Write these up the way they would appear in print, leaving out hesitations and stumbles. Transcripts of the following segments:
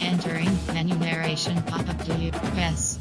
Entering menu narration pop-up. Do you press?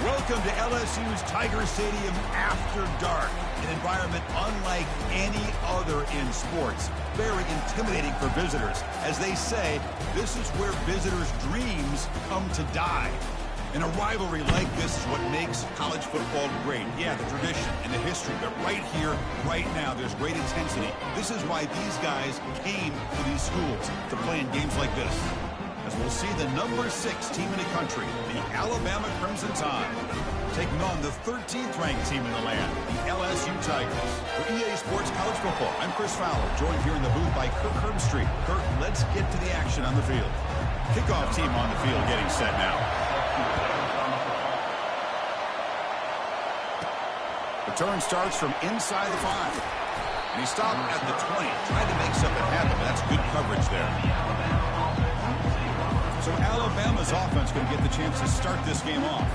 Welcome to LSU's Tiger Stadium after dark, an environment unlike any other in sports. Very intimidating for visitors. As they say, this is where visitors' dreams come to die. And a rivalry like this is what makes college football great. Yeah, the tradition and the history, but right here, right now, there's great intensity. This is why these guys came to these schools, to play in games like this. As we'll see the number 6 team in the country, the Alabama Crimson Tide, taking on the 13th ranked team in the land, the LSU Tigers. For EA Sports College Football, I'm Chris Fowler, joined here in the booth by Kirk Herbstreit. Kirk, let's get to the action on the field. Kickoff team on the field getting set now. Return starts from inside the 5. And he stopped at the 20, trying to make something happen, but that's good coverage there. So Alabama's offense going to get the chance to start this game off.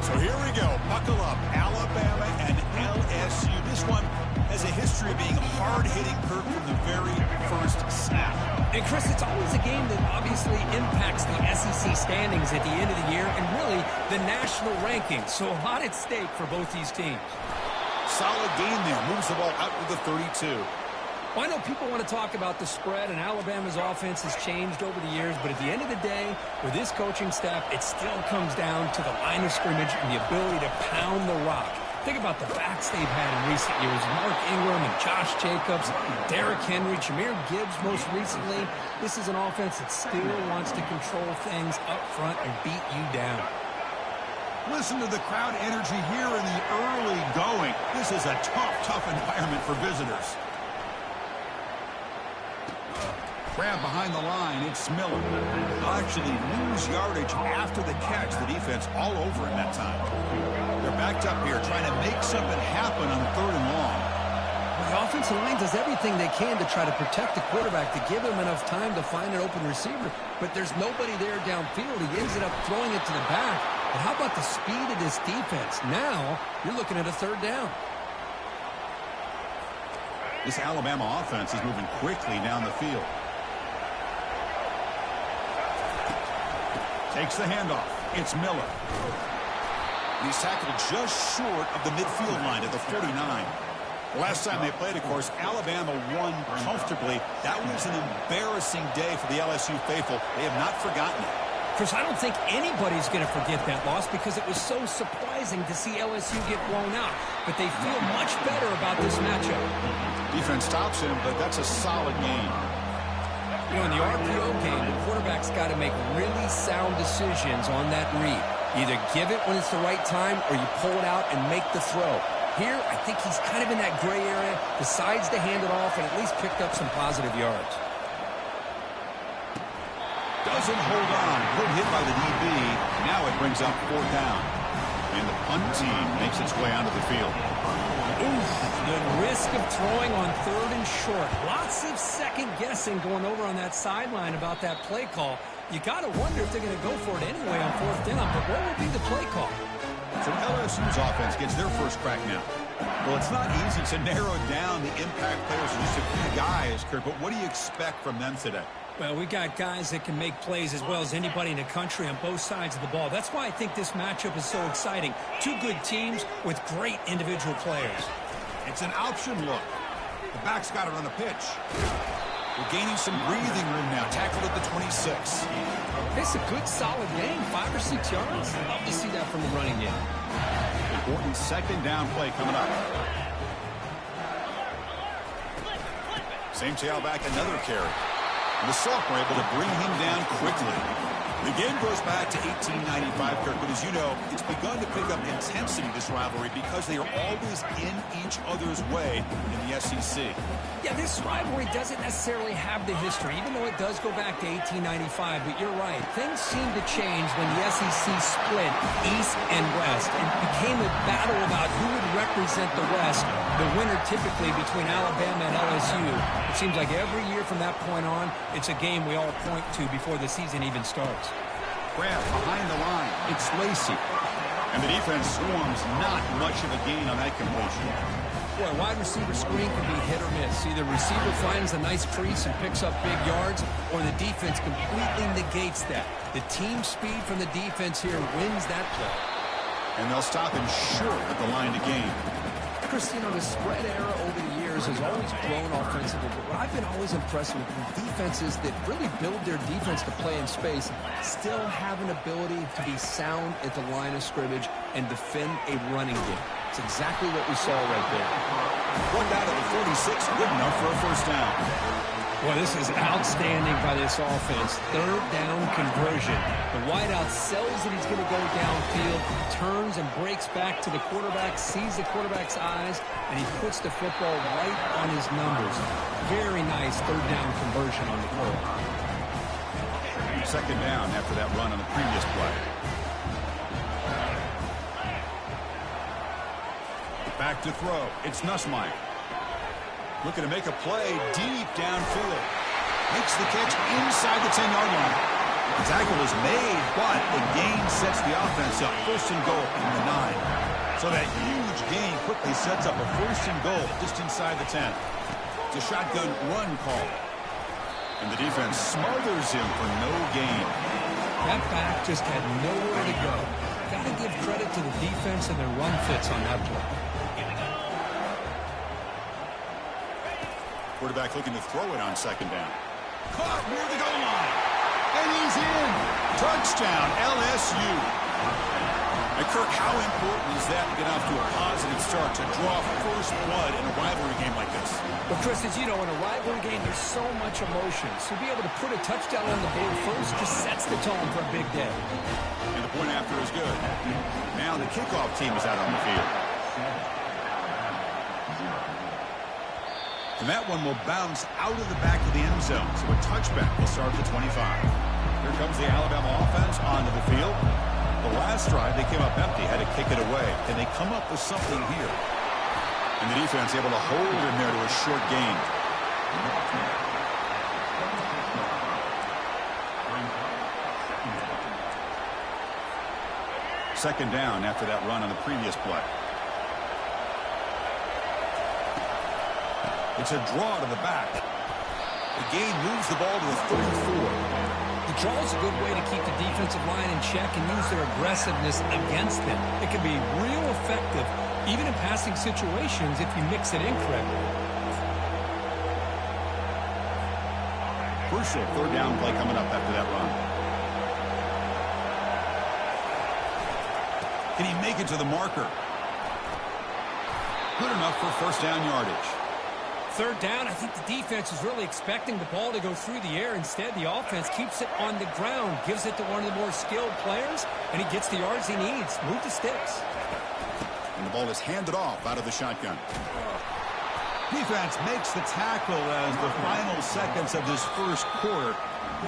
So here we go. Buckle up. Alabama and LSU. This one has a history of being hard-hitting, Kirk, from the very first snap. And, Chris, it's always a game that obviously impacts the SEC standings at the end of the year and really the national rankings. So a lot at stake for both these teams. Solid game there. Moves the ball out to the 32. Well, I know people want to talk about the spread, and Alabama's offense has changed over the years, but at the end of the day, with this coaching staff, it still comes down to the line of scrimmage and the ability to pound the rock. Think about the backs they've had in recent years. Mark Ingram and Josh Jacobs, Derrick Henry, Jahmyr Gibbs most recently. This is an offense that still wants to control things up front and beat you down. Listen to the crowd energy here in the early going. This is a tough environment for visitors. Grab behind the line, it's Miller. They'll actually lose yardage after the catch. The defense all over him that time. They're backed up here trying to make something happen on 3rd and long. The offensive line does everything they can to try to protect the quarterback, to give him enough time to find an open receiver. But there's nobody there downfield. He ends up throwing it to the back. But how about the speed of this defense? Now you're looking at a 3rd down. This Alabama offense is moving quickly down the field. Takes the handoff. It's Miller. He's tackled just short of the midfield line at the 49. The last time they played, of course, Alabama won comfortably. That was an embarrassing day for the LSU faithful. They have not forgotten it. Chris, I don't think anybody's going to forget that loss because it was so surprising to see LSU get blown out. But they feel much better about this matchup. Defense stops him, but that's a solid game. You know, in the RPO game, the quarterback's got to make really sound decisions on that read. Either give it when it's the right time or you pull it out and make the throw. Here, I think he's kind of in that gray area, decides to hand it off and at least picked up some positive yards. Doesn't hold on. Good hit by the DB. Now it brings up 4th down. And the punt team makes its way onto the field. Oof, the risk of throwing on 3rd and short. Lots of second guessing going over on that sideline about that play call. You got to wonder if they're going to go for it anyway on 4th down. But what would be the play call? So LSU's offense gets their first crack now. Well, it's not easy to narrow down the impact players to just a few guys, Kurt, but what do you expect from them today? Well, we got guys that can make plays as well as anybody in the country on both sides of the ball. That's why I think this matchup is so exciting. Two good teams with great individual players. It's an option look. The back's got it on the pitch. We're gaining some breathing room now. Tackled at the 26. It's a good, solid game. 5 or 6 yards. Love to see that from the running game. Important 2nd down play coming up. Same tailback, another carry. And the Sophomore able to bring him down quickly. The game goes back to 1895, Kirk, but as you know, it's begun to pick up intensity, this rivalry, because they are always in each other's way in the SEC. Yeah, this rivalry doesn't necessarily have the history, even though it does go back to 1895, but you're right. Things seem to change when the SEC split East and West. It became a battle about who would represent the West, the winner typically between Alabama and LSU. It seems like every year from that point on, it's a game we all point to before the season even starts. Grab behind the line. It's Lacey. And the defense swarms, not much of a gain on that completion. Boy, a wide receiver screen can be hit or miss. Either receiver finds a nice crease and picks up big yards, or the defense completely negates that. The team speed from the defense here wins that play. And they'll stop him short at the line to gain. Chris, you know, the spread era over the years has always grown offensively, but what I've been always impressed with defenses that really build their defense to play in space still have an ability to be sound at the line of scrimmage and defend a running game. It's exactly what we saw right there. One down at the 46, good enough for a 1st down. Well, this is outstanding by this offense. 3rd down conversion. The wideout sells that he's going to go downfield, turns and breaks back to the quarterback, sees the quarterback's eyes, and he puts the football right on his numbers. Very nice 3rd down conversion on the play. 2nd down after that run on the previous play. Back to throw. It's Nussmeier. Looking to make a play deep downfield. Makes the catch inside the 10-yard line. The tackle is made, but the gain sets the offense up. 1st and goal from the 9. So that huge gain quickly sets up a 1st and goal just inside the 10. It's a shotgun run call. And the defense smothers him for no gain. That back just had nowhere to go. Got to give credit to the defense and their run fits on that play. Quarterback looking to throw it on 2nd down. Caught near the goal line. And he's in. Touchdown, LSU. And Kirk, how important is that to get off to a positive start to draw first blood in a rivalry game like this? Well, Chris, as you know, in a rivalry game, there's so much emotion. So to be able to put a touchdown on the board first just sets the tone for a big day. And the point after is good. Now the kickoff team is out on the field. And that one will bounce out of the back of the end zone. So a touchback will start at the 25. Here comes the Alabama offense onto the field. The last drive, they came up empty, had to kick it away. Can they come up with something here? And the defense able to hold him there to a short gain. Second down after that run on the previous play. It's a draw to the back. The gain moves the ball to the 34. The Draw's a good way to keep the defensive line in check and use their aggressiveness against them. It can be real effective, even in passing situations, if you mix it in correctly. Crucial third down play coming up after that run. Can he make it to the marker? Good enough for first down yardage. Third down, I think the defense is really expecting the ball to go through the air. Instead, the offense keeps it on the ground, gives it to one of the more skilled players, and he gets the yards he needs. Move the sticks. And the ball is handed off out of the shotgun. Defense makes the tackle as the final seconds of this first quarter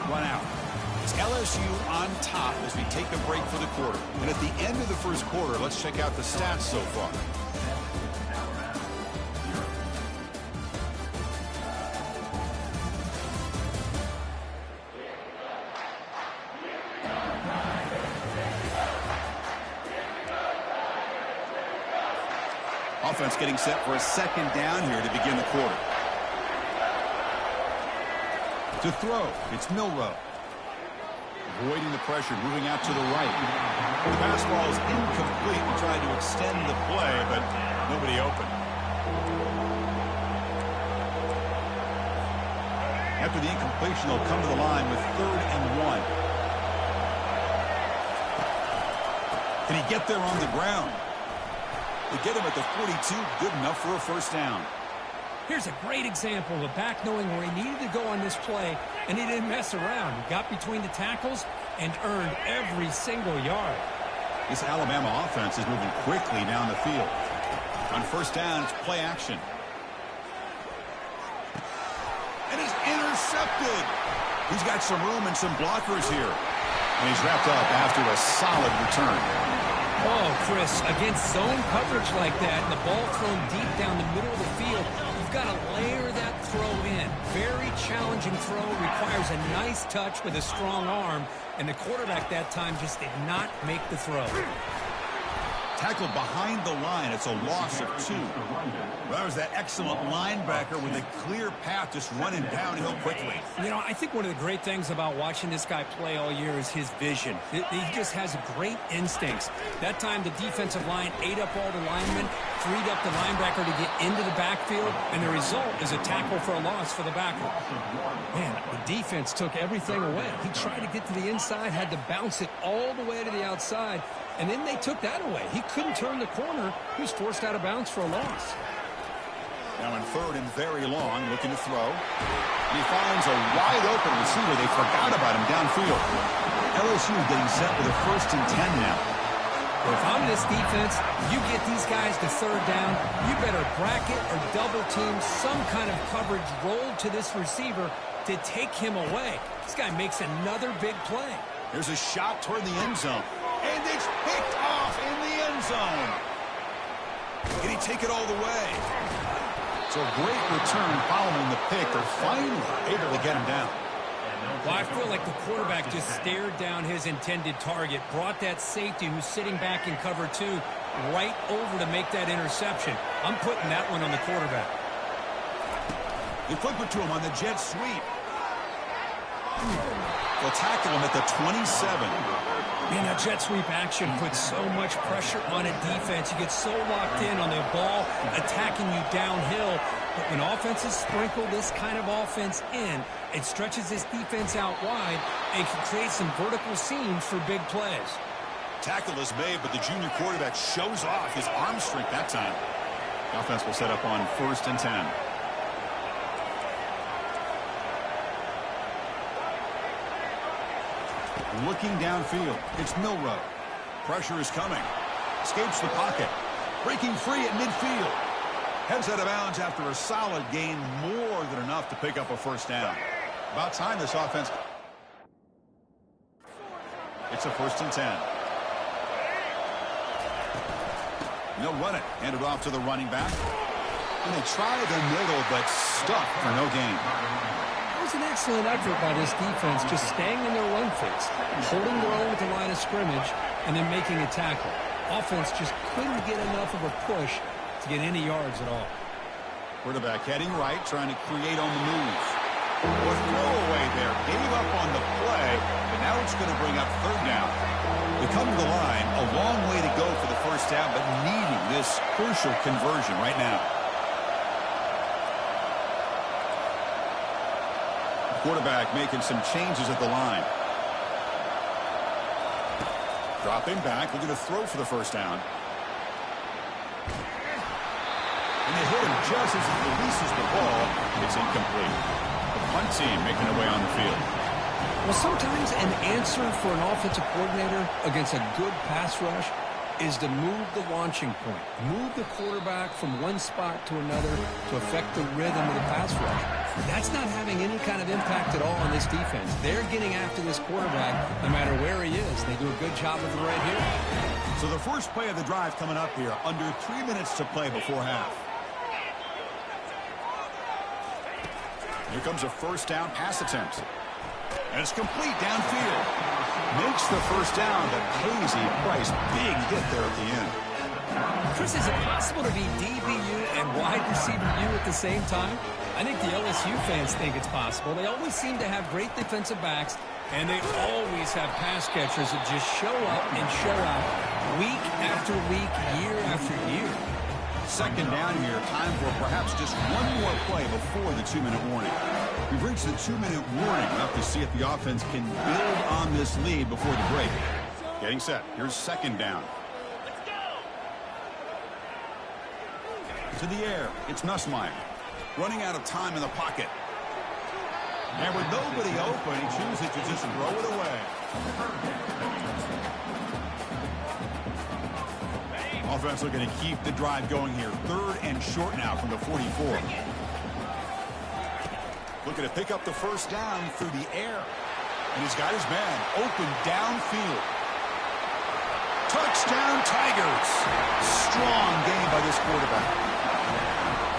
run out. It's LSU on top as we take a break for the quarter. And at the end of the first quarter, let's check out the stats so far. Offense getting set for a second down here to begin the quarter. To throw, it's Milroe. Avoiding the pressure, moving out to the right. The pass ball is incomplete and trying to extend the play, but nobody open. After the incompletion, they'll come to the line with 3rd and 1. Can he get there on the ground? They get him at the 42, good enough for a first down. Here's a great example of a back knowing where he needed to go on this play, and he didn't mess around. He got between the tackles and earned every single yard. This Alabama offense is moving quickly down the field. On first down, it's play action. And he's intercepted. He's got some room and some blockers here. And he's wrapped up after a solid return. Oh, Chris, against zone coverage like that and the ball thrown deep down the middle of the field, you've got to layer that throw in. Very challenging throw, requires a nice touch with a strong arm, and the quarterback that time just did not make the throw. Tackled behind the line. It's a loss of 2. That was that excellent linebacker with a clear path just running downhill quickly. You know, I think one of the great things about watching this guy play all year is his vision. He just has great instincts. That time the defensive line ate up all the linemen, freed up the linebacker to get into the backfield, and the result is a tackle for a loss for the backer. Man, the defense took everything away. He tried to get to the inside, had to bounce it all the way to the outside, and then they took that away. He couldn't turn the corner. He was forced out of bounds for a loss. Now in 3rd and very long, looking to throw. And he finds a wide open receiver. They forgot about him downfield. LSU getting set with a 1st and 10 now. If I'm this defense, you get these guys to 3rd down, you better bracket or double team some kind of coverage rolled to this receiver to take him away. This guy makes another big play. There's a shot toward the end zone. And it's picked off in the end zone. Can he take it all the way? So a great return following the pick. They're finally able to get him down. Well, I feel like the quarterback just stared down his intended target, brought that safety who's sitting back in cover 2 right over to make that interception. I'm putting that one on the quarterback. They flip it to him on the jet sweep. They'll tackle him at the 27. Man, that jet sweep action puts so much pressure on a defense. You get so locked in on the ball attacking you downhill. But when offenses sprinkle this kind of offense in, it stretches this defense out wide and can create some vertical seams for big plays. Tackle is made, but the junior quarterback shows off his arm strength that time. The offense will set up on 1st and 10. Looking downfield, it's Milroe. Pressure is coming. Escapes the pocket. Breaking free at midfield. Heads out of bounds after a solid gain, more than enough to pick up a first down. About time this offense. It's a 1st and 10. And they'll run it. Hand it off to the running back. And they try the middle, but stuck for no gain. It was an excellent effort by this defense, just staying in their run fits, holding their own at the line of scrimmage, and then making a tackle. Offense just couldn't get enough of a push to get any yards at all. Quarterback heading right, trying to create on the move. A throwaway there. Gave up on the play. That's going to bring up third down. They come to the line, a long way to go for the first down, but needing this crucial conversion right now. Quarterback making some changes at the line. Dropping back, looking to throw for the first down. And they hit him just as he releases the ball. It's incomplete. The punt team making their way on the field. Well, sometimes an answer for an offensive coordinator against a good pass rush is to move the launching point. Move the quarterback from one spot to another to affect the rhythm of the pass rush. That's not having any kind of impact at all on this defense. They're getting after this quarterback no matter where he is. They do a good job of it right here. So the first play of the drive coming up here. Under 3 minutes to play before half. Here comes a first down pass attempt. And it's complete downfield. Makes the first down, but pays a price. Big hit there at the end. Chris, is it possible to be DBU and wide receiver U at the same time? I think the LSU fans think it's possible. They always seem to have great defensive backs, and they always have pass catchers that just show up and show out week after week, year after year. Second down here, time for perhaps just one more play before the 2-minute warning. We've reached the 2-minute warning. We'll have to see if the offense can build on this lead before the break. Getting set. Here's second down. To the air, it's Nussmeier. Running out of time in the pocket. And with nobody open, he chooses to just throw it away. Offense looking to keep the drive going here. Third and short now from the 44. Looking to pick up the first down through the air. And he's got his man open downfield. Touchdown Tigers. Strong game by this quarterback.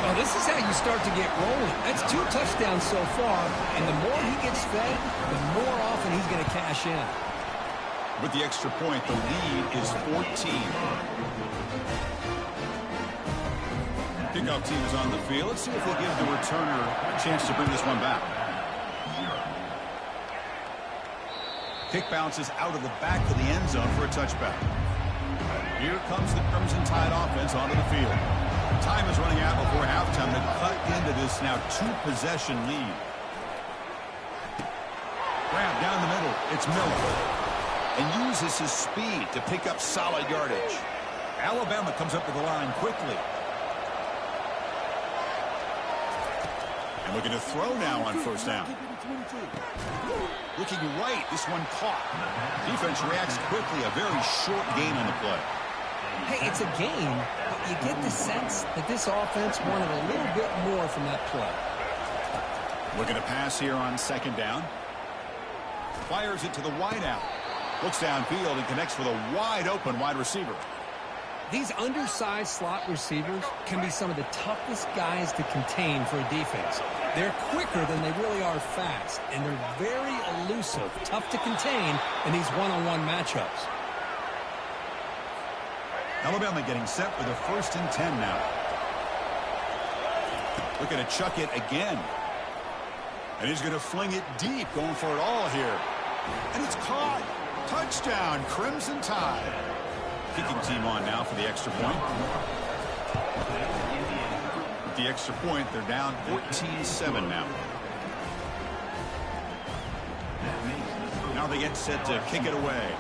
Well, this is how you start to get rolling. That's 2 touchdowns so far, and the more he gets fed, the more often he's going to cash in. With the extra point, the lead is 14. Kickoff team is on the field. Let's see if they give the returner a chance to bring this one back. Kick bounces out of the back of the end zone for a touchback. Here comes the Crimson Tide offense onto the field. Time is running out before halftime to cut into this now 2-possession lead. Grab down the middle. It's Miller. And uses his speed to pick up solid yardage. Alabama comes up to the line quickly. And looking to throw now on first down. Looking right. This one caught. Defense reacts quickly. A very short gain on the play. Hey, it's a game, but you get the sense that this offense wanted a little bit more from that play. Looking to pass here on second down. Fires it to the wideout. Looks downfield and connects with a wide-open wide receiver. These undersized slot receivers can be some of the toughest guys to contain for a defense. They're quicker than they really are fast, and they're very elusive, tough to contain in these one-on-one matchups. Alabama getting set for the 1st and 10 now. Looking to chuck it again. And he's going to fling it deep, going for it all here. And it's caught. Touchdown, Crimson Tide. Kicking team on now for the extra point. With the extra point, they're down 14-7 now. Now they get set to kick it away.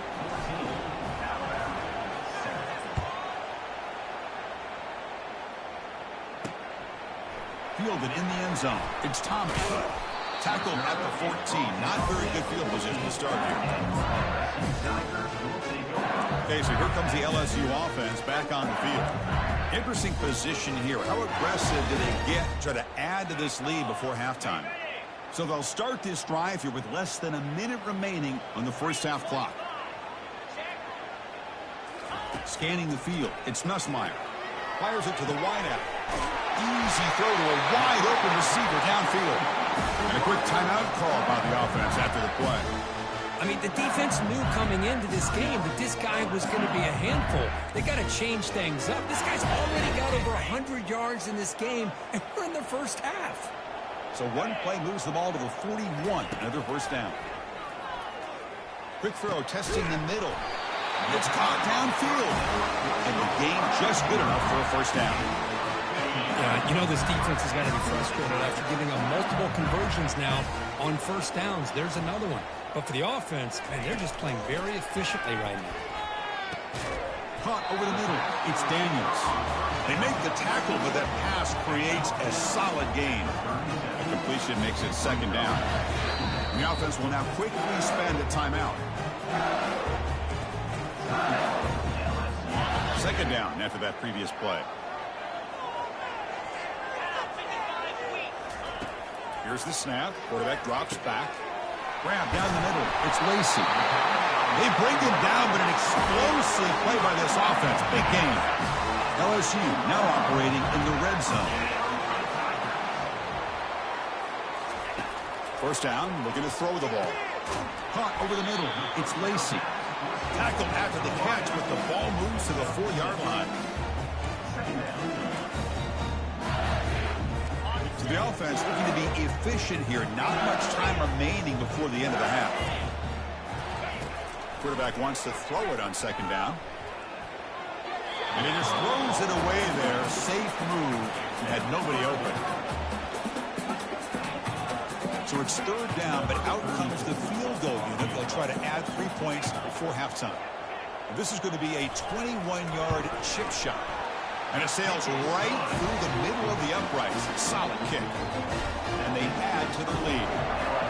Fielded in the end zone. It's Thomas. Tackled at the 14. Not very good field position to start here. Okay, so here comes the LSU offense back on the field. Interesting position here. How aggressive do they get to try to add to this lead before halftime? So they'll start this drive here with less than a minute remaining on the first half clock. Scanning the field. It's Nussmeier. Fires it to the wideout. Easy throw to a wide-open receiver downfield. And a quick timeout call by the offense after the play. I mean, the defense knew coming into this game that this guy was going to be a handful. They got to change things up. This guy's already got over 100 yards in this game, and we're in the first half. So one play moves the ball to the 41. Another first down. Quick throw, testing the middle. It's caught downfield. And the gain just good enough for a first down. Yeah, you know this defense has got to be frustrated after giving up multiple conversions now on first downs. There's another one. But for the offense, man, they're just playing very efficiently right now. Caught over the middle. It's Daniels. They make the tackle, but that pass creates a solid gain. A completion makes it second down. The offense will now quickly spend a timeout. Second down after that previous play. Here's the snap. Quarterback drops back. Grab down the middle. It's Lacey. They bring him down, but an explosive play by this offense. Big game. LSU now operating in the red zone. First down, looking to throw the ball. Caught over the middle. It's Lacey. Tackled after the catch, but the ball moves to the 4-yard line. So the offense looking to be efficient here. Not much time remaining before the end of the half. Quarterback wants to throw it on second down. And he just throws it away there. Safe move. And had nobody open. So it's third down, but out comes the field goal unit. They'll try to add 3 points before halftime. And this is going to be a 21-yard chip shot. And it sails right through the middle of the uprights. Solid kick. And they add to the lead.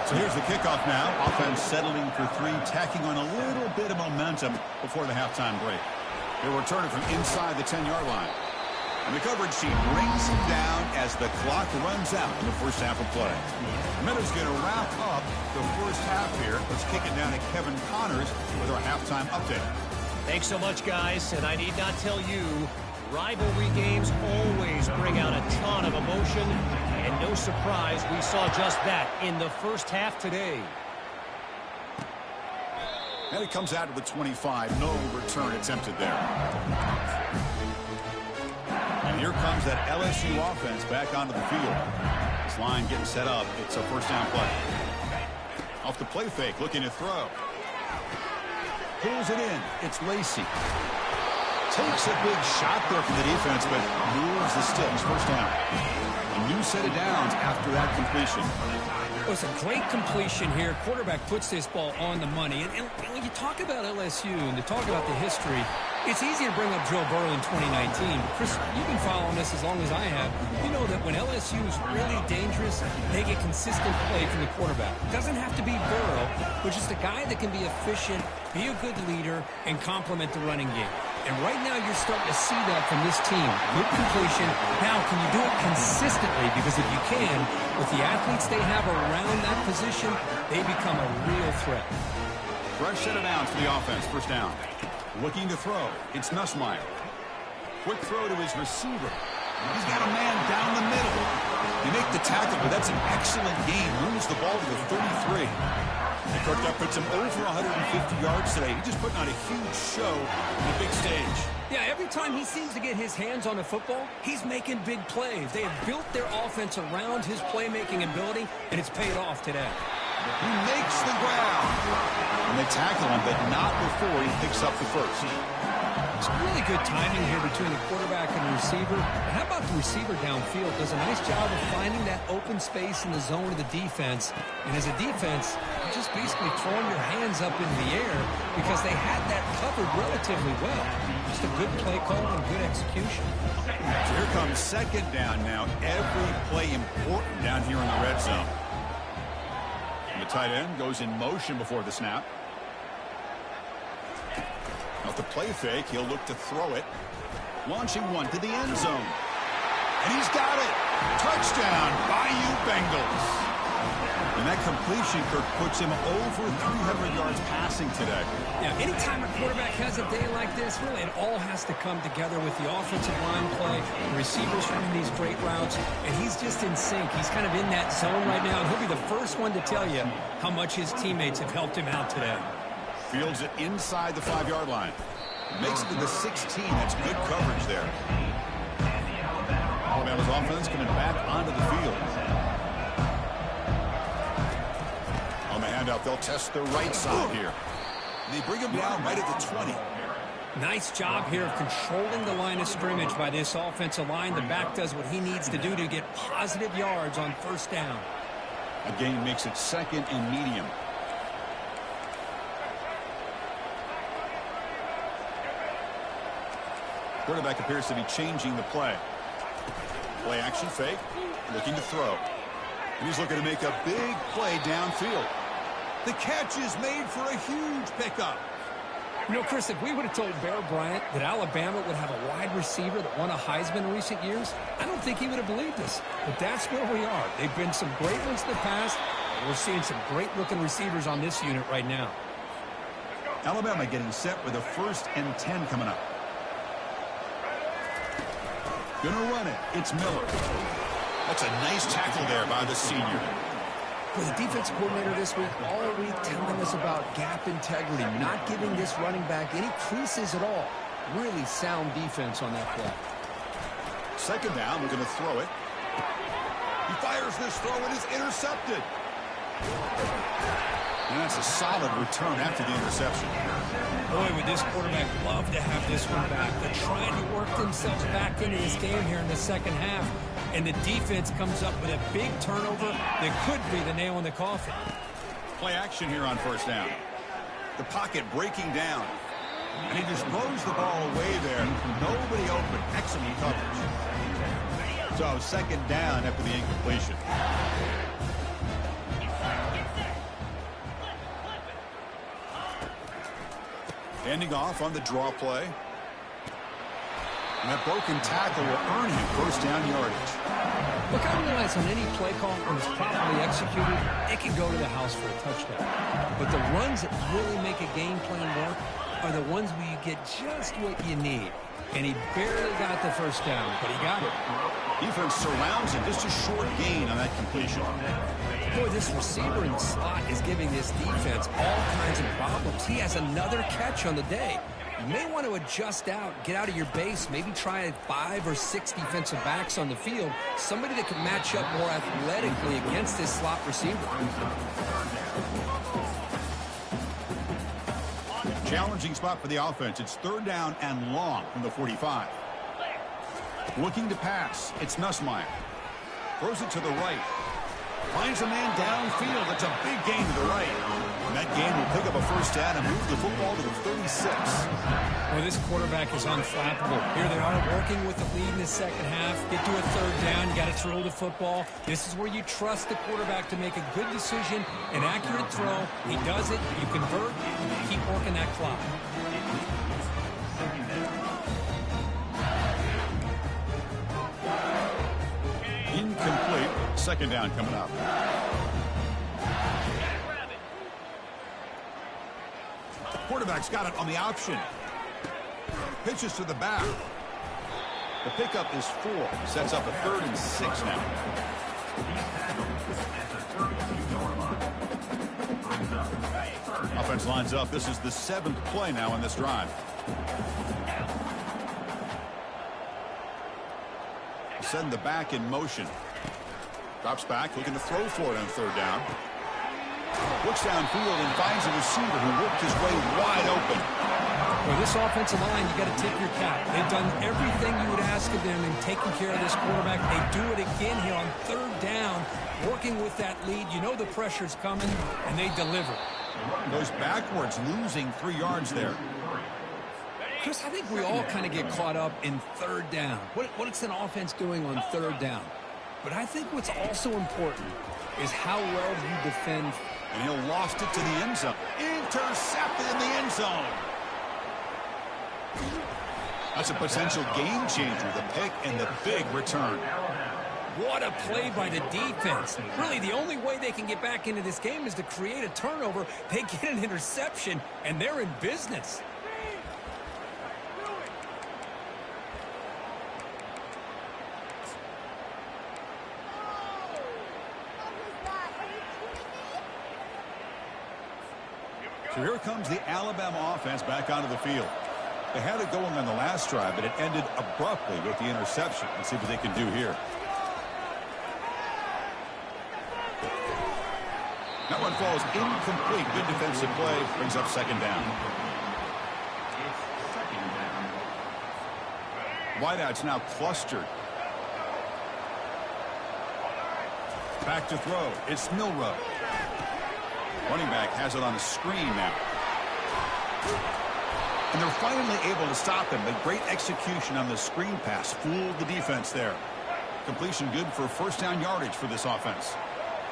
So here's the kickoff now. Offense settling for 3, tacking on a little bit of momentum before the halftime break. They'll return it from inside the 10-yard line. And the coverage team brings him down as the clock runs out in the first half of play. Meadows going to wrap up the first half here. Let's kick it down to Kevin Connors with our halftime update. Thanks so much, guys. And I need not tell you, rivalry games always bring out a ton of emotion. And no surprise, we saw just that in the first half today. And it comes out to the 25. No return attempted there. And here comes that LSU offense back onto the field. This line getting set up. It's a first down play. Off the play fake, looking to throw. Pulls it in. It's Lacey. Takes a big shot there from the defense, but moves the sticks. First down. A new set of downs after that completion. Well, it's a great completion here. Quarterback puts this ball on the money. And when you talk about LSU and you talk about the history, it's easy to bring up Joe Burrow in 2019. Chris, you've been following this as long as I have. You know that when LSU is really dangerous, they get consistent play from the quarterback. It doesn't have to be Burrow, but just a guy that can be efficient, be a good leader, and complement the running game. And right now you're starting to see that from this team. Good completion. Now, can you do it consistently? Because if you can, with the athletes they have around that position, they become a real threat. Fresh set of downs for the offense. First down. Looking to throw. It's Nussmeier. Quick throw to his receiver. He's got a man down the middle. They make the tackle, but that's an excellent gain. Moves the ball to the 33. And Kirk that puts him over 150 yards today. He's just putting on a huge show on the big stage. Yeah, every time he seems to get his hands on the football, he's making big plays. They have built their offense around his playmaking ability, and it's paid off today. He makes the grab. And they tackle him, but not before he picks up the first. It's really good timing here between the quarterback and the receiver. But how about the receiver downfield? Does a nice job of finding that open space in the zone of the defense. And as a defense, you're just basically throwing your hands up in the air because they had that covered relatively well. Just a good play call and good execution. So here comes second down now. Every play important down here in the red zone. And the tight end goes in motion before the snap. Off the play fake, he'll look to throw it. Launching one to the end zone. And he's got it. Touchdown, Bayou Bengals. And that completion, Kirk, puts him over 300 yards passing today. Yeah, anytime a quarterback has a day like this, really it all has to come together with the offensive line play, the receivers running these great routes, and he's just in sync. He's kind of in that zone right now, and he'll be the first one to tell you how much his teammates have helped him out today. Fields it inside the 5-yard line. Makes it to the 16. That's good coverage there. Alabama's offense coming back onto the field. On the handout, they'll test the right side here. They bring him down right at the 20. Nice job here of controlling the line of scrimmage by this offensive line. The back does what he needs to do to get positive yards on first down. A gain makes it 2nd and medium. Quarterback appears to be changing the play. Play action fake, looking to throw. And he's looking to make a big play downfield. The catch is made for a huge pickup. You know, Chris, if we would have told Bear Bryant that Alabama would have a wide receiver that won a Heisman in recent years, I don't think he would have believed us. But that's where we are. They've been some great ones in the past, and we're seeing some great-looking receivers on this unit right now. Alabama getting set with a 1st and 10 coming up. Gonna run it. It's Miller. That's a nice tackle there by the senior. Well, the defense coordinator this week all week telling us about gap integrity, not giving this running back any creases at all. Really sound defense on that play. 2nd down, we're going to throw it. He fires this throw and is intercepted. And that's a solid return after the interception. Boy, would this quarterback love to have this one back. They're trying to work themselves back into this game here in the second half. And the defense comes up with a big turnover that could be the nail in the coffin. Play action here on 1st down. The pocket breaking down. And he just throws the ball away there. Nobody open. Excellent coverage. So 2nd down after the incompletion. Ending off on the draw play. And that broken tackle will earn him 1st down yardage. Look, I realize on any play call, when it's properly executed, it can go to the house for a touchdown. But the runs that really make a game plan work are the ones where you get just what you need. And he barely got the 1st down, but he got it. Defense surrounds him. Just a short gain on that completion. Boy, this receiver in the slot is giving this defense all kinds of problems. He has another catch on the day. You may want to adjust out, get out of your base, maybe try 5 or 6 defensive backs on the field, somebody that can match up more athletically against this slot receiver. Challenging spot for the offense. It's 3rd down and long from the 45. Looking to pass. It's Nussmeier. Throws it to the right. Finds a man downfield. That's a big gain to the right. And that gain will pick up a 1st down and move the football to the 36. Well, this quarterback is unflappable. Here they are working with the lead in the second half. Get to a 3rd down. You got to throw the football. This is where you trust the quarterback to make a good decision, an accurate throw. He does it. You convert. You keep working that clock. Incomplete. 2nd down coming up. Quarterback's got it on the option. Pitches to the back. The pickup is 4. Sets up a 3rd and 6 now. Offense lines up. This is the 7th play now in this drive. Send the back in motion. Drops back, looking to throw for it on 3rd down. Looks downfield and finds a receiver who worked his way wide open. For this offensive line, you got to tip your cap. They've done everything you would ask of them in taking care of this quarterback. They do it again here on 3rd down, working with that lead. You know the pressure's coming, and they deliver. Goes backwards, losing 3 yards there. Chris, I think we all kind of get caught up in 3rd down. What's an offense doing on 3rd down? But I think what's also important is how well you defend. And he'll lost it to the end zone. Intercepted in the end zone. That's a potential game changer, the pick and the big return. What a play by the defense. Really, the only way they can get back into this game is to create a turnover. They get an interception, and they're in business. So here comes the Alabama offense back onto the field. They had it going on the last drive, but it ended abruptly with the interception. Let's see what they can do here. That one falls incomplete. Good defensive play. Brings up second down. Wideouts now clustered. Back to throw. It's Milrow. Running back has it on a screen now. And they're finally able to stop him, but great execution on the screen pass. Fooled the defense there. Completion good for first down yardage for this offense.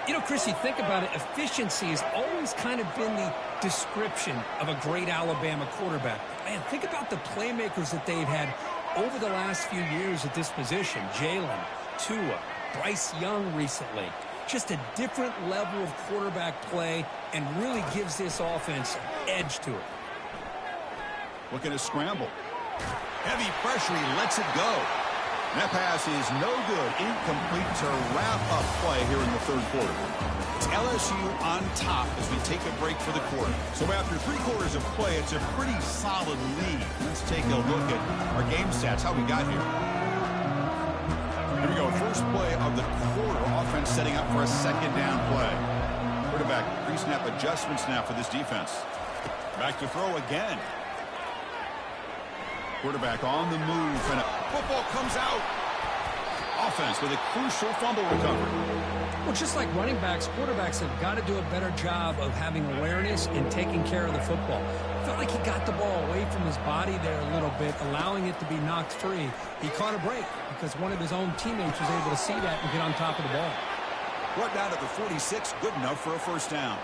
You know, Chris, you think about it, efficiency has always kind of been the description of a great Alabama quarterback. Man, think about the playmakers that they've had over the last few years at this position. Jalen, Tua, Bryce Young recently. Just a different level of quarterback play and really gives this offense an edge to it. Looking to scramble. Heavy pressure. He lets it go. That pass is no good. Incomplete to wrap up play here in the third quarter. It's LSU on top as we take a break for the quarter. So after 3 quarters of play, it's a pretty solid lead. Let's take a look at our game stats, how we got here. Here we go. First play of the quarter. Offense setting up for a second down play. Quarterback pre-snap adjustments now for this defense. Back to throw again. Quarterback on the move, and a football comes out. Offense with a crucial fumble recovery. Well, just like running backs, quarterbacks have got to do a better job of having awareness and taking care of the football. Felt like he got the ball away from his body there a little bit, allowing it to be knocked free. He caught a break because one of his own teammates was able to see that and get on top of the ball. Brought down to the 46, good enough for a first down.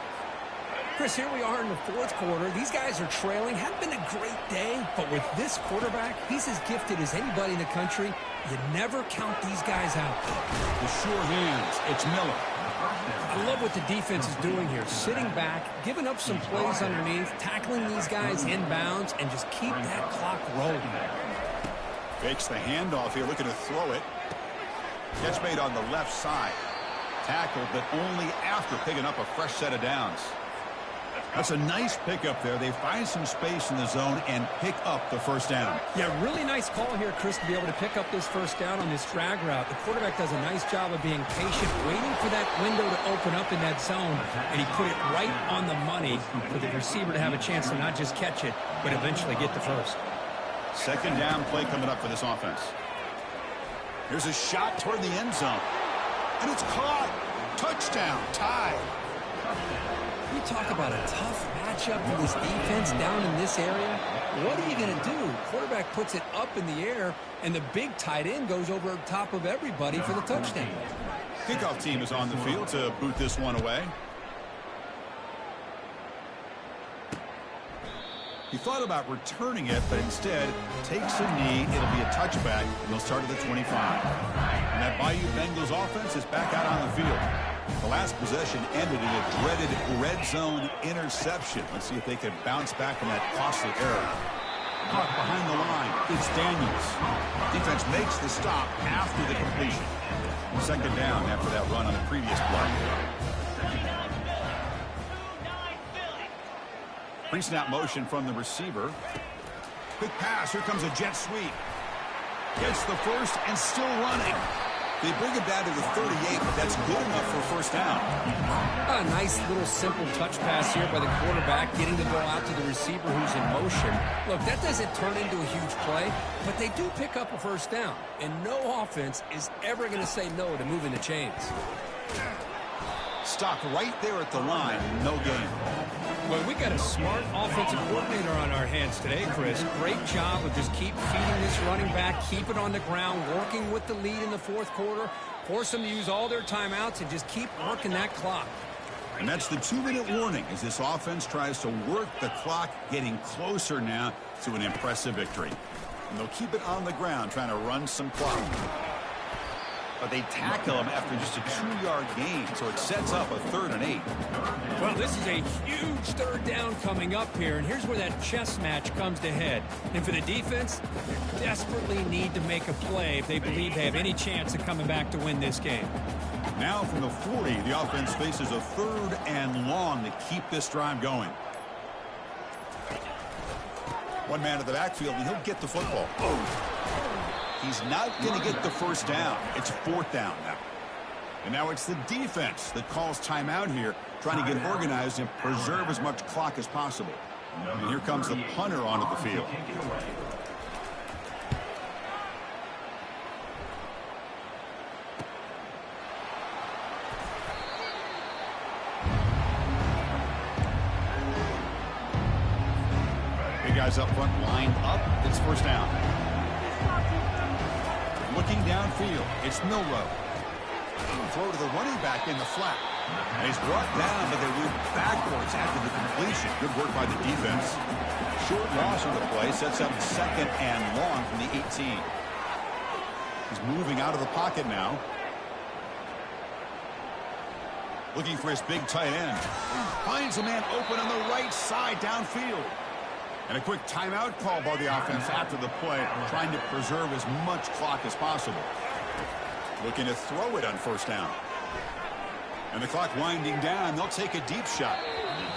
Chris, here we are in the fourth quarter. These guys are trailing. Hadn't been a great day, but with this quarterback, he's as gifted as anybody in the country. You never count these guys out. The sure hands, it's Miller. I love what the defense is doing here. Sitting back, giving up some plays underneath, tackling these guys inbounds, and just keep that clock rolling. Fakes the handoff here, looking to throw it. Catch made on the left side. Tackled, but only after picking up a fresh set of downs. That's a nice pickup there. They find some space in the zone and pick up the first down. Yeah, really nice call here, Chris, to be able to pick up this first down on this drag route. The quarterback does a nice job of being patient, waiting for that window to open up in that zone, and he put it right on the money for the receiver to have a chance to not just catch it, but eventually get the first. Second down play coming up for this offense. Here's a shot toward the end zone, and it's caught. Touchdown, tie. You talk about a tough matchup for this defense down in this area. What are you going to do? Quarterback puts it up in the air, and the big tight end goes over top of everybody for the touchdown. Kickoff team is on the field to boot this one away. He thought about returning it, but instead takes a knee. It'll be a touchback, and they'll start at the 25. And that Bayou Bengals offense is back out on the field. The last possession ended in a dreaded red zone interception. Let's see if they can bounce back from that costly error. Caught behind the line. It's Daniels. Defense makes the stop after the completion. Second down after that run on the previous play. Pre-snap motion from the receiver. Quick pass. Here comes a jet sweep. Gets the first and still running. They bring it down to the 38, but that's good enough for first down. A nice little simple touch pass here by the quarterback, getting the ball out to the receiver who's in motion. Look, that doesn't turn into a huge play, but they do pick up a first down, and no offense is ever going to say no to moving the chains. Stopped right there at the line. No gain. Well, we got a smart offensive coordinator on our hands today, Chris. Great job of just keep feeding this running back, keep it on the ground, working with the lead in the fourth quarter, force them to use all their timeouts, and just keep working that clock. And that's the 2-minute warning as this offense tries to work the clock, getting closer now to an impressive victory. And they'll keep it on the ground, trying to run some clock. But they tackle him after just a 2-yard gain, so it sets up a 3rd and 8. Well, this is a huge third down coming up here, and here's where that chess match comes to head. And for the defense, they desperately need to make a play if they believe they have any chance of coming back to win this game. Now from the 40, the offense faces a 3rd and long to keep this drive going. One man at the backfield, and he'll get the football. He's not going to get the first down. It's 4th down now. And now it's the defense that calls timeout here trying to get organized and preserve as much clock as possible. And here comes the punter onto the field. Big guys up front, line up. It's first down. Looking downfield, it's Milrow. Throw to the running back in the flat. And he's brought down, but they move backwards after the completion. Good work by the defense. Short loss on the play, sets up second and long from the 18. He's moving out of the pocket now. Looking for his big tight end. Finds a man open on the right side downfield. And a quick timeout call by the offense after the play, trying to preserve as much clock as possible. Looking to throw it on first down. And the clock winding down, they'll take a deep shot.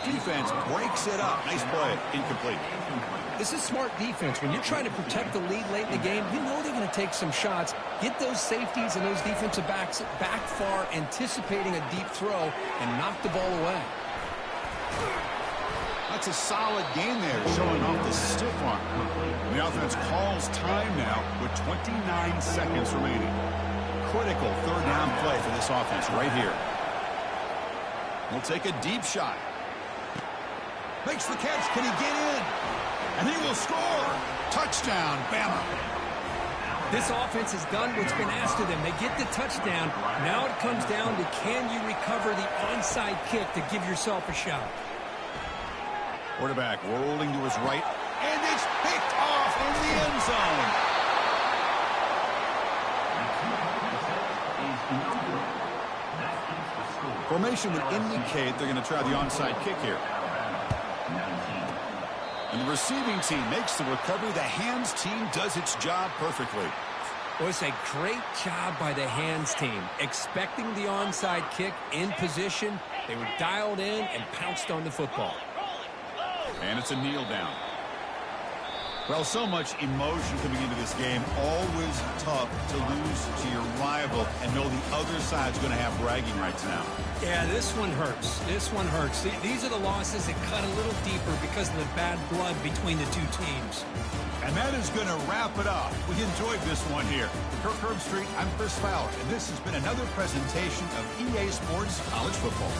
Defense breaks it up. Nice play. Incomplete. This is smart defense. When you're trying to protect the lead late in the game, you know they're going to take some shots. Get those safeties and those defensive backs back far, anticipating a deep throw, and knock the ball away. That's a solid game there, showing off the stiff arm. The offense calls time now with 29 seconds remaining. Critical third down play for this offense right here. He'll take a deep shot. Makes the catch. Can he get in? And he will score. Touchdown, Bama. This offense has done what's been asked of them. They get the touchdown. Now it comes down to, can you recover the onside kick to give yourself a shot? Quarterback rolling to his right, and it's picked off in the end zone. Formation would indicate they're going to try the onside kick here. And the receiving team makes the recovery. The hands team does its job perfectly. Well, it's a great job by the hands team. Expecting the onside kick in position, they were dialed in and pounced on the football. And it's a kneel down. Well, so much emotion coming into this game. Always tough to lose to your rival and know the other side's going to have bragging rights now. Yeah, this one hurts. This one hurts. These are the losses that cut a little deeper because of the bad blood between the two teams. And that is going to wrap it up. We enjoyed this one here. For Kirk Herbstreit, I'm Chris Fowler, and this has been another presentation of EA Sports College Football.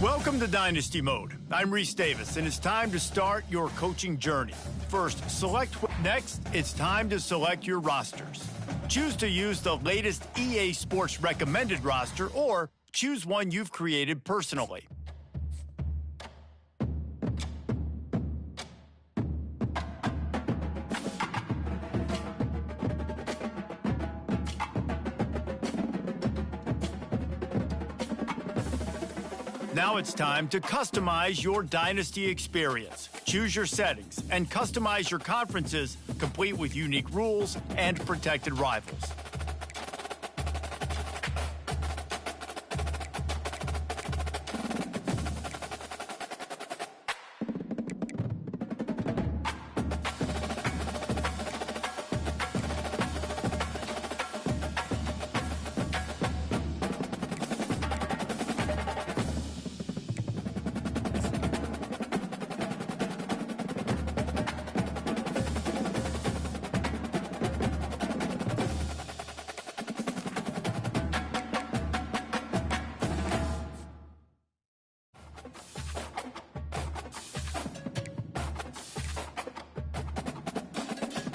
Welcome to Dynasty Mode. I'm Reese Davis, and it's time to start your coaching journey. First, Next, it's time to select your rosters. Choose to use the latest EA Sports recommended roster, or choose one you've created personally. Now it's time to customize your Dynasty experience. Choose your settings and customize your conferences, complete with unique rules and protected rivals.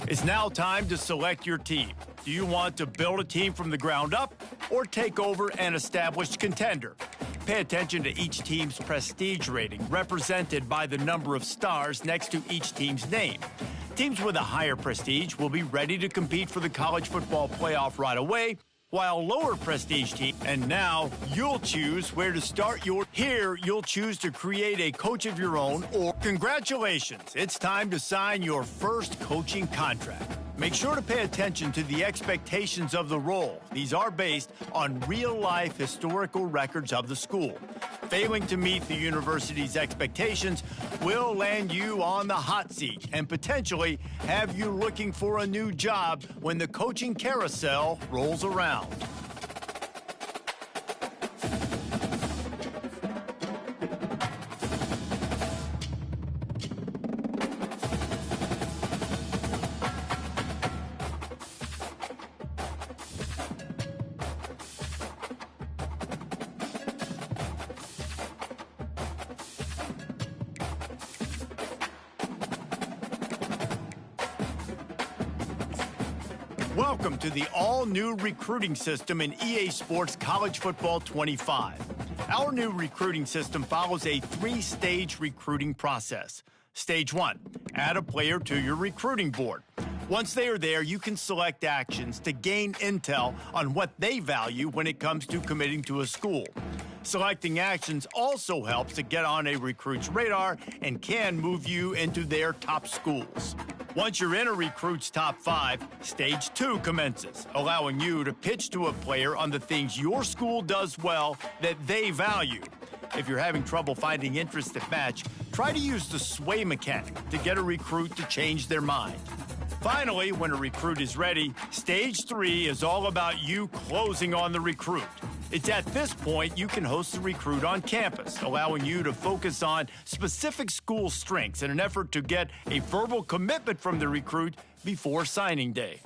It's now time to select your team. Do you want to build a team from the ground up or take over an established contender? Pay attention to each team's prestige rating, represented by the number of stars next to each team's name. Teams with a higher prestige will be ready to compete for the college football playoff right away, while lower prestige teams, and now you'll choose where to start your. Here, you'll choose to create a coach of your own, or congratulations, it's time to sign your first coaching contract. Make sure to pay attention to the expectations of the role. These are based on real-life historical records of the school. Failing to meet the university's expectations will land you on the hot seat and potentially have you looking for a new job when the coaching carousel rolls around. Welcome to the all-new recruiting system in EA Sports College Football 25. Our new recruiting system follows a three-stage recruiting process. Stage 1, add a player to your recruiting board. Once they are there, you can select actions to gain intel on what they value when it comes to committing to a school. Selecting actions also helps to get on a recruit's radar and can move you into their top schools. Once you're in a recruit's top 5, Stage 2 commences, allowing you to pitch to a player on the things your school does well that they value. If you're having trouble finding interests that match, try to use the sway mechanic to get a recruit to change their mind. Finally, when a recruit is ready, Stage 3 is all about you closing on the recruit. It's at this point you can host the recruit on campus, allowing you to focus on specific school strengths in an effort to get a verbal commitment from the recruit before signing day.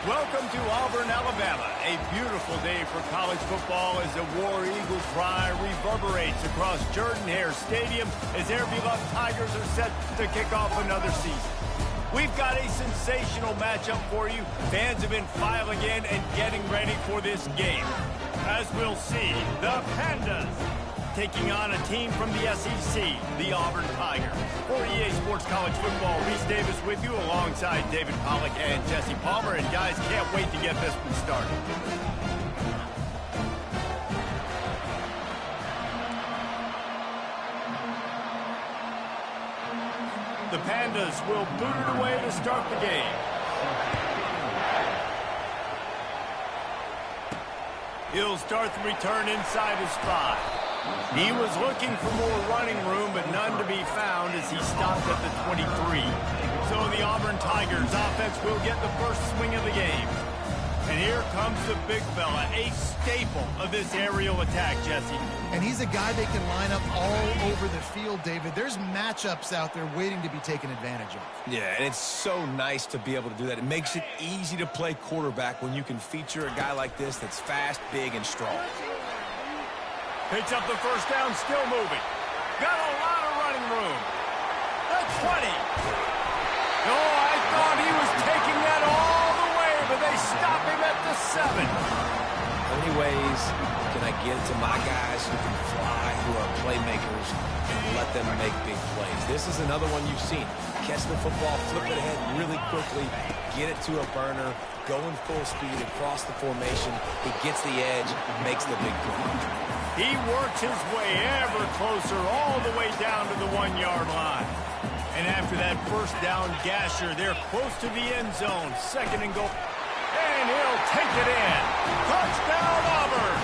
Welcome to Auburn, Alabama. A beautiful day for college football as the War Eagle cry reverberates across Jordan-Hare Stadium as their beloved Tigers are set to kick off another season. We've got a sensational matchup for you. Fans have been filing in and getting ready for this game. As we'll see, the Pandas taking on a team from the SEC, the Auburn Tigers. For EA Sports College Football, Reese Davis with you alongside David Pollack and Jesse Palmer. And guys, can't wait to get this one started. The Pandas will boot it away to start the game. He'll start the return inside his 5. He was looking for more running room, but none to be found as he stopped at the 23. So the Auburn Tigers offense will get the first swing of the game. And here comes the big fella, a staple of this aerial attack, Jesse. And he's a guy they can line up all over the field, David. There's matchups out there waiting to be taken advantage of. Yeah, and it's so nice to be able to do that. It makes it easy to play quarterback when you can feature a guy like this that's fast, big, and strong. Picks up the first down, still moving. Got a lot of running room. The 20. Oh, I thought he was taking that all the way, but they stop him at the 7. How many ways can I get to my guys who can fly, who are playmakers, and let them make big plays? This is another one you've seen. Catch the football, flip it ahead really quickly, get it to a burner, going full speed across the formation. He gets the edge, makes the big play. He works his way ever closer all the way down to the 1-yard line. And after that first down gasher, they're close to the end zone. 2nd and goal. And he'll take it in. Touchdown, Auburn!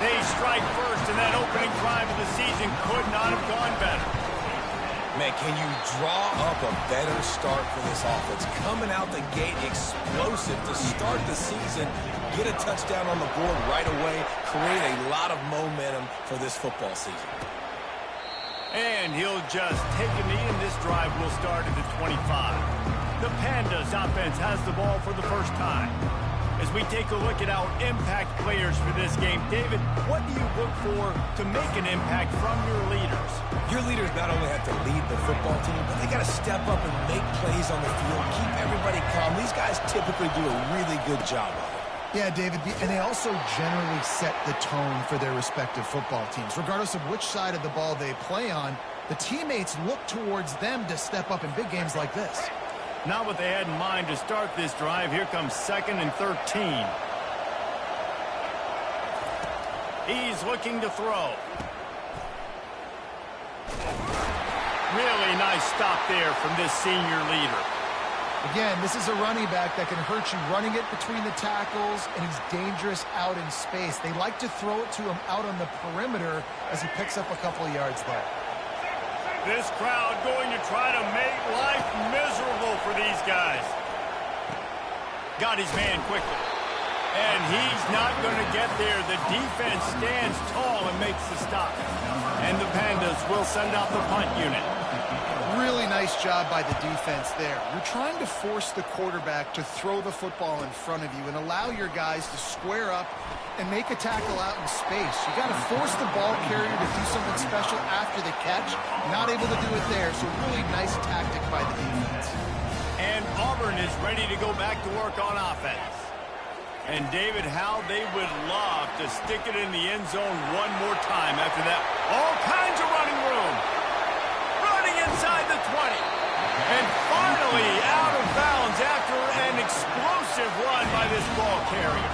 They strike first, and that opening drive of the season could not have gone better. Man, can you draw up a better start for this offense? Coming out the gate explosive to start the season, get a touchdown on the board right away, create a lot of momentum for this football season. And he'll just take a knee, and this drive will start at the 25. The Pandas offense has the ball for the first time. As we take a look at our impact players for this game, David, what do you look for to make an impact from your leaders? Your leaders not only have to lead the football team, but they got to step up and make plays on the field, keep everybody calm. These guys typically do a really good job of it. Yeah, David, and they also generally set the tone for their respective football teams. Regardless of which side of the ball they play on, the teammates look towards them to step up in big games like this. Not what they had in mind to start this drive. Here comes 2nd and 13. He's looking to throw. Really nice stop there from this senior leader. Again, this is a running back that can hurt you running it between the tackles, and he's dangerous out in space. They like to throw it to him out on the perimeter as he picks up a couple of yards there. This crowd going to try to make life miserable for these guys. Got his man quickly. And he's not going to get there. The defense stands tall and makes the stop. And the Pandas will send out the punt unit. Really nice job by the defense there. You're trying to force the quarterback to throw the football in front of you and allow your guys to square up and make a tackle out in space. You got to force the ball carrier to do something special after the catch. Not able to do it there, so really nice tactic by the defense. And Auburn is ready to go back to work on offense. And David, how they would love to stick it in the end zone one more time after that. All kinds of running room. Running inside the 20. And finally out of bounds after an explosive run by this ball carrier.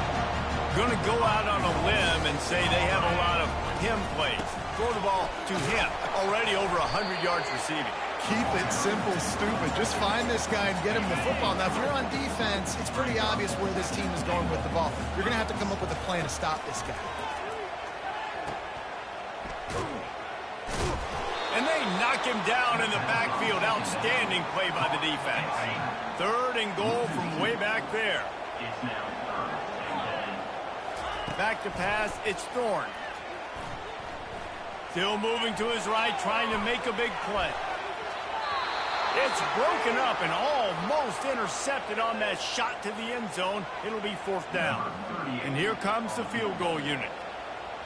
Going to go out on a limb and say they have a lot of him plays. Throw the ball to him. Already over 100 yards receiving. Keep it simple, stupid. Just find this guy and get him the football. Now, if you're on defense, it's pretty obvious where this team is going with the ball. You're going to have to come up with a plan to stop this guy. And they knock him down in the backfield. Outstanding play by the defense. 3rd and goal from way back there. Back to pass, it's Thorne. Still moving to his right, trying to make a big play. It's broken up and almost intercepted on that shot to the end zone. It'll be 4th down. And here comes the field goal unit.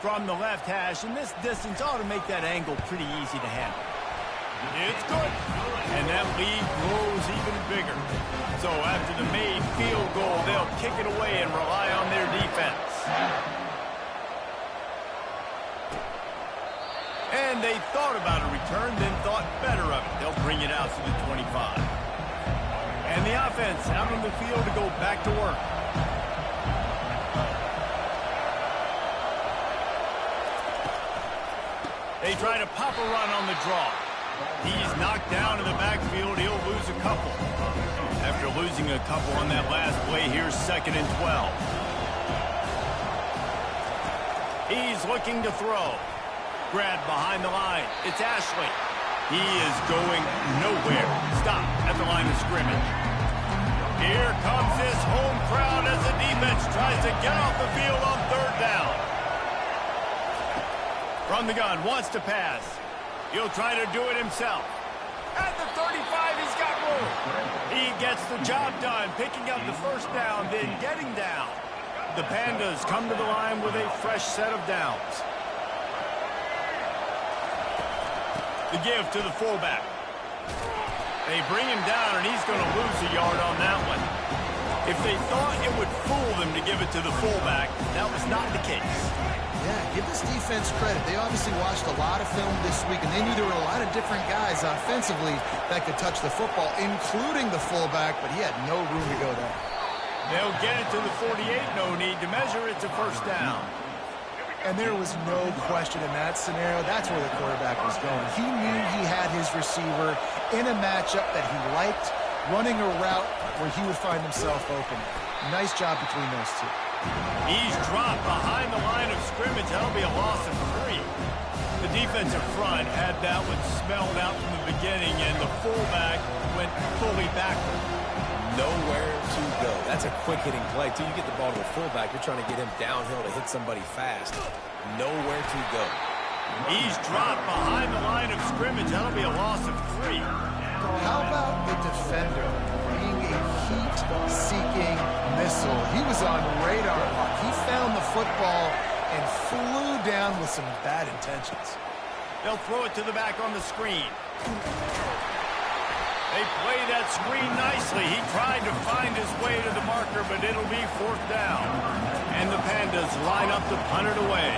From the left hash, and this distance ought to make that angle pretty easy to handle. It's good. And that lead grows even bigger. So after the made field goal, they'll kick it away and rely on their defense. And they thought about a return, then thought better of it. They'll bring it out to the 25. And the offense out on the field to go back to work. They try to pop a run on the draw. He's knocked down in the backfield. He'll lose a couple. After losing a couple on that last play, here's 2nd and 12. He's looking to throw. Grab behind the line. It's Ashley. He is going nowhere. Stop at the line of scrimmage. Here comes this home crowd as the defense tries to get off the field on 3rd down. From the gun, wants to pass. He'll try to do it himself. At the 35, he's got room. He gets the job done, picking up the 1st down, then getting down. The Pandas come to the line with a fresh set of downs. The give to the fullback. They bring him down, and he's going to lose a yard on that one. If they thought it would fool them to give it to the fullback, that was not the case. Yeah, give this defense credit. They obviously watched a lot of film this week, and they knew there were a lot of different guys offensively that could touch the football, including the fullback, but he had no room to go there. They'll get it to the 48, no need to measure. It's a 1st down. And there was no question in that scenario. That's where the quarterback was going. He knew he had his receiver in a matchup that he liked, running a route where he would find himself open. Nice job between those two. He's dropped behind the line of scrimmage. That'll be a loss of 3. The defensive front had that one smelled out from the beginning, and the fullback went fully backward. Nowhere to go. That's a quick-hitting play. Till you get the ball to the fullback, you're trying to get him downhill to hit somebody fast. Nowhere to go. He's dropped behind the line of scrimmage. That'll be a loss of 3. How about the defender being a heat-seeking missile? He was on radar lock. He found the football and flew down with some bad intentions. They'll throw it to the back on the screen. They play that screen nicely. He tried to find his way to the marker, but it'll be 4th down. And the Pandas line up to punt it away.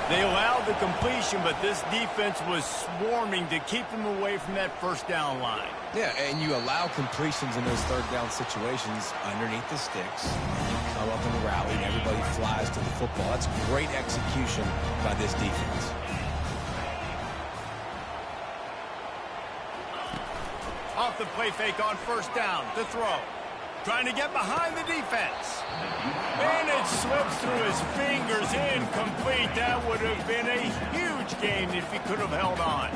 They allowed the completion, but this defense was swarming to keep them away from that 1st down line. Yeah, and you allow completions in those 3rd down situations underneath the sticks. And you come up and rally, and everybody flies to the football. That's great execution by this defense. Off the play fake on 1st down to throw. Trying to get behind the defense. And it slips through his fingers, incomplete. That would have been a huge gain if he could have held on.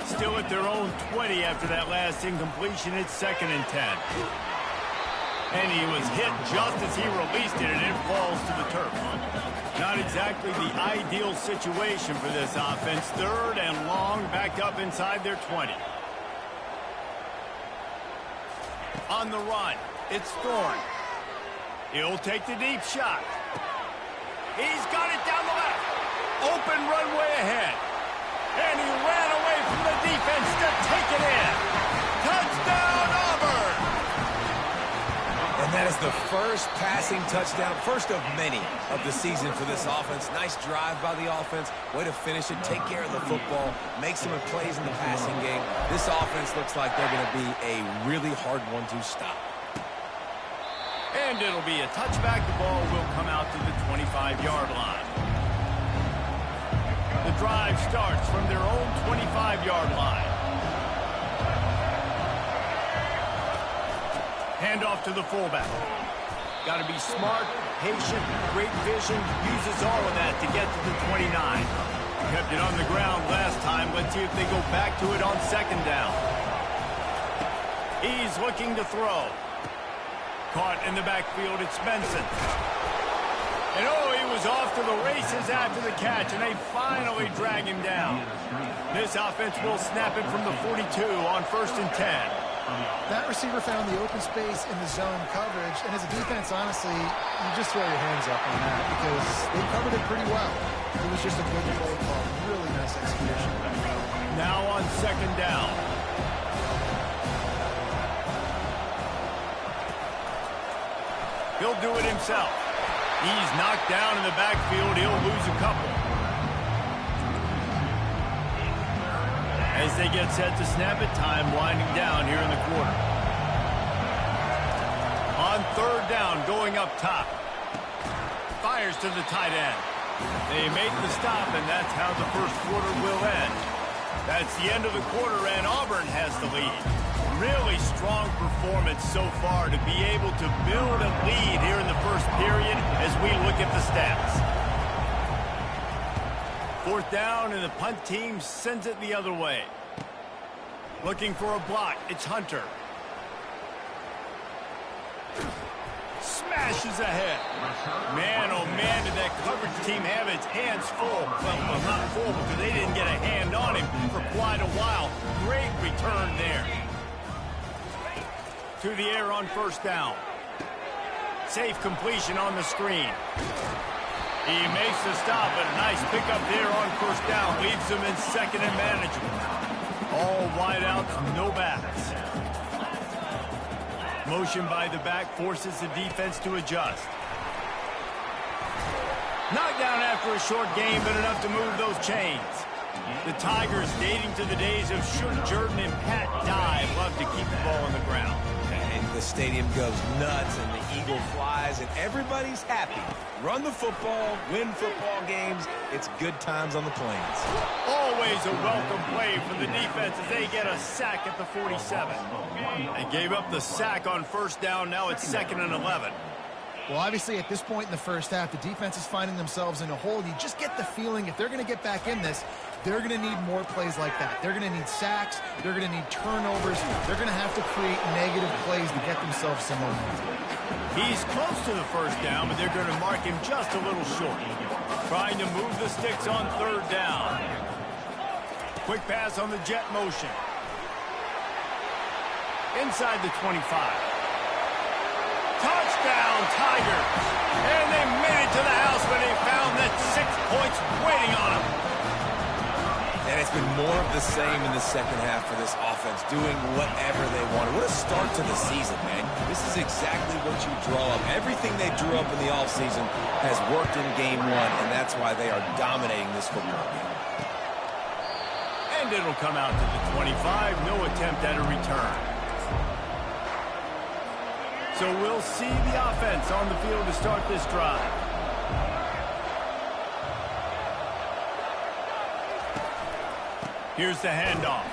Still at their own 20 after that last incompletion. It's 2nd and 10. And he was hit just as he released it, and it falls to the turf. Not exactly the ideal situation for this offense. 3rd and long, backed up inside their 20. On the run, it's Thorne. He'll take the deep shot. He's got it down the left. Open runway ahead. And he ran away from the defense to take it in. Touchdown, Auburn! And that is the first passing touchdown, first of many of the season for this offense. Nice drive by the offense. Way to finish it, take care of the football, make some plays in the passing game. This offense looks like they're going to be a really hard one to stop. And it'll be a touchback. The ball will come out to the 25-yard line. The drive starts from their own 25-yard line. Hand off to the fullback. Got to be smart, patient, great vision. Uses all of that to get to the 29. Kept it on the ground last time. Let's see if they go back to it on 2nd down. He's looking to throw. Caught in the backfield, it's Benson. And oh, he was off to the races after the catch, and they finally drag him down. This offense will snap it from the 42 on 1st and 10. That receiver found the open space in the zone coverage, and as a defense, honestly, you just throw your hands up on that because they covered it pretty well. It was just a good play call. Really nice execution. Now on 2nd down. He'll do it himself. He's knocked down in the backfield. He'll lose a couple. As they get set to snap it, time winding down here in the quarter. On 3rd down, going up top. Fires to the tight end. They make the stop, and that's how the first quarter will end. That's the end of the quarter, and Auburn has the lead. Really strong performance so far to be able to build a lead here in the first period as we look at the stats. 4th down, and the punt team sends it the other way. Looking for a block. It's Hunter. Smashes ahead. Man, oh man, did that coverage team have its hands full. Well, not full because they didn't get a hand on him for quite a while. Great return there. To the air on 1st down. Safe completion on the screen. He makes the stop, but a nice pickup there on 1st down. Leaves him in 2nd and manageable. All wideouts, no backs. Motion by the back forces the defense to adjust. Knocked down after a short game, but enough to move those chains. The Tigers, dating to the days of Shurt Jordan and Pat Dye, love to keep the ball on the ground. And the stadium goes nuts, and the eagle flies, and everybody's happy. Run the football, win football games. It's good times on the Plains. Always a welcome play for the defense as they get a sack at the 47. They gave up the sack on 1st down. Now it's 2nd and 11. Well, obviously, at this point in the first half, the defense is finding themselves in a hole. You just get the feeling if they're going to get back in this, they're going to need more plays like that. They're going to need sacks. They're going to need turnovers. They're going to have to create negative plays to get themselves some momentum. He's close to the 1st down, but they're going to mark him just a little short. Trying to move the sticks on 3rd down. Quick pass on the jet motion. Inside the 25. Touchdown, Tigers. And they made it to the house when they found that 6 points waiting on them. And it's been more of the same in the second half for this offense, doing whatever they want. What a start to the season, man. This is exactly what you draw up. Everything they drew up in the offseason has worked in game 1, and that's why they are dominating this football game. And it'll come out to the 25. No attempt at a return. So we'll see the offense on the field to start this drive. Here's the handoff.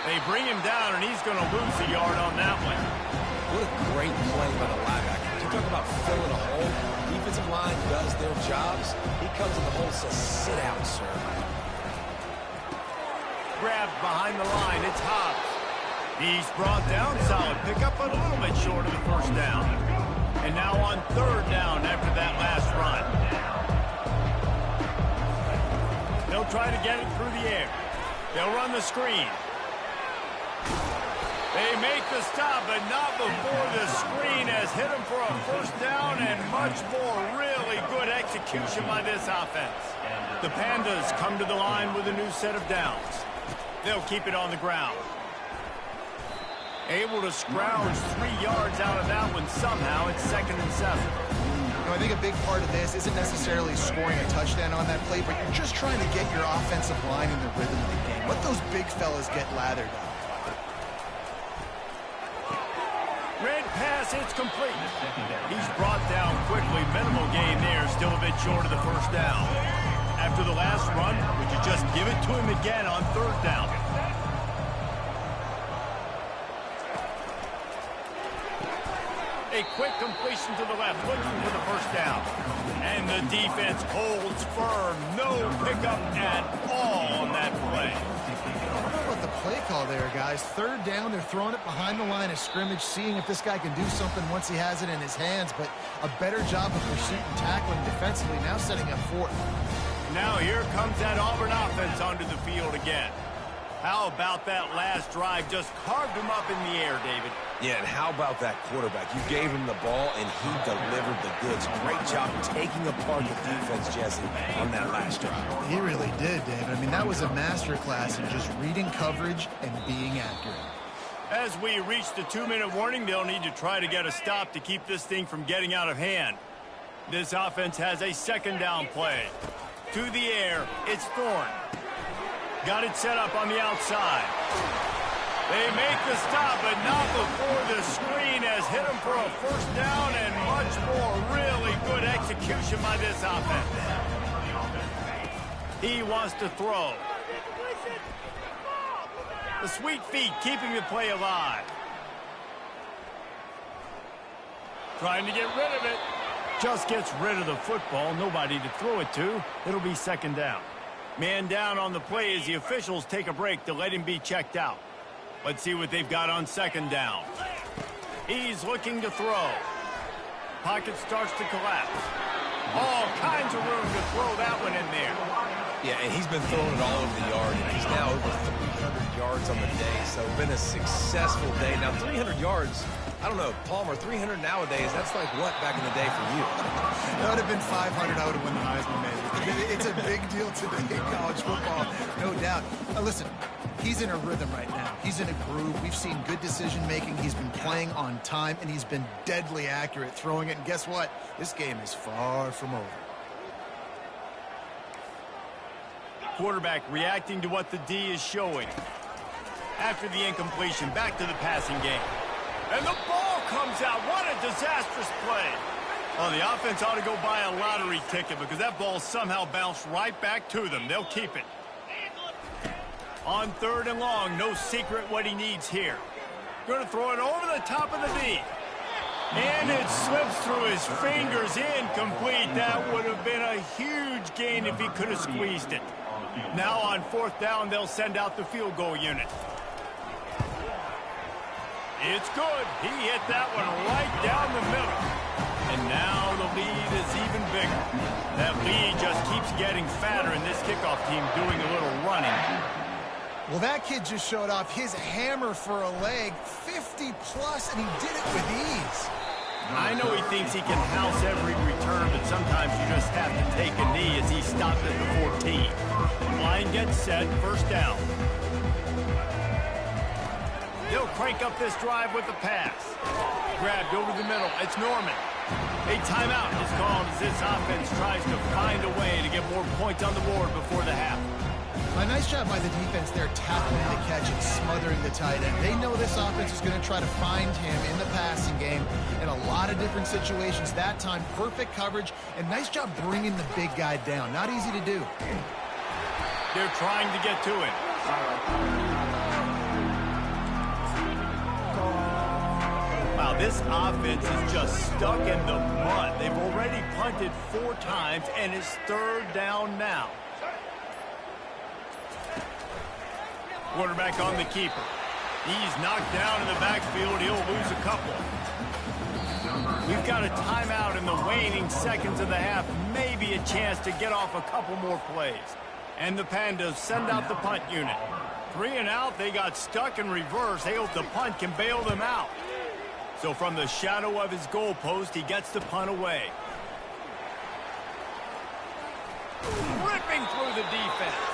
They bring him down, and he's going to lose a yard on that one. What a great play by the linebacker. You talk about filling a hole. Defensive line does their jobs. He comes in the hole and says, sit out, sir. Grabbed behind the line. It's Hobbs. He's brought down. Solid pickup, but a little bit short of the 1st down. And now on 3rd down after that last run. They'll try to get it through the air. They'll run the screen. They make the stop, but not before the screen has hit them for a 1st down and much more. Really good execution by this offense. The Pandas come to the line with a new set of downs. They'll keep it on the ground. Able to scrounge 3 yards out of that one somehow. It's 2nd and 7. You know, I think a big part of this isn't necessarily scoring a touchdown on that play, but you're just trying to get your offensive line in the rhythm of the game. Let those big fellas get lathered up. Red pass, it's complete. He's brought down quickly. Minimal gain there, still a bit short of the 1st down. After the last run, would you just give it to him again on 3rd down? A quick completion to the left, looking for the 1st down. And the defense holds firm. No pickup at all on that play. I don't know about the play call there, guys. Third down, they're throwing it behind the line of scrimmage, seeing if this guy can do something once he has it in his hands, but a better job of pursuit and tackling defensively, now setting up fourth. Now here comes that Auburn offense onto the field again. How about that last drive? Just carved him up in the air, David. Yeah, and how about that quarterback? You gave him the ball, and he delivered the goods. Great job taking apart the defense, Jesse, on that last drive. He really did, David. I mean, that was a masterclass in just reading coverage and being accurate. As we reach the 2-minute warning, they'll need to try to get a stop to keep this thing from getting out of hand. This offense has a second down play. To the air, it's Thorne. Got it set up on the outside. They make the stop, but not before the screen has hit them for a first down and much more. Really good execution by this offense. He wants to throw. The sweet feet keeping the play alive. Trying to get rid of it. Just gets rid of the football. Nobody to throw it to. It'll be second down. Man down on the play as the officials take a break to let him be checked out. Let's see what they've got on second down. He's looking to throw. Pocket starts to collapse. All kinds of room to throw that one in there. Yeah, and he's been throwing it all over the yard, and he's now over 300 yards on the day, so been a successful day. Now, 300 yards, I don't know, Palmer, 300 nowadays, that's like what back in the day for you? That would have been 500. I would have won the Heisman, maybe. It's a big deal today in college football, no doubt. Listen, he's in a rhythm right now. He's in a groove. We've seen good decision-making. He's been playing on time, and he's been deadly accurate throwing it. And guess what? This game is far from over. Quarterback reacting to what the D is showing. After the incompletion, back to the passing game. And the ball comes out. What a disastrous play. Well, the offense ought to go buy a lottery ticket because that ball somehow bounced right back to them. They'll keep it. On third and long, no secret what he needs here. Going to throw it over the top of the D. And it slips through his fingers, incomplete. That would have been a huge gain if he could have squeezed it. Now on fourth down, they'll send out the field goal unit. It's good. He hit that one right down the middle. And now the lead is even bigger. That lead just keeps getting fatter, and this kickoff team doing a little running. Well, that kid just showed off his hammer for a leg, 50-plus, and he did it with ease. I know he thinks he can house every return, but sometimes you just have to take a knee as he stopped at the 14. Line gets set, first down. They'll crank up this drive with the pass. Grabbed over the middle. It's Norman. A timeout is called as this offense tries to find a way to get more points on the board before the half. A nice job by the defense there, tackling the catch and smothering the tight end. They know this offense is going to try to find him in the passing game in a lot of different situations. That time, perfect coverage, and nice job bringing the big guy down. Not easy to do. They're trying to get to him. Wow, this offense is just stuck in the mud. They've already punted 4 times, and it's third down now. Quarterback on the keeper. He's knocked down in the backfield. He'll lose a couple. We've got a timeout in the waning seconds of the half. Maybe a chance to get off a couple more plays. And the Pandas send out the punt unit. 3 and out. They got stuck in reverse. They hope the punt can bail them out. So from the shadow of his goalpost, he gets the punt away. Ripping through the defense.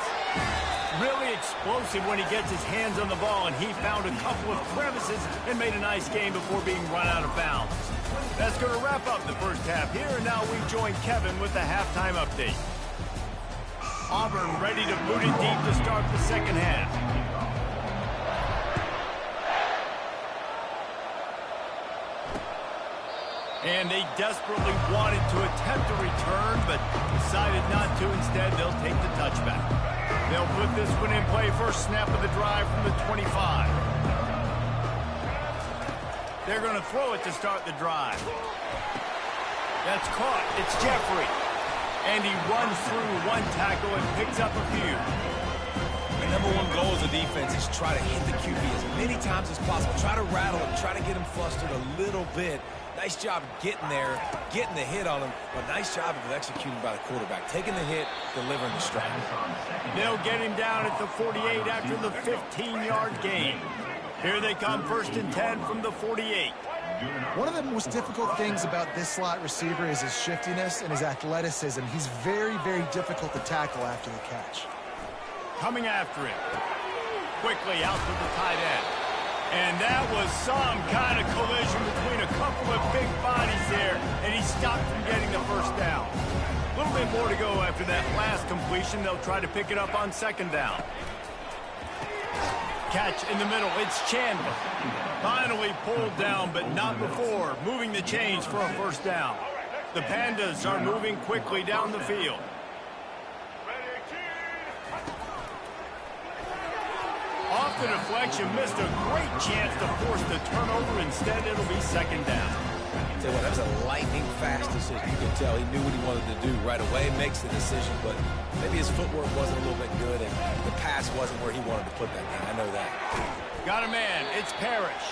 Really explosive when he gets his hands on the ball, and he found a couple of crevices and made a nice game before being run out of bounds. That's going to wrap up the first half here, and now we join Kevin with the halftime update. Auburn ready to boot it deep to start the second half. And they desperately wanted to attempt a return, but decided not to. Instead, they'll take the touchback. They'll put this one in play. First snap of the drive from the 25. They're going to throw it to start the drive. That's caught. It's Jeffrey. And he runs through one tackle and picks up a few. Number one goal as a defense is try to hit the QB as many times as possible. Try to rattle him, try to get him flustered a little bit. Nice job getting there, getting the hit on him, but nice job of executing by the quarterback. Taking the hit, delivering the strike. They'll get him down at the 48 after the 15-yard gain. Here they come, 1st and 10 from the 48. One of the most difficult things about this slot receiver is his shiftiness and his athleticism. He's very, very difficult to tackle after the catch. Coming after him. Quickly out to the tight end. And that was some kind of collision between a couple of big bodies there, and he stopped from getting the first down. A little bit more to go after that last completion. They'll try to pick it up on 2nd down. Catch in the middle. It's Chandler. Finally pulled down, but not before. Moving the chains for a 1st down. The Pandas are moving quickly down the field. Off the deflection, missed a great chance to force the turnover. Instead, it'll be 2nd down. Tell you what, that was a lightning-fast decision. You can tell he knew what he wanted to do right away, makes the decision, but maybe his footwork wasn't a little bit good, and the pass wasn't where he wanted to put that thing. I know that. Got a man. It's Parrish.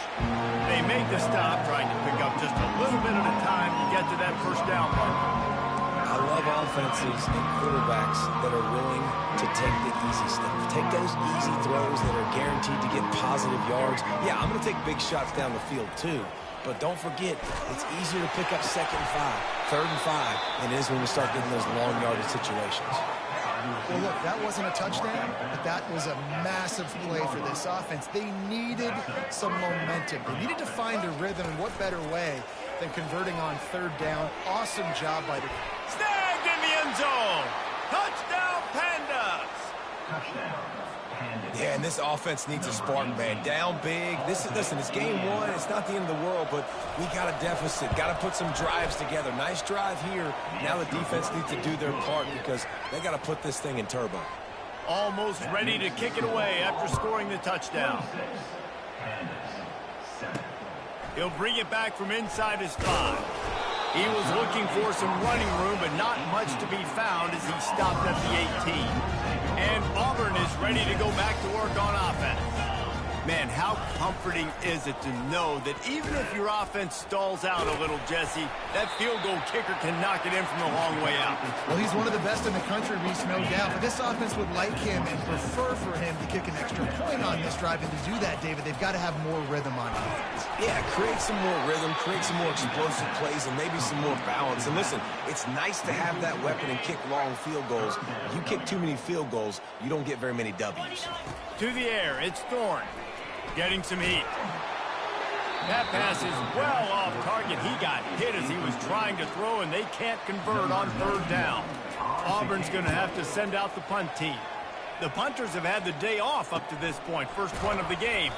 They make the stop, trying to pick up just a little bit at a time to get to that 1st down mark. I love offenses and quarterbacks that are willing to take the easy stuff. Take those easy throws that are guaranteed to get positive yards. Yeah, I'm going to take big shots down the field too. But don't forget, it's easier to pick up 2nd and 5, 3rd and 5 than it is when we start getting those long yardage situations. Well, look, that wasn't a touchdown, but that was a massive play for this offense. They needed some momentum. They needed to find a rhythm, and what better way than converting on 3rd down. Awesome job by the... Snagged in the end zone. Touchdown, Pandas. Yeah, and this offense needs a Spartan man. Down big. Listen, it's game 1. It's not the end of the world, but we got a deficit. Got to put some drives together. Nice drive here. Now the defense needs to do their part because they got to put this thing in turbo. Almost ready to kick it away after scoring the touchdown. He'll bring it back from inside his 5. He was looking for some running room, but not much to be found as he stopped at the 18. And Auburn is ready to go back to work on offense. Man, how comforting is it to know that even if your offense stalls out a little, Jesse, that field goal kicker can knock it in from a long way out. Well, he's one of the best in the country, Reese, no doubt. But this offense would like him and prefer for him to kick an extra point on this drive. And to do that, David, they've got to have more rhythm on offense. Yeah, create some more rhythm, create some more explosive plays, and maybe some more balance. And listen, it's nice to have that weapon and kick long field goals. You kick too many field goals, you don't get very many W's. To the air, it's Thorne. Getting some heat. That pass is well off target. He got hit as he was trying to throw, and they can't convert on 3rd down. Auburn's going to have to send out the punt team. The punters have had the day off up to this point, first one of the game.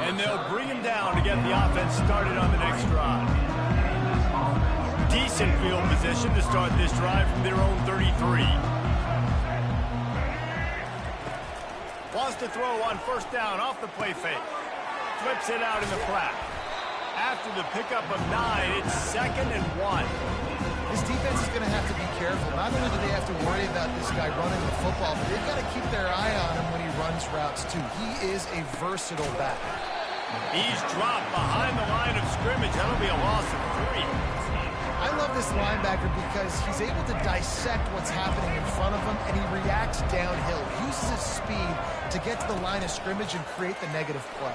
And they'll bring him down to get the offense started on the next drive. Decent field position to start this drive from their own 33. Wants to throw on 1st down off the play fake. Flips it out in the flat. After the pickup of 9, it's 2nd and 1. This defense is going to have to be careful. Not only do they have to worry about this guy running the football, but they've got to keep their eye on him when he runs routes, too. He is a versatile back. He's dropped behind the line of scrimmage. That'll be a loss of 3. I love this linebacker because he's able to dissect what's happening in front of him, and he reacts downhill. Uses his speed to get to the line of scrimmage and create the negative play.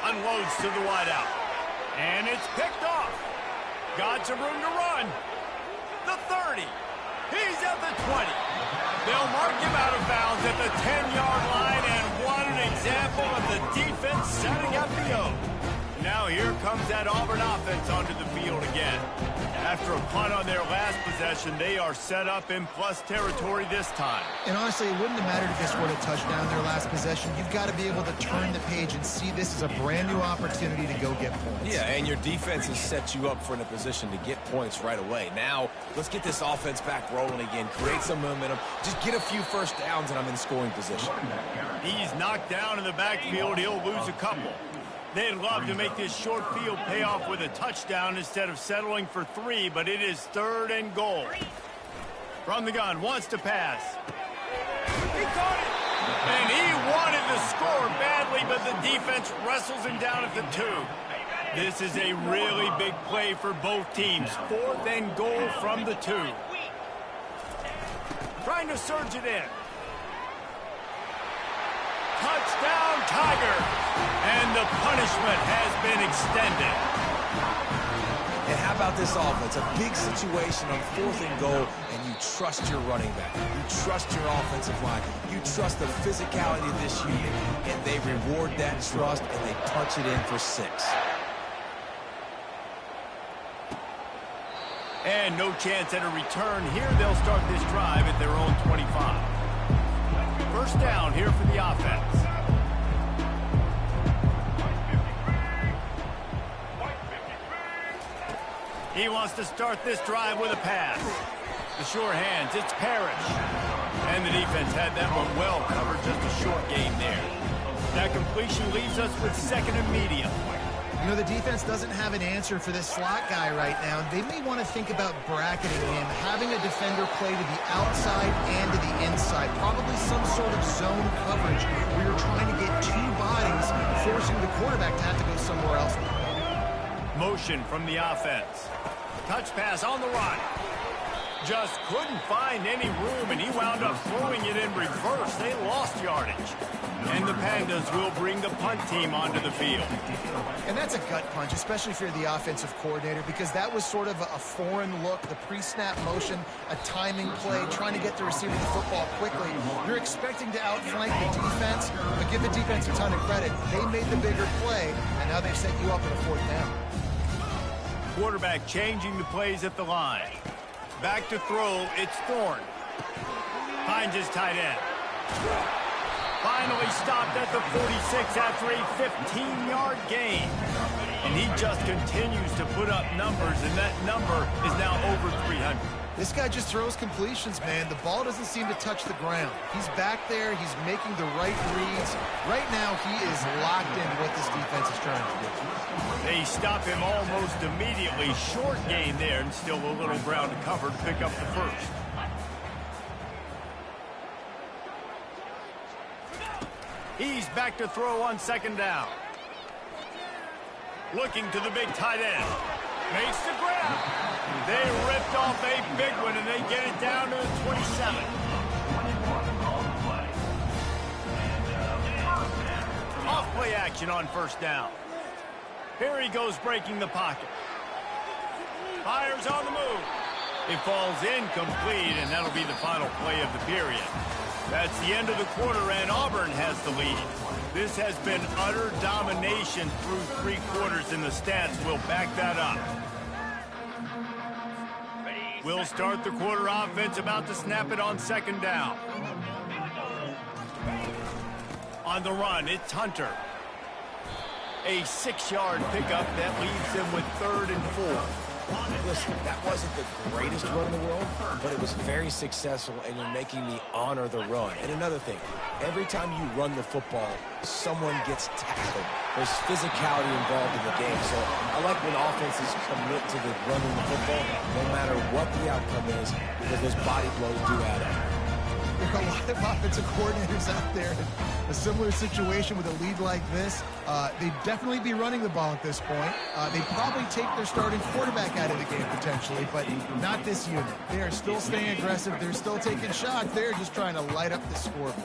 Unloads to the wideout. And it's picked off. Got some room to run. The 30. He's at the 20. They'll mark him out of bounds at the 10-yard line, and what an example of the defense setting up the O. Now here comes that Auburn offense onto the field again. After a punt on their last possession, they are set up in plus territory this time. And honestly, it wouldn't have mattered if they scored a touchdown in their last possession. You've got to be able to turn the page and see this as a brand new opportunity to go get points. Yeah, and your defense has set you up for in a position to get points right away. Now, let's get this offense back rolling again. Create some momentum. Just get a few 1st downs, and I'm in scoring position. He's knocked down in the backfield. He'll lose a couple. They'd love to make this short field pay off with a touchdown instead of settling for 3, but it is 3rd and goal. From the gun, wants to pass. He caught it! And he wanted to score badly, but the defense wrestles him down at the 2. This is a really big play for both teams. 4th and goal from the 2. Trying to surge it in. Touchdown, Tigers! And the punishment has been extended. And how about this offense? A big situation on 4th and goal, and you trust your running back. You trust your offensive line. You trust the physicality of this unit, and they reward that trust, and they punch it in for 6. And no chance at a return here. They'll start this drive at their own 25. First down here for the offense. He wants to start this drive with a pass. The sure hands, it's Parrish. And the defense had that one well covered, just a short gain there. That completion leaves us with 2nd and medium. You know, the defense doesn't have an answer for this slot guy right now. They may want to think about bracketing him, having a defender play to the outside and to the inside. Probably some sort of zone coverage where you're trying to get 2 bodies, forcing the quarterback to have to go somewhere else. Motion from the offense. Touch pass on the run. Just couldn't find any room, and he wound up throwing it in reverse. They lost yardage. And the Pandas will bring the punt team onto the field. And that's a gut punch, especially if you're the offensive coordinator, because that was sort of a foreign look, the pre-snap motion, a timing play, trying to get the receiver the football quickly. You're expecting to outflank the defense, but give the defense a ton of credit. They made the bigger play, and now they've set you up in a 4th down. Quarterback changing the plays at the line. Back to throw, it's Thorne. Finds his tight end. Finally stopped at the 46 after a 15-yard gain. And he just continues to put up numbers, and that number is now over 300. This guy just throws completions, man. The ball doesn't seem to touch the ground. He's back there. He's making the right reads. Right now, he is locked in what this defense is trying to do. They stop him almost immediately. Short gain there, and still a little ground to cover to pick up the first. He's back to throw on 2nd down. Looking to the big tight end. Makes the grab. They ripped off a big one, and they get it down to the 27. Off play action on 1st down. Here he goes breaking the pocket. Fires on the move. It falls incomplete, and that'll be the final play of the period. That's the end of the quarter, and Auburn has the lead. This has been utter domination through 3 quarters, and the stats will back that up. We'll start the quarter offense, about to snap it on 2nd down. On the run, it's Hunter. A 6-yard pickup that leaves him with 3rd and 4. Listen, that wasn't the greatest run in the world, but it was very successful, and you're making me honor the run. And another thing, every time you run the football, someone gets tackled. There's physicality involved in the game. So I like when offenses commit to the running the football, no matter what the outcome is, because those body blows do add up. There are a lot of offensive coordinators out there in a similar situation with a lead like this. They'd definitely be running the ball at this point. They'd probably take their starting quarterback out of the game potentially, but not this unit. They are still staying aggressive. They're still taking shots. They're just trying to light up the scoreboard.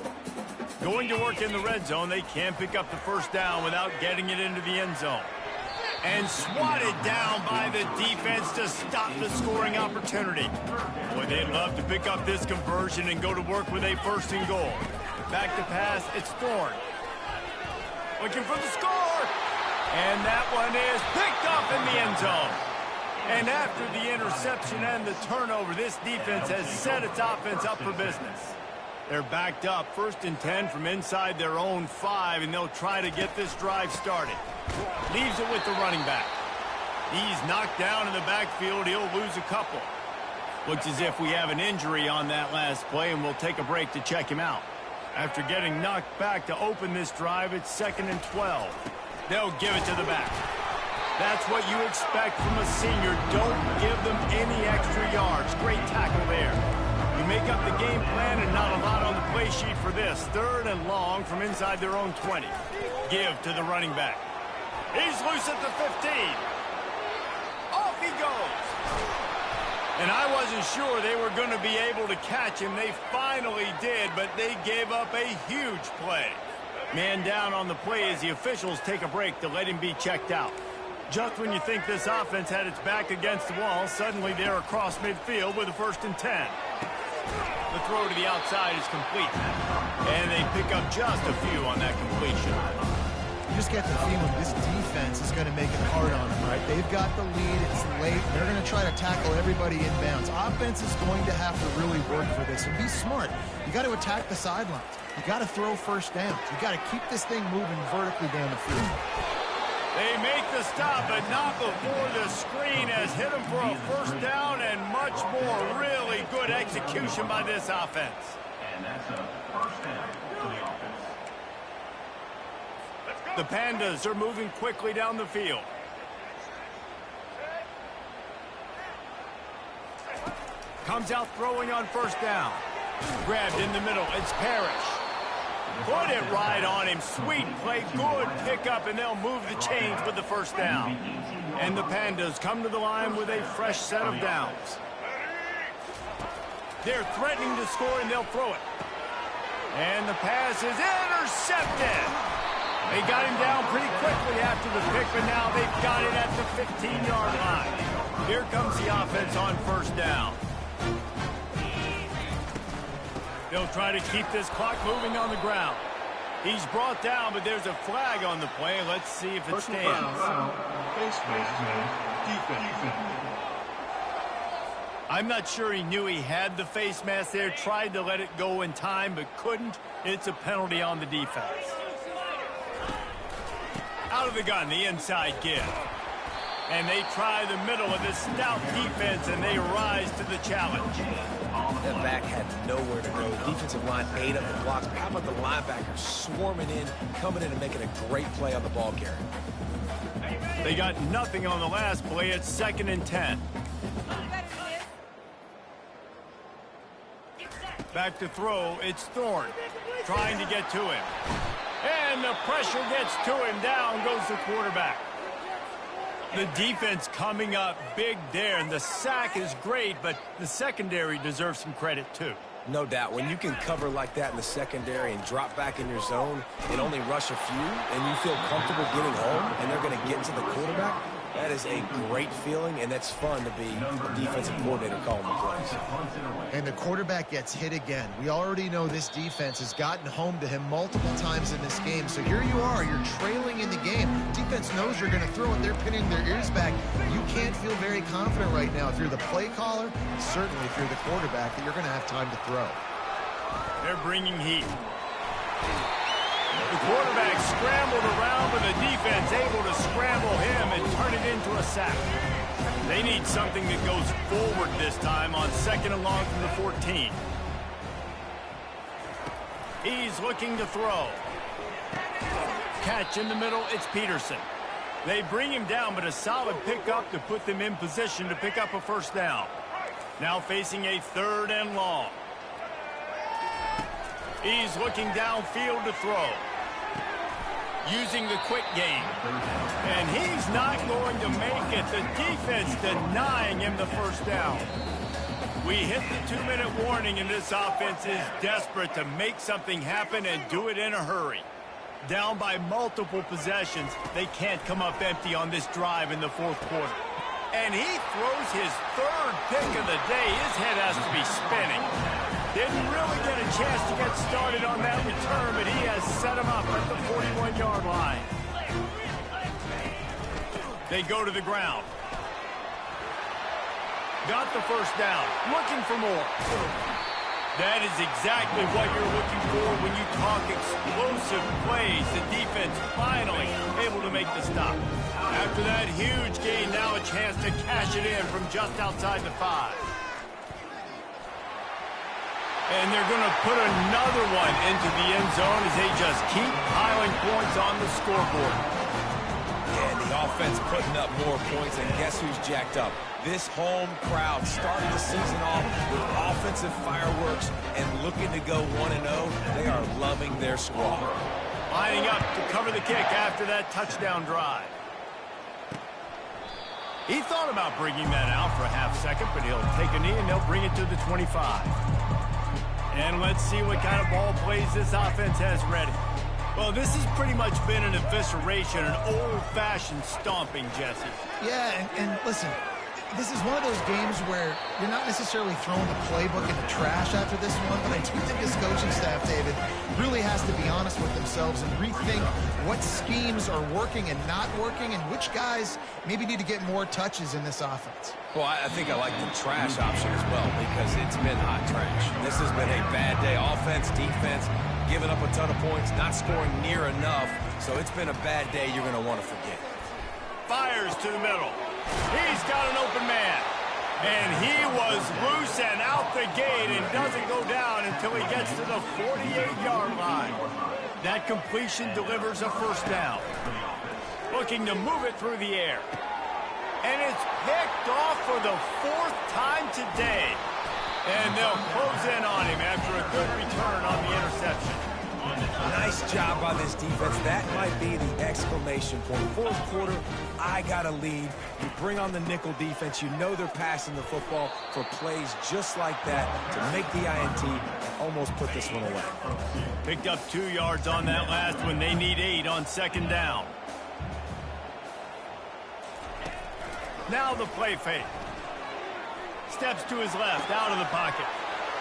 Going to work in the red zone. They can't pick up the 1st down without getting it into the end zone. And swatted down by the defense to stop the scoring opportunity. Boy, they'd love to pick up this conversion and go to work with a 1st and goal. Back to pass, it's Thorne. Looking for the score. And that one is picked up in the end zone. And after the interception and the turnover, this defense has set its offense up for business. They're backed up, 1st and 10 from inside their own 5, and they'll try to get this drive started. Leaves it with the running back. He's knocked down in the backfield. He'll lose a couple. Looks as if we have an injury on that last play, and we'll take a break to check him out. After getting knocked back to open this drive, it's 2nd and 12. They'll give it to the back. That's what you expect from a senior. Don't give them any extra yards. Great tackle there. The make up the game plan and not a lot on the play sheet for this. 3rd and long from inside their own 20. Give to the running back. He's loose at the 15. Off he goes. And I wasn't sure they were going to be able to catch him. They finally did, but they gave up a huge play. Man down on the play as the officials take a break to let him be checked out. Just when you think this offense had its back against the wall, suddenly they're across midfield with a 1st and 10. The throw to the outside is complete. And they pick up just a few on that completion. You just get the feeling this defense is going to make it hard on them, right? They've got the lead. It's late. They're going to try to tackle everybody inbounds. Offense is going to have to really work for this and be smart. You got to attack the sidelines. You got to throw 1st downs. You got to keep this thing moving vertically down the field. They make the stop, but not before the screen has hit them for a 1st down and much more. Really good execution by this offense. And that's a 1st down for the offense. The Pandas are moving quickly down the field. Comes out throwing on 1st down. Grabbed in the middle. It's Parrish. Put it right on him. Sweet play. Good pickup, and they'll move the chains with the 1st down. And the Pandas come to the line with a fresh set of downs. They're threatening to score, and they'll throw it. And the pass is intercepted. They got him down pretty quickly after the pick, but now they've got it at the 15-yard line. Here comes the offense on 1st down. They'll try to keep this clock moving on the ground. He's brought down, but there's a flag on the play. Let's see if it stands. I'm not sure he knew he had the face mask there. Tried to let it go in time, but couldn't. It's a penalty on the defense. Out of the gun, the inside give. And they try the middle of this stout defense, and they rise to the challenge. That back had nowhere to go. Defensive line ate up the blocks. How about the linebackers swarming in, coming in and making a great play on the ball carrier? They got nothing on the last play. It's 2nd and 10. Back to throw. It's Thorne trying to get to him. And the pressure gets to him. Down goes the quarterback. The defense coming up big there, and the sack is great, but the secondary deserves some credit too. No doubt. When you can cover like that in the secondary and drop back in your zone and only rush a few, and you feel comfortable getting home, and they're going to get to the quarterback, that is a great feeling, and that's fun to be a defensive coordinator calling the plays. And the quarterback gets hit again. We already know this defense has gotten home to him multiple times in this game. So here you are, you're trailing in the game. Defense knows you're going to throw it. They're pinning their ears back. You can't feel very confident right now if you're the play caller, and certainly if you're the quarterback, that you're going to have time to throw. They're bringing heat. The quarterback scrambled around, but the defense able to scramble him and turn it into a sack. They need something that goes forward this time on 2nd and long from the 14. He's looking to throw. Catch in the middle, it's Peterson. They bring him down, but a solid pickup to put them in position to pick up a 1st down. Now facing a 3rd and long. He's looking downfield to throw. Using the quick game. And he's not going to make it. The defense denying him the 1st down. We hit the 2-minute warning, and this offense is desperate to make something happen and do it in a hurry. Down by multiple possessions, they can't come up empty on this drive in the 4th quarter. And he throws his 3rd pick of the day. His head has to be spinning. Didn't really get a chance to get started on that return, but he has set him up at the 41-yard line. They go to the ground. Got the 1st down. Looking for more. That is exactly what you're looking for when you talk explosive plays. The defense finally able to make the stop. After that huge gain, now a chance to cash it in from just outside the 5. And they're going to put another one into the end zone as they just keep piling points on the scoreboard. Yeah, the offense putting up more points, and guess who's jacked up? This home crowd started the season off with offensive fireworks and looking to go 1-0. They are loving their squad. Lining up to cover the kick after that touchdown drive. He thought about bringing that out for a half second, but he'll take a knee and they'll bring it to the 25. And let's see what kind of ball plays this offense has ready. Well, this has pretty much been an evisceration, an old-fashioned stomping, Jesse. Yeah, and listen, this is one of those games where you're not necessarily throwing the playbook in the trash after this one, but I do think this coaching staff, David, really has to be honest with themselves and rethink what schemes are working and not working and which guys maybe need to get more touches in this offense. Well, I think I like the trash option as well because it's been hot trash. This has been a bad day. Offense, defense, giving up a ton of points, not scoring near enough. So it's been a bad day you're going to want to forget. Fires to the middle. He's got an open man. And he was loose and out the gate and doesn't go down until he gets to the 48-yard line. That completion delivers a first down. Looking to move it through the air. And it's picked off for the 4th time today. And they'll close in on him after a good return on the interception. Nice job by this defense. That might be the exclamation point. Fourth quarter, I got a lead. You bring on the nickel defense. You know they're passing the football for plays just like that to make the INT and almost put this one away. Picked up 2 yards on that last one. They need 8 on second down. Now the play fake. Steps to his left, out of the pocket.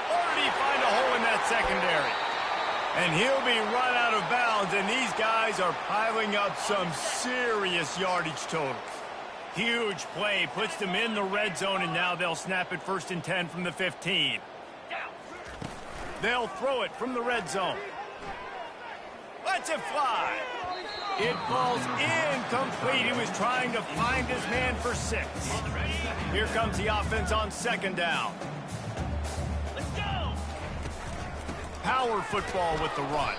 Or did he find a hole in that secondary? And he'll be run out of bounds, and these guys are piling up some serious yardage totals. Huge play, puts them in the red zone, and now they'll snap it 1st and 10 from the 15. They'll throw it from the red zone. Lets it fly. It falls incomplete. He was trying to find his man for 6. Here comes the offense on second down. Power football with the run.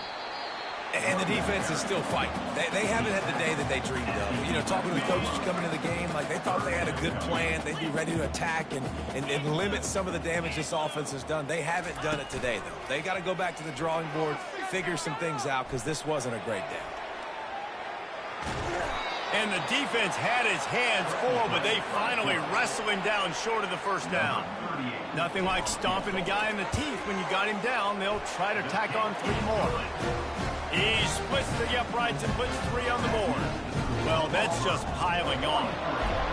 And the defense is still fighting. They haven't had the day that they dreamed of. You know, talking to the coaches coming into the game, like they thought they had a good plan. They'd be ready to attack and limit some of the damage this offense has done. They haven't done it today, though. They got to go back to the drawing board, figure some things out, because this wasn't a great day. And the defense had his hands full, but they finally wrestle him down short of the first down. Nothing like stomping a guy in the teeth when you got him down. They'll try to tack on 3 more. He splits the uprights and puts 3 on the board. Well, that's just piling on.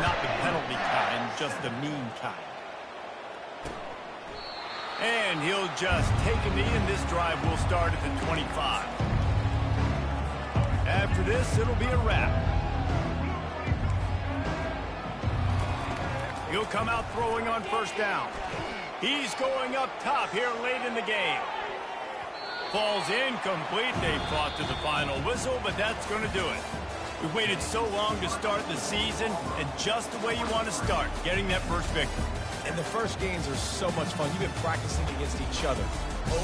Not the penalty kind, just the mean kind. And he'll just take a knee, and this drive will start at the 25. After this, it'll be a wrap. He'll come out throwing on first down. He's going up top here late in the game. Falls incomplete. They fought to the final whistle, but that's going to do it. We waited so long to start the season, and just the way you want to start, getting that first victory. And the first games are so much fun. You've been practicing against each other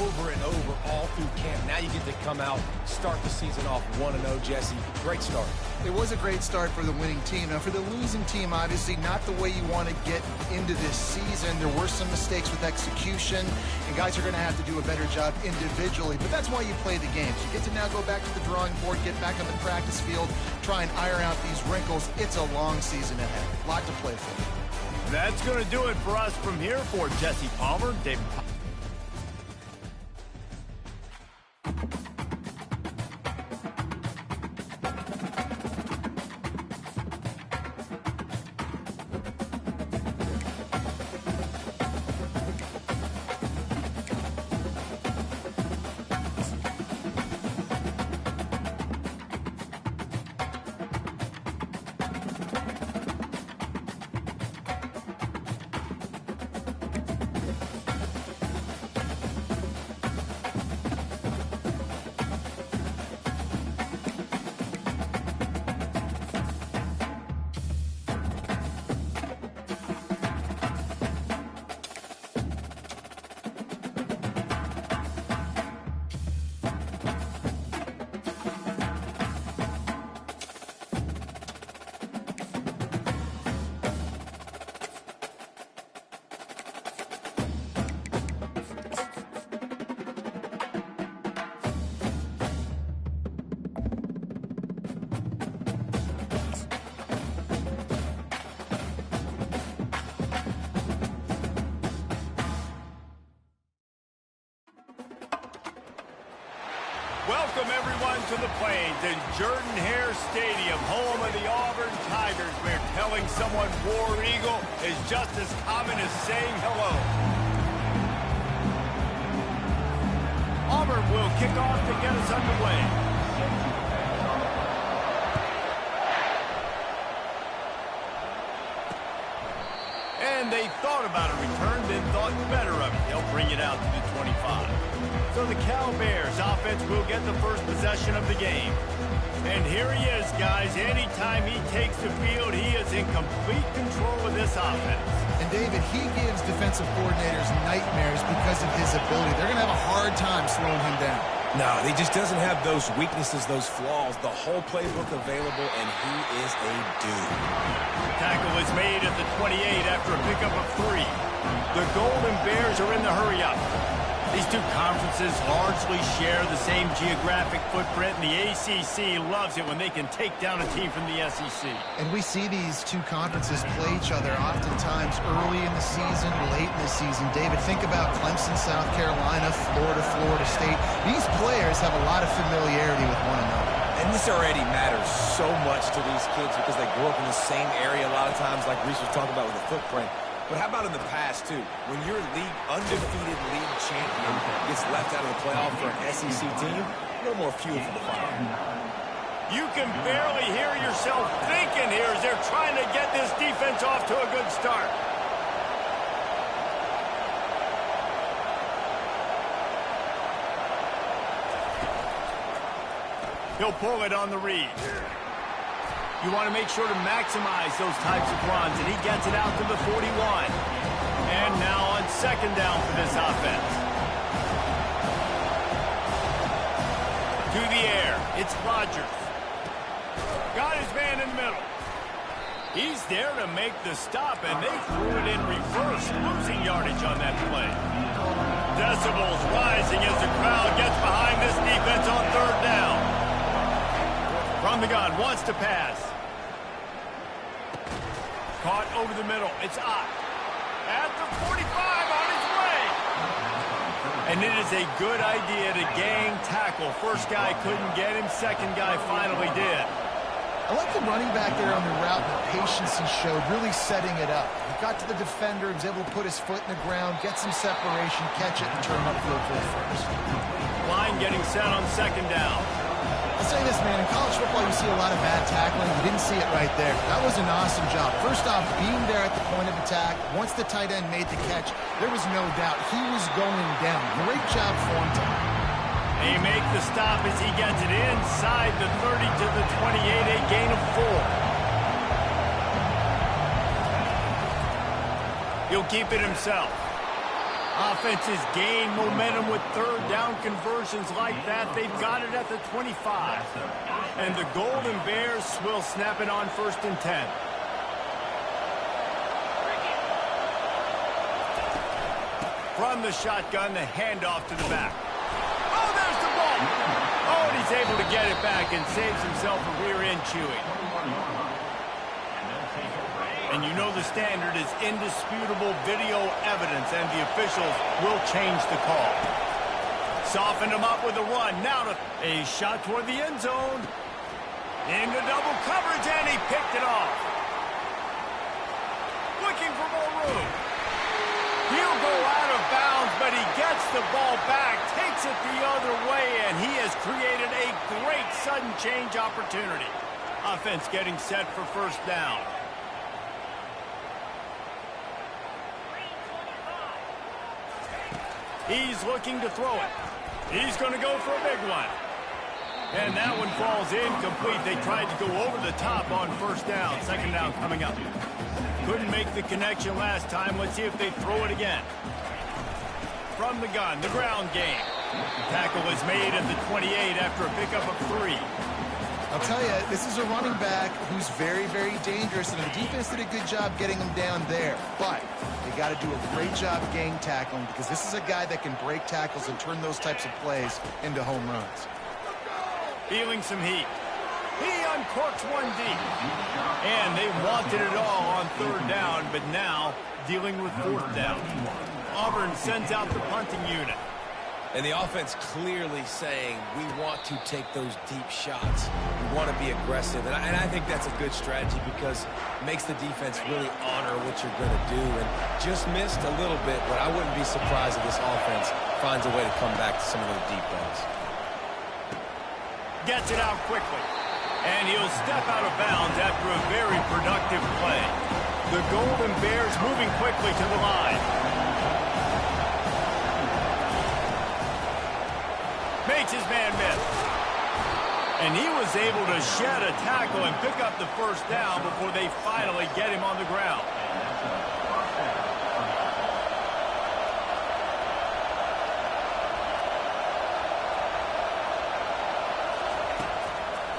over and over all through camp. Now you get to come out, start the season off 1-0, Jesse. Great start. It was a great start for the winning team. Now, for the losing team, obviously not the way you want to get into this season. There were some mistakes with execution, and guys are going to have to do a better job individually. But that's why you play the games. You get to now go back to the drawing board, get back on the practice field, try and iron out these wrinkles. It's a long season ahead. A lot to play for. That's going to do it for us from here. For Jesse Palmer, David Welcome, everyone, to the Plains in Jordan-Hare Stadium, home of the Auburn Tigers, where telling someone War Eagle is just as common as saying hello. Auburn will kick off to get us underway. And they thought about a return, then thought better of it. They'll bring it out to the 25. So the Cal Bears offense will get the first possession of the game. And here he is, guys. Anytime he takes the field, he is in complete control of this offense. And David, he gives defensive coordinators nightmares because of his ability. They're going to have a hard time slowing him down. No, he just doesn't have those weaknesses, those flaws, the whole playbook available, and he is a dude. Tackle is made at the 28 after a pickup of 3. The Golden Bears are in the hurry-up. These two conferences largely share the same geographic footprint, and the ACC loves it when they can take down a team from the SEC. And we see these two conferences play each other oftentimes early in the season, late in the season. David, think about Clemson, South Carolina, Florida, Florida State. These players have a lot of familiarity with one another. And this already matters so much to these kids because they grew up in the same area a lot of times, like Reese was talking about with the footprint. But how about in the past, too? When your undefeated league champion gets left out of the playoff for an SEC team, no more fuel for the fire. You can barely hear yourself thinking here as they're trying to get this defense off to a good start. He'll pull it on the read. You want to make sure to maximize those types of runs, and he gets it out to the 41. And now on second down for this offense. To the air, it's Rodgers. Got his man in the middle. He's there to make the stop, and they threw it in reverse, losing yardage on that play. Decibels rising as the crowd gets behind this defense on third down. From the gun, wants to pass. Caught over the middle. It's Ott. At the 45 on his way. And it is a good idea to gang tackle. First guy couldn't get him. Second guy finally did. I like the running back there on the route and the patience he showed, really setting it up. He got to the defender, was able to put his foot in the ground, get some separation, catch it, and turn upfield for the first. Line getting set on second down. I'll say this, man, in college football you see a lot of bad tackling. You didn't see it right there. That was an awesome job. First off, being there at the point of attack. Once the tight end made the catch, there was no doubt he was going down. Great job for him tonight. They make the stop as he gets it inside the 30 to the 28, a gain of 4. He'll keep it himself. Offenses gain momentum with third down conversions like that. They've got it at the 25. And the Golden Bears will snap it on 1st and 10. From the shotgun, the handoff to the back. Oh, there's the ball. Oh, and he's able to get it back and saves himself a rear end chewing. And you know the standard is indisputable video evidence, and the officials will change the call. Softened him up with a run. Now to a shot toward the end zone. Into double coverage, and he picked it off. Looking for more room. He'll go out of bounds, but he gets the ball back, takes it the other way, and he has created a great sudden change opportunity. Offense getting set for first down. He's looking to throw it. He's going to go for a big one. And that one falls incomplete. They tried to go over the top on first down. Second down coming up. Couldn't make the connection last time. Let's see if they throw it again. From the gun, the ground game. Tackle is made at the 28 after a pickup of 3. I'll tell you, this is a running back who's very, very dangerous, and the defense did a good job getting him down there. But they got to do a great job gang tackling, because this is a guy that can break tackles and turn those types of plays into home runs. Feeling some heat. He uncorks one deep. And they wanted it all on third down, but now dealing with fourth down. Auburn sends out the punting unit. And the offense clearly saying we want to take those deep shots. We want to be aggressive. And I think that's a good strategy because it makes the defense really honor what you're going to do. And just missed a little bit, but I wouldn't be surprised if this offense finds a way to come back to some of those deep balls. Gets it out quickly. And he'll step out of bounds after a very productive play. The Golden Bears moving quickly to the line. Makes his man miss. And he was able to shed a tackle and pick up the first down before they finally get him on the ground.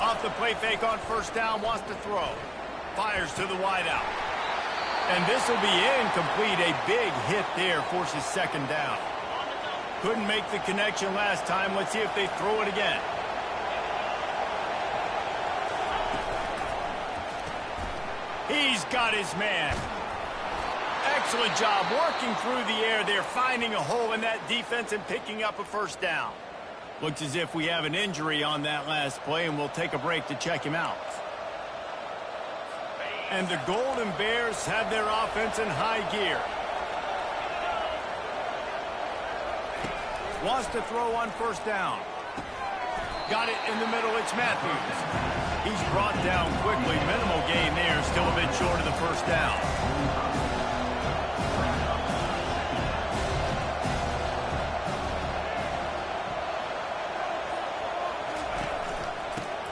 Off the play fake on first down, wants to throw. Fires to the wideout. And this will be incomplete. A big hit there forces second down. Couldn't make the connection last time. Let's see if they throw it again. He's got his man. Excellent job working through the air there, finding a hole in that defense and picking up a first down. Looks as if we have an injury on that last play, and we'll take a break to check him out. And the Golden Bears have their offense in high gear. Wants to throw on first down. Got it in the middle. It's Matthews. He's brought down quickly. Minimal gain there. Still a bit short of the first down.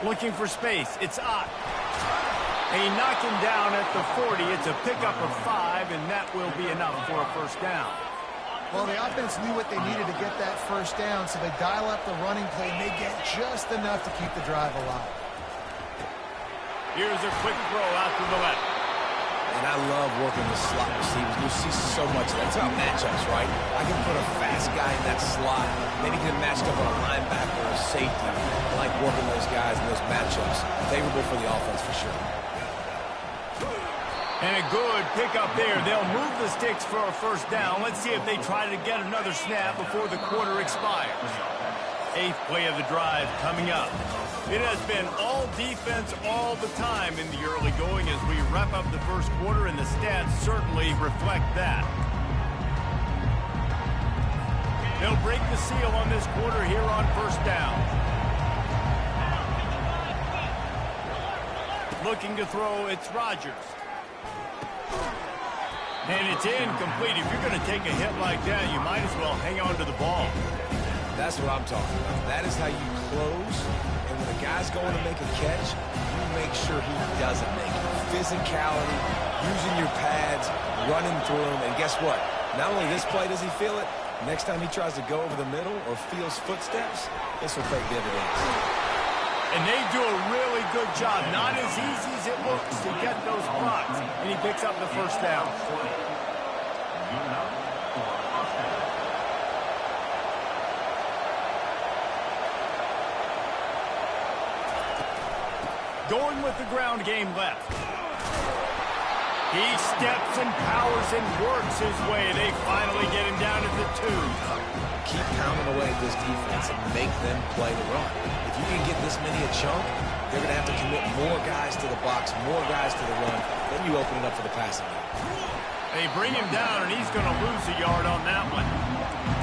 Looking for space. It's Ncaa. He knocked him down at the 40. It's a pickup of 5, and that will be enough for a first down. Well, the offense knew what they needed to get that first down, so they dial up the running play, and they get just enough to keep the drive alive. Here's a quick throw out to the left. And I love working the slot receivers. You see so much of that. It's about matchups, right? I can put a fast guy in that slot. Maybe get matched up on a linebacker or a safety. I like working those guys in those matchups. Favorable for the offense for sure. And a good pickup there. They'll move the sticks for a first down. Let's see if they try to get another snap before the quarter expires. 8th play of the drive coming up. It has been all defense all the time in the early going as we wrap up the first quarter, and the stats certainly reflect that. They'll break the seal on this quarter here on first down. Looking to throw, it's Rodgers. And it's incomplete. If you're going to take a hit like that, you might as well hang on to the ball. That's what I'm talking about. That is how you close. And when a guy's going to make a catch, you make sure he doesn't make it. Physicality, using your pads, running through them. And guess what? Not only this play does he feel it, next time he tries to go over the middle or feels footsteps, this will take dividends. And they do a really good job. Not as easy as it looks to get those blocks. And he picks up the first down. Going with the ground game left. He steps and powers and works his way. They finally get him down at the 2. Keep pounding away at this defense and make them play the run. If you can get this many a chunk, they're going to have to commit more guys to the box, more guys to the run. Then you open it up for the passing game. They bring him down, and he's going to lose a yard on that one.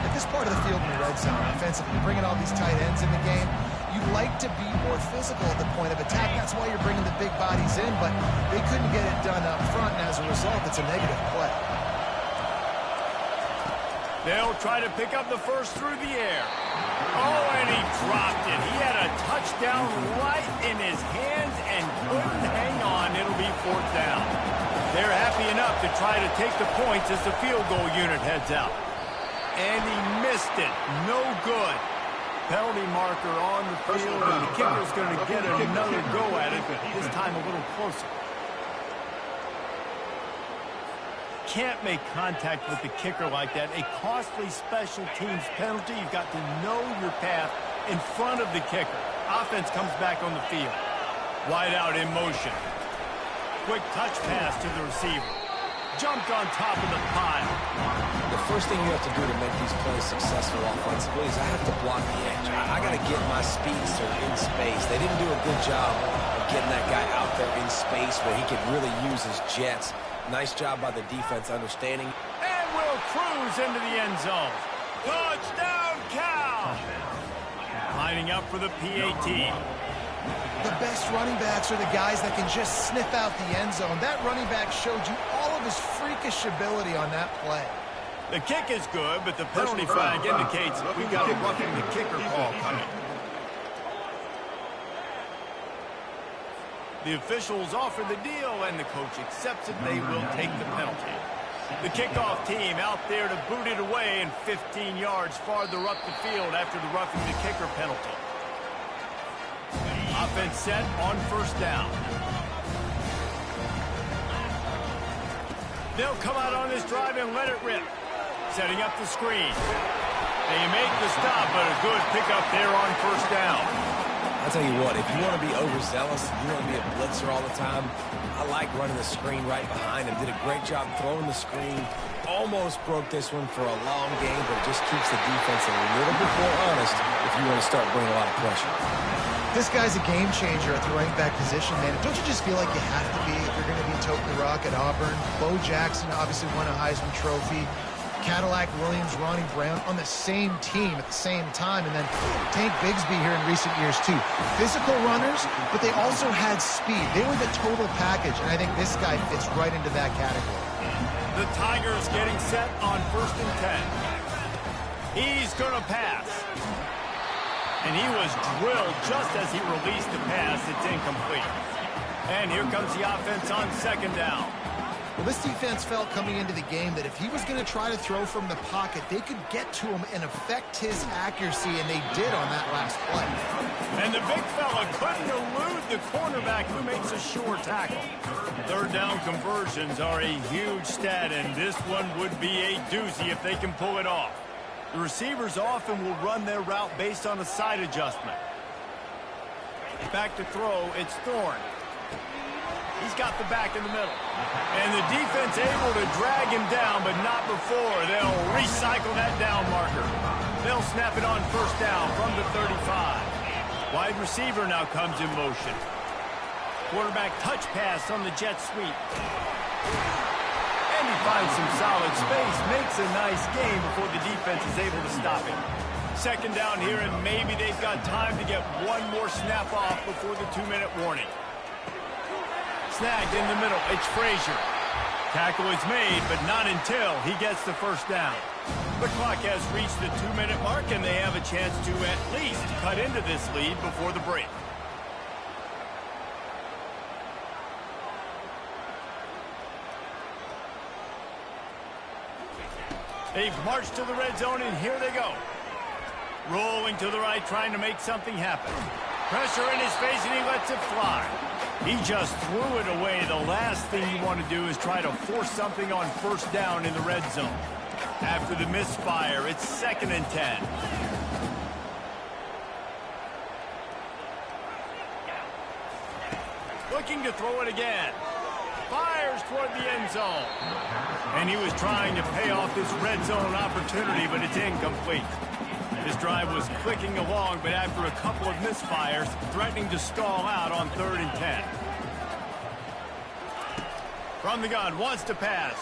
At this part of the field in the red zone, offensively, bringing all these tight ends in the game, you like to be more physical at the point of attack. That's why you're bringing the big bodies in, but they couldn't get it done up front, and as a result, it's a negative play. They'll try to pick up the first through the air. Oh, and he dropped it. He had a touchdown right in his hands and couldn't hang on. It'll be 4th down. They're happy enough to try to take the points as the field goal unit heads out. And he missed it. No good. Penalty marker on the field, and the kicker's going to get another go at it, but this time a little closer. Can't make contact with the kicker like that. A costly special teams penalty. You've got to know your path in front of the kicker. Offense comes back on the field. Wide out in motion. Quick touch pass to the receiver. jumped on top of the pile. The first thing you have to do to make these plays successful offensively is I have to block the edge. I got to get my speedster in space. They didn't do a good job of getting that guy out there in space where he could really use his jets. Nice job by the defense understanding. And will cruise into the end zone. Touchdown, Cal! Lining up for the PAT. The best running backs are the guys that can just sniff out the end zone. That running back showed you all of his freakish ability on that play. The kick is good, but the penalty flag indicates we've got a roughing the kicker call coming. The officials offer the deal, and the coach accepts it. They will take the penalty. The kickoff team out there to boot it away and 15 yards farther up the field after the roughing the kicker penalty. Offense set on first down. They'll come out on this drive and let it rip. Setting up the screen. They make the stop, but a good pickup there on first down. I'll tell you what, if you want to be overzealous, you want to be a blitzer all the time, I like running the screen right behind him. Did a great job throwing the screen. Almost broke this one for a long game, but it just keeps the defense a little bit more honest if you want to start bringing a lot of pressure. This guy's a game changer at the running back position, man. Don't you just feel like you have to be if you're going to be toting the rock at Auburn? Bo Jackson obviously won a Heisman Trophy. Cadillac Williams, Ronnie Brown on the same team at the same time. And then Tank Bigsby here in recent years, too. Physical runners, but they also had speed. They were the total package, and I think this guy fits right into that category. The Tigers getting set on 1st and 10. He's going to pass. And he was drilled just as he released the pass. It's incomplete. And here comes the offense on 2nd down. Well, this defense felt coming into the game that if he was going to try to throw from the pocket, they could get to him and affect his accuracy, and they did on that last play. And the big fella couldn't elude the cornerback who makes a sure tackle. 3rd down conversions are a huge stat, and this one would be a doozy if they can pull it off. The receivers often will run their route based on a side adjustment. Back to throw, it's Thorne. He's got the back in the middle. And the defense able to drag him down, but not before. They'll recycle that down marker. They'll snap it on 1st down from the 35. Wide receiver now comes in motion. Quarterback touch pass on the jet sweep. And he finds some solid space, makes a nice game before the defense is able to stop him. 2nd down here, and maybe they've got time to get one more snap off before the 2-minute warning. Snagged in the middle, it's Frazier. Tackle is made, but not until he gets the 1st down. The clock has reached the 2-minute mark, and they have a chance to at least cut into this lead before the break. They've marched to the red zone, and here they go. Rolling to the right, trying to make something happen. Pressure in his face, and he lets it fly. He just threw it away. The last thing you want to do is try to force something on 1st down in the red zone. After the misfire, it's 2nd and 10. Looking to throw it again. Fires toward the end zone. And he was trying to pay off this red zone opportunity, but it's incomplete. This drive was clicking along, but after a couple of misfires, threatening to stall out on 3rd and 10. From the gun, wants to pass.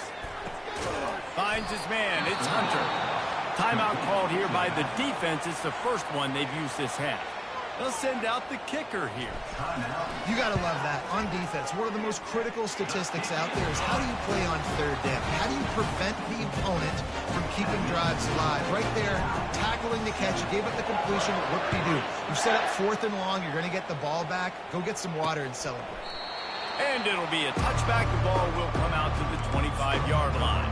Finds his man, it's Hunter. Timeout called here by the defense. It's the first one they've used this half. They'll send out the kicker here. You got to love that. On defense, one of the most critical statistics out there is how do you play on 3rd down? How do you prevent the opponent from keeping drives alive? Right there, tackling the catch. You gave up the completion. What do? You set up 4th and long. You're going to get the ball back. Go get some water and celebrate. And it'll be a touchback. The ball will come out to the 25-yard line.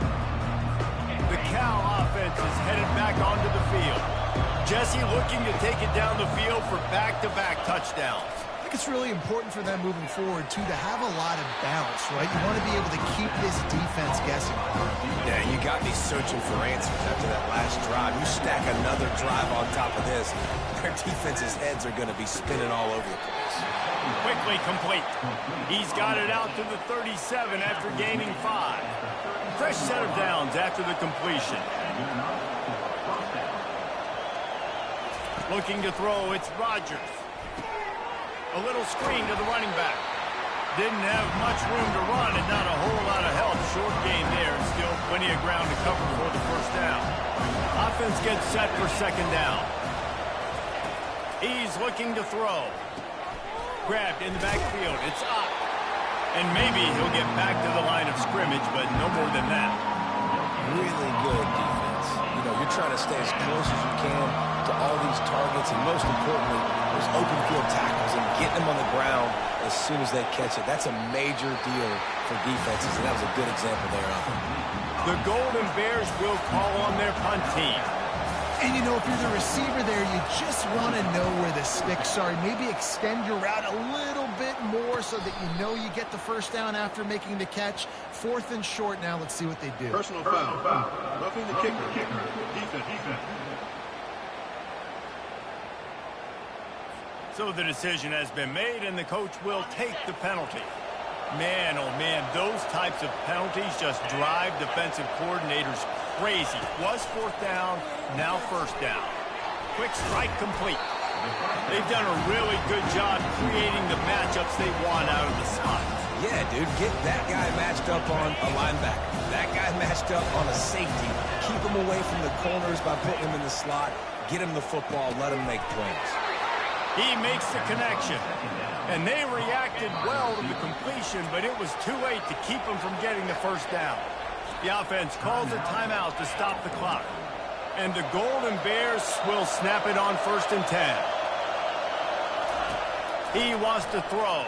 The Cal offense is headed back onto the field. Jesse looking to take it down the field for back-to-back touchdowns. I think it's really important for them moving forward, too, to have a lot of balance, right? You want to be able to keep this defense guessing. Yeah, you got me searching for answers after that last drive. You stack another drive on top of this, their defense's heads are going to be spinning all over the place. Quickly complete. He's got it out to the 37 after gaining 5. fresh set of downs after the completion. Looking to throw, it's Rodgers. A little screen to the running back. Didn't have much room to run and not a whole lot of help. Short gain there and still plenty of ground to cover for the first down. Offense gets set for second down. He's looking to throw. Grabbed in the backfield. It's up. And maybe he'll get back to the line of scrimmage, but no more than that. Really good defense. You know, you're trying to stay as close as you can to all these targets, and most importantly, those open field tackles and getting them on the ground as soon as they catch it. That's a major deal for defenses, and that was a good example there of it. The Golden Bears will call on their punt team. And, you know, if you're the receiver there, you just want to know where the sticks are. Maybe extend your route a little bit more so that you know you get the first down after making the catch. 4th and short now. Let's see what they do. Personal foul. Roughing the kicker. Defense. So the decision has been made, and the coach will take the penalty. Man, oh man, those types of penalties just drive defensive coordinators crazy. Was 4th down, now 1st down. Quick strike complete. They've done a really good job creating the matchups they want out of the slot. Yeah, dude, get that guy matched up on a linebacker. That guy matched up on a safety. Keep him away from the corners by putting him in the slot. Get him the football, let him make plays. He makes the connection. And they reacted well to the completion, but it was too late to keep them from getting the first down. The offense calls a timeout to stop the clock. And the Golden Bears will snap it on 1st and 10. He wants to throw.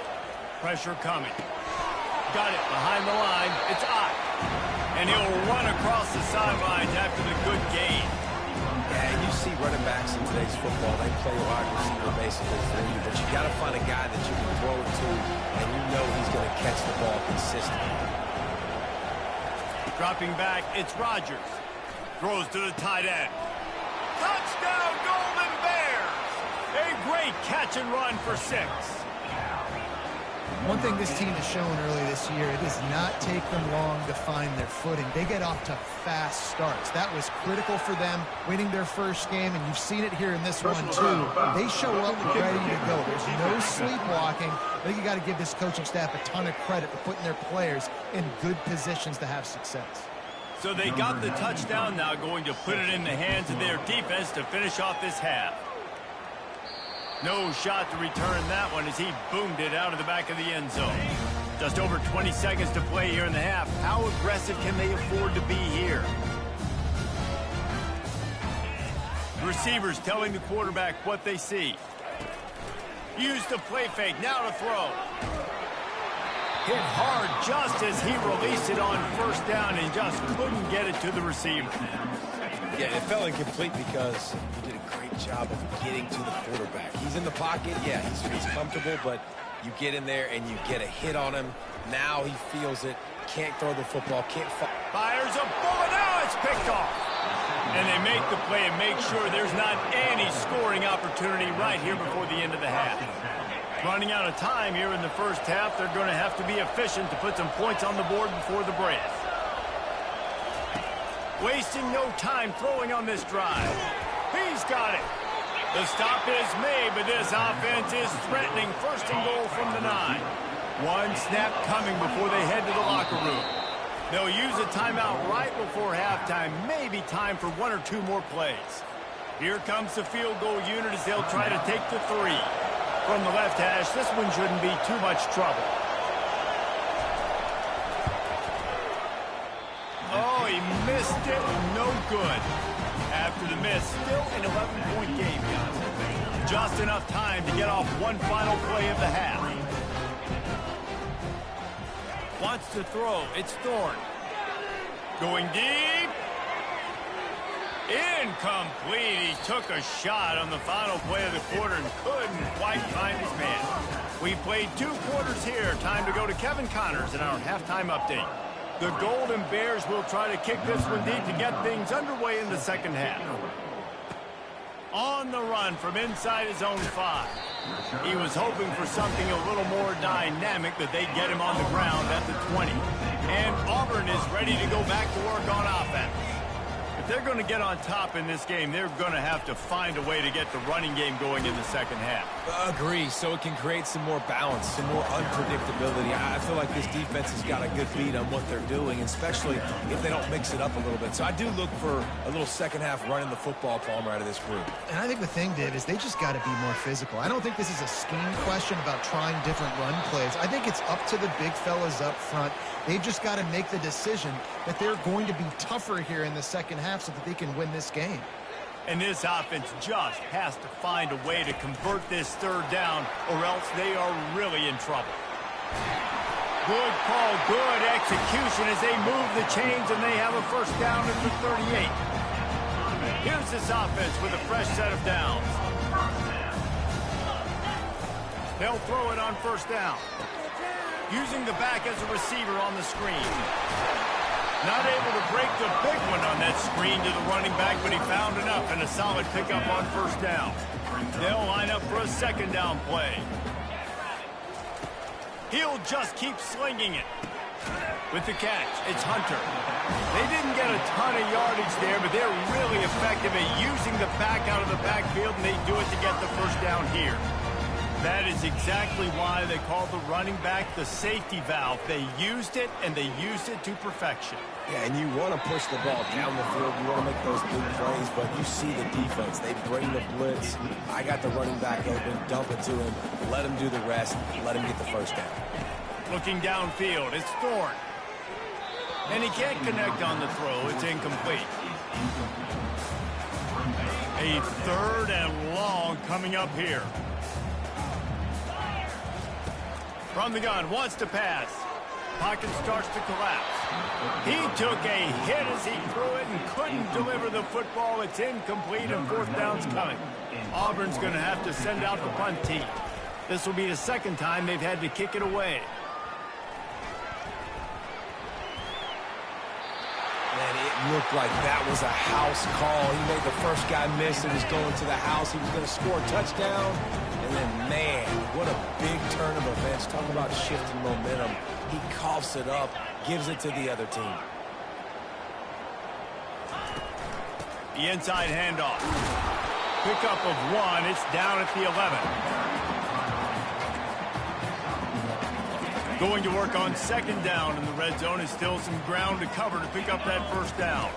Pressure coming. Got it behind the line. It's Ncaa. And he'll run across the sidelines after the good gain. Yeah, you see running backs in today's football, they play wide receiver basically for you, but you got to find a guy that you can throw it to, and you know he's going to catch the ball consistently. Dropping back, it's Rodgers. Throws to the tight end. Touchdown, Golden Bears! A great catch and run for 6. One thing this team has shown early this year, it does not take them long to find their footing. They get off to fast starts. That was critical for them, winning their first game, and you've seen it here in this one, too. They show up ready to go. There's no sleepwalking. I think you got to give this coaching staff a ton of credit for putting their players in good positions to have success. So they got the touchdown, now going to put it in the hands of their defense to finish off this half. No shot to return that one as he boomed it out of the back of the end zone. Just over 20 seconds to play here in the half. How aggressive can they afford to be here? Receivers telling the quarterback what they see. Use the play fake, now to throw. Hit hard just as he released it on 1st down and just couldn't get it to the receiver. Yeah, it fell incomplete because he did a great job of getting to the quarterback. He's in the pocket, yeah, he's comfortable, but you get in there and you get a hit on him. Now he feels it, can't throw the football, can't fires a bullet, now it's picked off. And they make the play and make sure there's not any scoring opportunity right here before the end of the half. Running out of time here in the first half, they're going to have to be efficient to put some points on the board before the break. Wasting no time throwing on this drive. He's got it. The stop is made, but this offense is threatening 1st and goal from the 9. One snap coming before they head to the locker room. They'll use a timeout right before halftime. Maybe time for 1 or 2 more plays. Here comes the field goal unit as they'll try to take the 3. From the left hash, this one shouldn't be too much trouble. Oh, he missed it. No good. After the miss, still an 11-point game, guys. Just enough time to get off one final play of the half. Wants to throw. It's Thorne. Going deep. Incomplete. He took a shot on the final play of the quarter and couldn't quite find his man. We've played 2 quarters here. Time to go to Kevin Connors in our halftime update. The Golden Bears will try to kick this one deep to get things underway in the second half. On the run from inside his own 5. He was hoping for something a little more dynamic, that they'd get him on the ground at the 20. And Auburn is ready to go back to work on offense. If they're going to get on top in this game, they're going to have to find a way to get the running game going in the second half. Agree, so it can create some more balance, some more unpredictability. I feel like this defense has got a good beat on what they're doing, especially if they don't mix it up a little bit. So I do look for a little second half running the football, Palmer, out of this group. And I think the thing, Dave, is they just got to be more physical. I don't think this is a scheme question about trying different run plays. I think it's up to the big fellas up front. They've just got to make the decision that they're going to be tougher here in the second half so that they can win this game. And this offense just has to find a way to convert this third down, or else they are really in trouble. Good call, good execution as they move the chains, and they have a first down at the 38. Here's this offense with a fresh set of downs. They'll throw it on first down. Using the back as a receiver on the screen. Not able to break the big one on that screen to the running back, but he found enough and a solid pickup on first down. They'll line up for a second down play. He'll just keep slinging it. With the catch, it's Hunter. They didn't get a ton of yardage there, but they're really effective at using the back out of the backfield, and they do it to get the first down here. That is exactly why they call the running back the safety valve. They used it, and they used it to perfection. Yeah, and you want to push the ball down the field. You want to make those big plays, but you see the defense. They bring the blitz. I got the running back open, dump it to him, let him do the rest, let him get the first down. Looking downfield, it's Thorne. And he can't connect on the throw. It's incomplete. A third and long coming up here. From the gun, wants to pass. Pocket starts to collapse. He took a hit as he threw it and couldn't deliver the football. It's incomplete and fourth down's coming. Auburn's going to have to send out the punt team. This will be the second time they've had to kick it away. And it looked like that was a house call. He made the first guy miss. It was going to the house. He was going to score a touchdown. And then, man, what a big turn of events. Talk about shifting momentum. He coughs it up, gives it to the other team. The inside handoff. Pickup of one. It's down at the 11. Going to work on second down in the red zone is still some ground to cover to pick up that first down.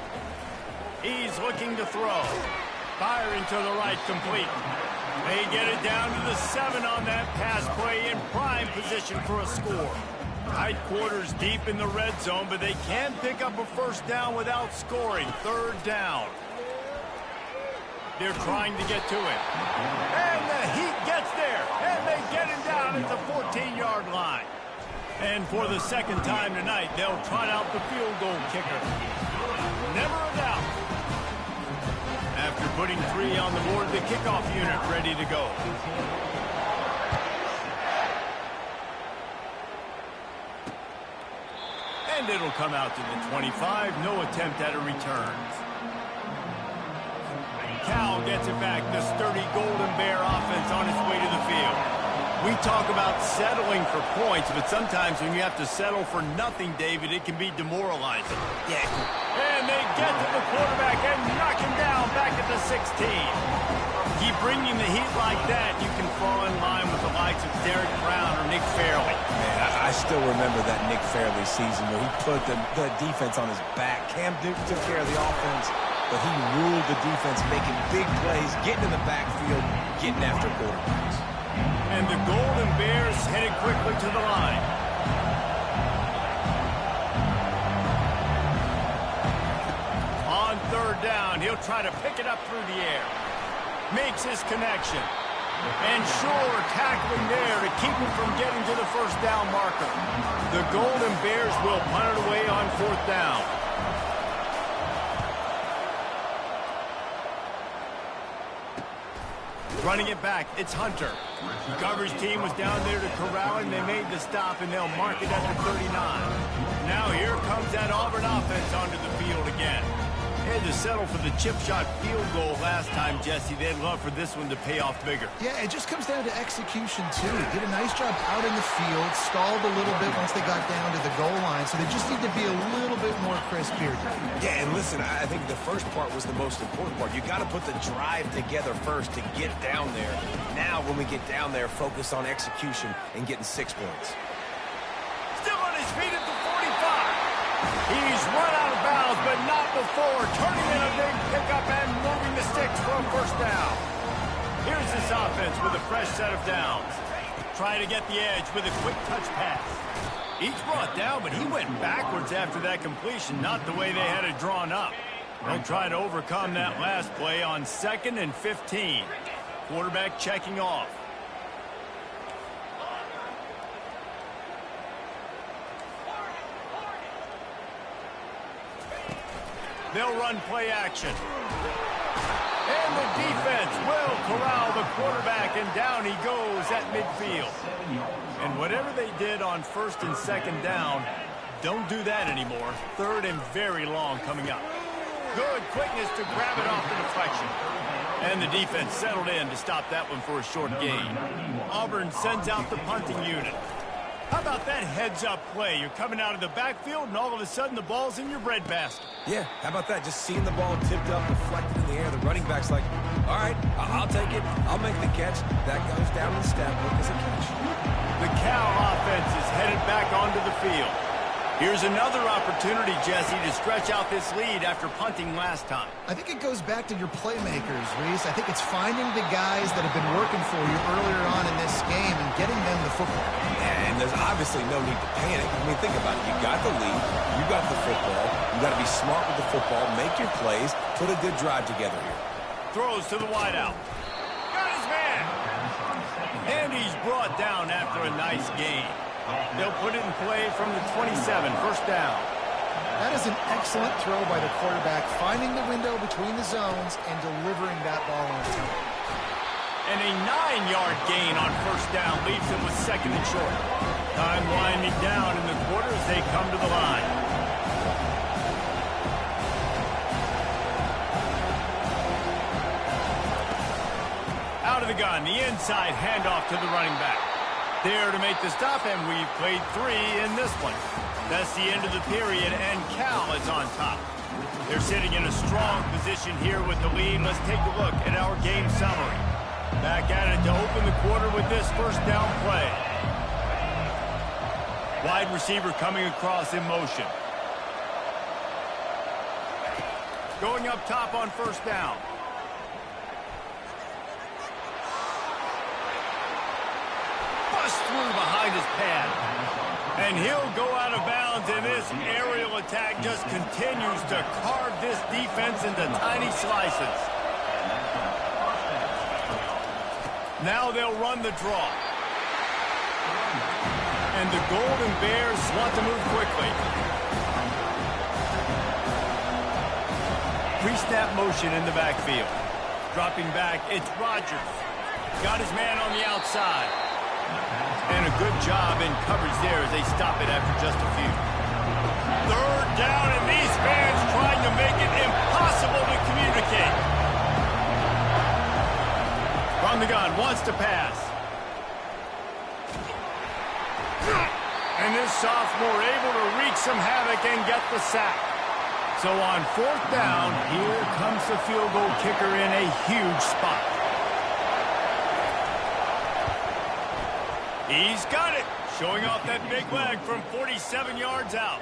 He's looking to throw. Firing to the right, complete. They get it down to the 7 on that pass play in prime position for a score. Tight quarters deep in the red zone, but they can pick up a first down without scoring. Third down. They're trying to get to it. And the Heat gets there. And they get him down at the 14-yard line. And for the second time tonight, they'll trot out the field goal kicker. Never a doubt. After putting 3 on the board, the kickoff unit ready to go. And it'll come out to the 25. No attempt at a return. Cal gets it back. The sturdy Golden Bear offense on its way to the field. We talk about settling for points, but sometimes when you have to settle for nothing, David, it can be demoralizing. Yeah. And they get to the quarterback and knock him down back at the 16. Keep bringing the heat like that, you can fall in line with the likes of Derek Brown or Nick Fairley. Man, I still remember that Nick Fairley season where he put the defense on his back. Cam Duke took care of the offense, but he ruled the defense, making big plays, getting in the backfield, getting after quarterbacks. And the Golden Bears headed quickly to the line. On third down, he'll try to pick it up through the air. Makes his connection. And sure, tackling there to keep him from getting to the first down marker. The Golden Bears will punt it away on fourth down. Running it back, it's Hunter. The coverage team was down there to corral him. They made the stop, and they'll mark it at the 39. Now here comes that Auburn offense onto the field again. Had to settle for the chip shot field goal last time, Jesse. They'd love for this one to pay off bigger. Yeah, it just comes down to execution, too. Did a nice job out in the field, stalled a little bit once they got down to the goal line, so they just need to be a little bit more crisp here. Yeah, and listen, I think the first part was the most important part. You got to put the drive together first to get down there. Now, when we get down there, focus on execution and getting 6 points. Still on his feet at the 45. He's run out of bounds, but not before turning in a big pickup and moving the sticks for a first down. Here's this offense with a fresh set of downs. Trying to get the edge with a quick touch pass. Each brought down, but he went backwards after that completion, not the way they had it drawn up. They'll try to overcome that last play on 2nd and 15. Quarterback checking off. They'll run play action. And the defense will corral the quarterback, and down he goes at midfield. And whatever they did on 1st and 2nd down, don't do that anymore. 3rd and very long coming up. Good quickness to grab it off the deflection. And the defense settled in to stop that one for a short gain. Auburn sends out the punting unit. How about that heads-up play? You're coming out of the backfield, and all of a sudden the ball's in your breadbasket. Yeah, how about that? Just seeing the ball tipped up, reflected in the air. The running back's like, all right, I'll take it. I'll make the catch. That goes down the stat book as a catch. The Cal offense is headed back onto the field. Here's another opportunity, Jesse, to stretch out this lead after punting last time. I think it goes back to your playmakers, Reese. I think it's finding the guys that have been working for you earlier on in this game and getting them the football. Yeah, and there's obviously no need to panic. I mean, think about it. You got the lead. You got the football. You got to be smart with the football. Make your plays. Put a good drive together here. Throws to the wideout. Got his man. And he's brought down after a nice gain. They'll put it in play from the 27, first down. That is an excellent throw by the quarterback, finding the window between the zones and delivering that ball on time. And a 9-yard gain on first down leaves him with 2nd and short. Time winding down in the quarter as they come to the line. Out of the gun, the inside handoff to the running back. There to make the stop, and we've played 3 in this one. That's the end of the period, and Cal is on top. They're sitting in a strong position here with the lead. Let's take a look at our game summary. Back at it to open the quarter with this first down play. Wide receiver coming across in motion. Going up top on first down. Through behind his pad. And he'll go out of bounds, and this aerial attack just continues to carve this defense into tiny slices. Now they'll run the draw. And the Golden Bears want to move quickly. Pre-snap motion in the backfield. Dropping back, it's Rodgers. Got his man on the outside. And a good job in coverage there as they stop it after just a few. 3rd down, and these fans trying to make it impossible to communicate. From the gun, wants to pass. And this sophomore able to wreak some havoc and get the sack. So on 4th down, here comes the field goal kicker in a huge spot. He's got it, showing off that big leg from 47 yards out.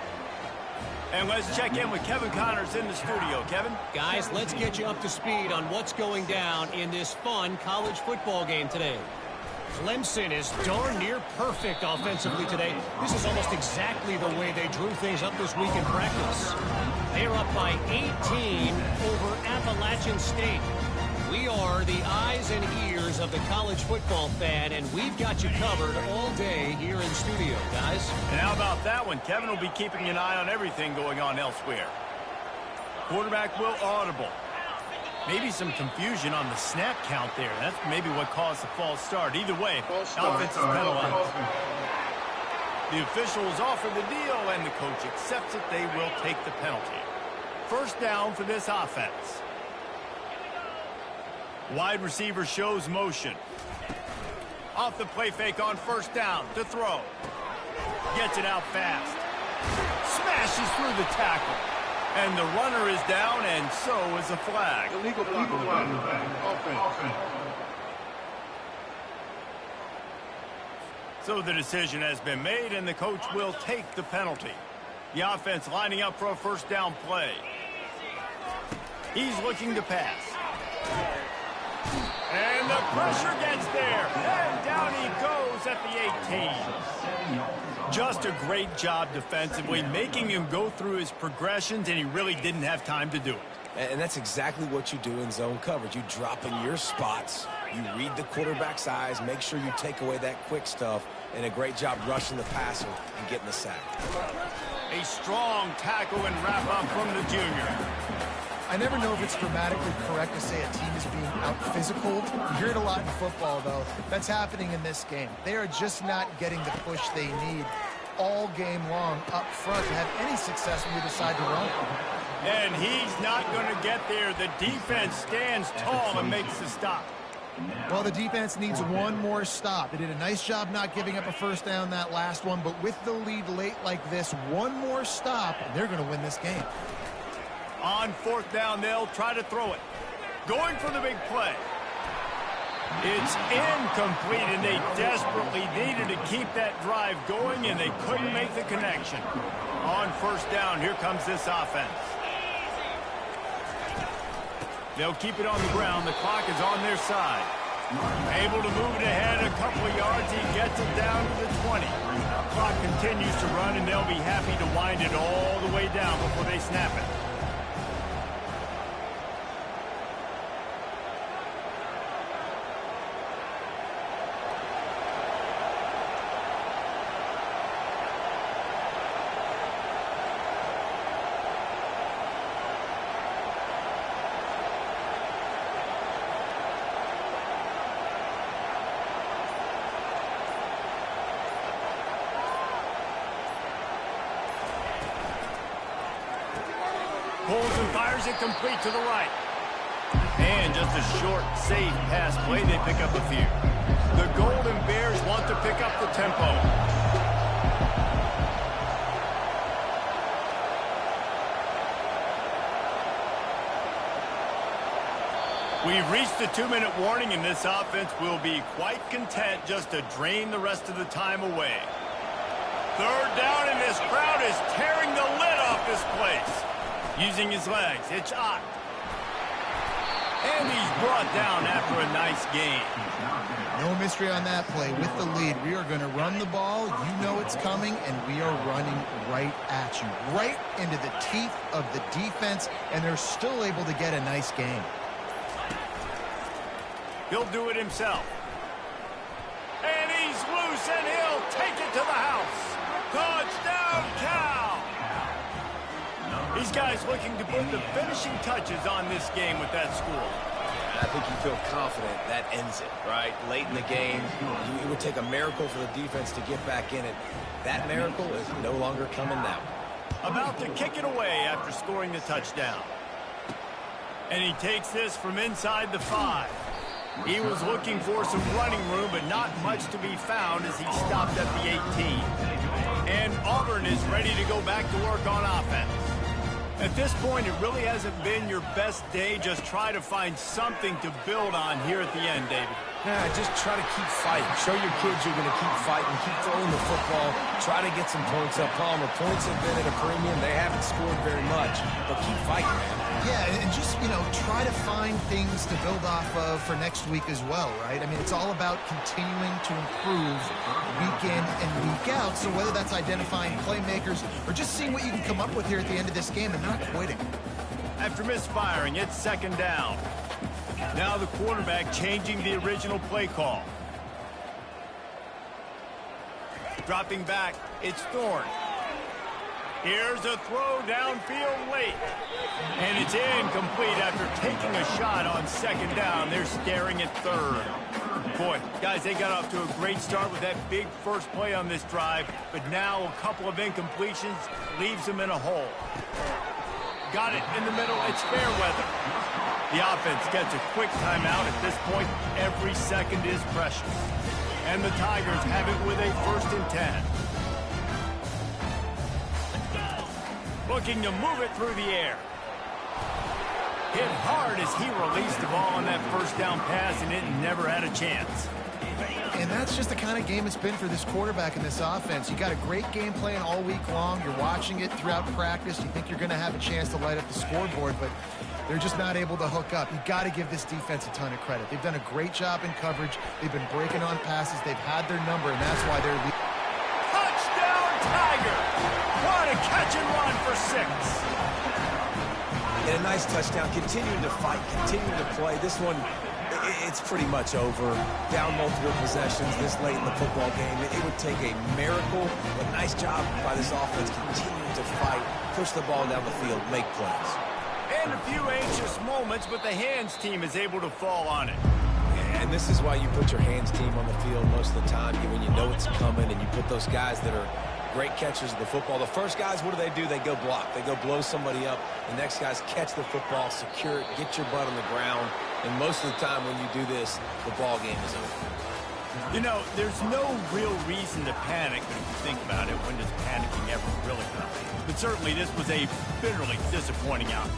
And let's check in with Kevin Connors in the studio. Kevin? Guys, let's get you up to speed on what's going down in this fun college football game today. Clemson is darn near perfect offensively today. This is almost exactly the way they drew things up this week in practice. They're up by 18 over Appalachian State. We are the eyes and ears of the college football fan, and we've got you covered all day here in studio, guys. And how about that one? Kevin will be keeping an eye on everything going on elsewhere. Quarterback will audible. Maybe some confusion on the snap count there. That's maybe what caused the false start. Either way, offense is penalized. The officials offer the deal, and the coach accepts it. They will take the penalty. First down for this offense. Wide receiver shows motion. Off the play fake on first down to throw. Gets it out fast. Smashes through the tackle. And the runner is down, and so is a flag. Illegal block on the back. Offense. So the decision has been made, and the coach will take the penalty. The offense lining up for a first down play. He's looking to pass. And the pressure gets there. And down he goes at the 18. Just a great job defensively, making him go through his progressions, and he really didn't have time to do it. And that's exactly what you do in zone coverage. You drop in your spots, you read the quarterback's eyes, make sure you take away that quick stuff, and a great job rushing the passer and getting the sack. A strong tackle and wrap-up from the junior. I never know if it's grammatically correct to say a team is being out-physical. You hear it a lot in football, though. That's happening in this game. They are just not getting the push they need all game long up front to have any success when you decide to run. And he's not going to get there. The defense stands tall and makes the stop. Well, the defense needs one more stop. They did a nice job not giving up a first down that last one, but with the lead late like this, one more stop, and they're going to win this game. On fourth down, they'll try to throw it. Going for the big play. It's incomplete, and they desperately needed to keep that drive going, and they couldn't make the connection. On first down, here comes this offense. They'll keep it on the ground. The clock is on their side. Able to move it ahead a couple of yards. He gets it down to the 20. Clock continues to run, and they'll be happy to wind it all the way down before they snap it. Pulls and fires it complete to the right. And just a short, safe pass play. They pick up a few. The Golden Bears want to pick up the tempo. We've reached the 2-minute warning, and this offense will be quite content just to drain the rest of the time away. Third down, and this crowd is tearing the lid off this place. Using his legs, Ncaa. And he's brought down after a nice gain. No mystery on that play. With the lead, we are going to run the ball. You know it's coming, and we are running right at you. Right into the teeth of the defense, and they're still able to get a nice gain. He'll do it himself. And he's loose, and he'll take it to the house. Touchdown, Cal! These guys looking to put the finishing touches on this game with that score. I think you feel confident that ends it, right? Late in the game, it would take a miracle for the defense to get back in it. That miracle is no longer coming now. About to kick it away after scoring the touchdown. And he takes this from inside the 5. He was looking for some running room, but not much to be found as he stopped at the 18. And Auburn is ready to go back to work on offense. At this point, it really hasn't been your best day. Just try to find something to build on here at the end, David. Yeah, just try to keep fighting. Show your kids you're going to keep fighting. Keep throwing the football. Try to get some points up. Palmer, points have been at a premium. They haven't scored very much, but keep fighting, man. Yeah, and just, try to find things to build off of for next week as well, right? I mean, it's all about continuing to improve week in and week out. So whether that's identifying playmakers or just seeing what you can come up with here at the end of this game and not quitting. After misfiring, it's second down. Now the quarterback changing the original play call. Dropping back, it's Thorne. Here's a throw downfield late. And it's incomplete after taking a shot on second down. They're staring at third. Boy, guys, they got off to a great start with that big first play on this drive. But now a couple of incompletions leaves them in a hole. got it in the middle. It's fair weather. The offense gets a quick timeout at this point. Every second is precious. And the Tigers have it with a 1st and 10. Looking to move it through the air. Hit hard as he released the ball on that first down pass, and it never had a chance. And that's just the kind of game it's been for this quarterback in this offense. You got a great game plan all week long. You're watching it throughout practice. You think you're going to have a chance to light up the scoreboard, but they're just not able to hook up. You got to give this defense a ton of credit. They've done a great job in coverage. They've been breaking on passes. They've had their number, and that's why they're leading. Touchdown, Tiger! What a catch and run for 6. And a nice touchdown, continuing to fight, continuing to play. This one, it's pretty much over. Down multiple possessions this late in the football game. It would take a miracle, but nice job by this offense continuing to fight, push the ball down the field, make plays. And a few anxious moments, but the hands team is able to fall on it. And this is why you put your hands team on the field most of the time, when you know it's coming, and you put those guys that are great catchers of the football. The first guys, what do? They go block. They go blow somebody up. The next guys catch the football, secure it, get your butt on the ground. And most of the time when you do this, the ball game is over. You know, there's no real reason to panic, but if you think about it, when does panicking ever really come? But certainly this was a bitterly disappointing outing.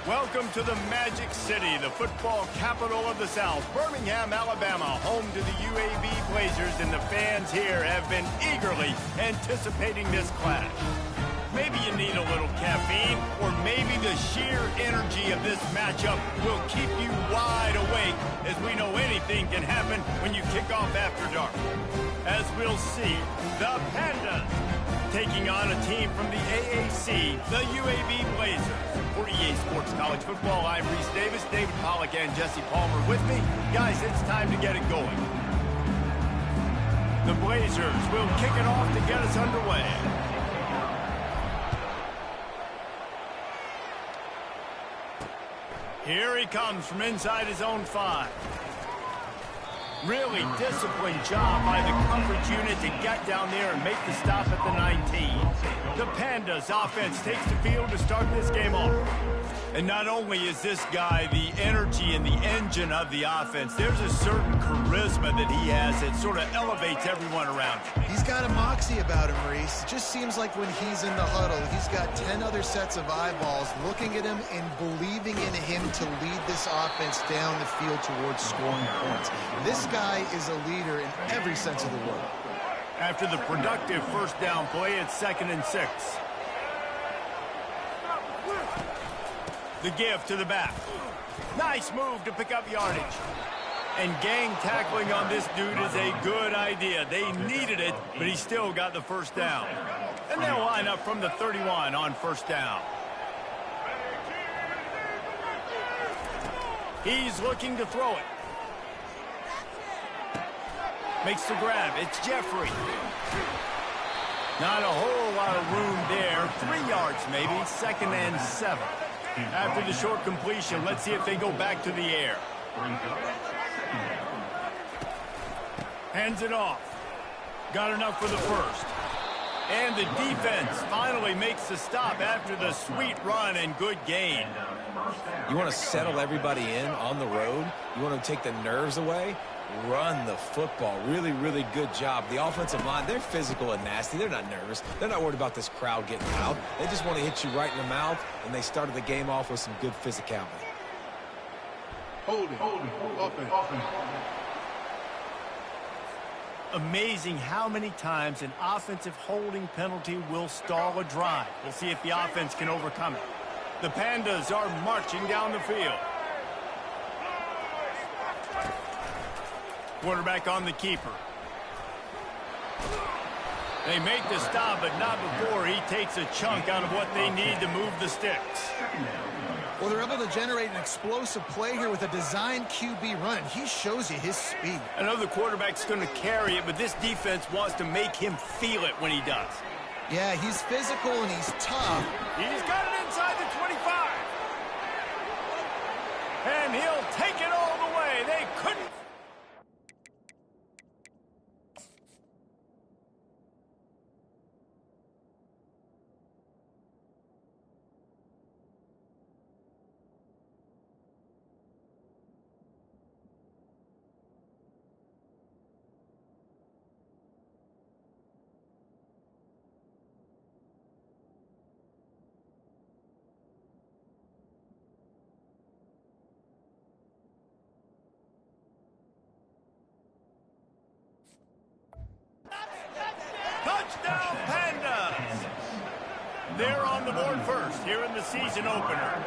Welcome to the Magic City, the football capital of the South, Birmingham, Alabama, home to the UAB Blazers, and the fans here have been eagerly anticipating this clash. Maybe you need a little caffeine, or maybe the sheer energy of this matchup will keep you wide awake, as we know anything can happen when you kick off after dark. As we'll see, the Pandas taking on a team from the AAC, the UAB Blazers. For EA Sports College Football, I'm Reese Davis, David Pollack, and Jesse Palmer with me. Guys, it's time to get it going. The Blazers will kick it off to get us underway. Here he comes from inside his own 5. Really disciplined job by the coverage unit to get down there and make the stop at the 19. The Pandas offense takes the field to start this game off. And not only is this guy the energy and the engine of the offense, there's a certain charisma that he has that sort of elevates everyone around him. He's got a moxie about him, Reese. It just seems like when he's in the huddle, he's got 10 other sets of eyeballs looking at him and believing in him to lead this offense down the field towards scoring points. This guy is a leader in every sense of the word. After the productive first down play, it's 2nd and 6. The give to the back. Nice move to pick up yardage. And gang tackling on this dude is a good idea. They needed it, but he still got the first down. And they'll line up from the 31 on first down. He's looking to throw it. Makes the grab. It's Jeffrey. Not a whole lot of room there. 3 yards maybe. 2nd and 7. After the short completion, let's see if they go back to the air. Hands it off. Got enough for the first. And the defense finally makes the stop after the sweet run and good gain. You want to settle everybody in on the road? You want to take the nerves away? Run the football. Really, really good job. The offensive line, they're physical and nasty. They're not nervous. They're not worried about this crowd getting loud. They just want to hit you right in the mouth, and they started the game off with some good physicality. Holding. Offense. Amazing how many times an offensive holding penalty will stall a drive. We'll see if the offense can overcome it. The Pandas are marching down the field. Quarterback on the keeper. They make the stop, but not before he takes a chunk out of what they need to move the sticks. Well, they're able to generate an explosive play here with a design QB run, and he shows you his speed. I know the quarterback's going to carry it, but this defense wants to make him feel it when he does. Yeah, he's physical and he's tough. He's got it inside the 25. And he'll take it all the way. They couldn't. Touchdown, Pandas! They're on the board first here in the season opener.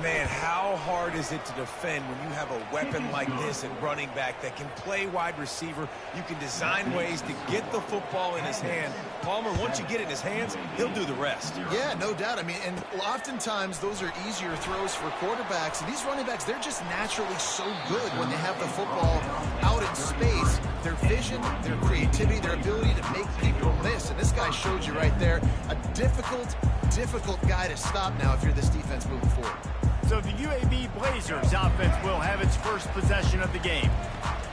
Man, how hard is it to defend when you have a weapon like this at running back that can play wide receiver? You can design ways to get the football in his hand. Palmer, once you get it in his hands, he'll do the rest. Yeah, no doubt. I mean, and oftentimes those are easier throws for quarterbacks. And these running backs, they're just naturally so good when they have the football out in space. Their vision, their creativity, their ability to make people miss. And this guy showed you right there, a difficult guy to stop now if you're this defense moving forward. So the UAB Blazers offense will have its first possession of the game.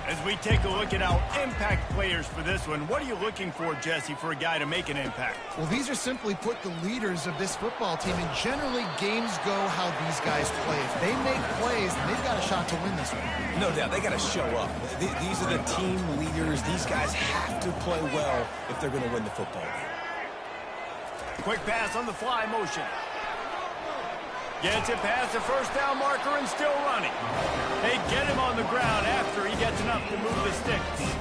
As we take a look at our impact players for this one, what are you looking for, Jesse, for a guy to make an impact? Well, these are simply put the leaders of this football team, and generally games go how these guys play. If they make plays, then they've got a shot to win this one. No doubt, they got to show up. These are the team leaders. These guys have to play well if they're going to win the football game. Quick pass on the fly motion. Gets it past the first down marker and still running. They get him on the ground after he gets enough to move the sticks.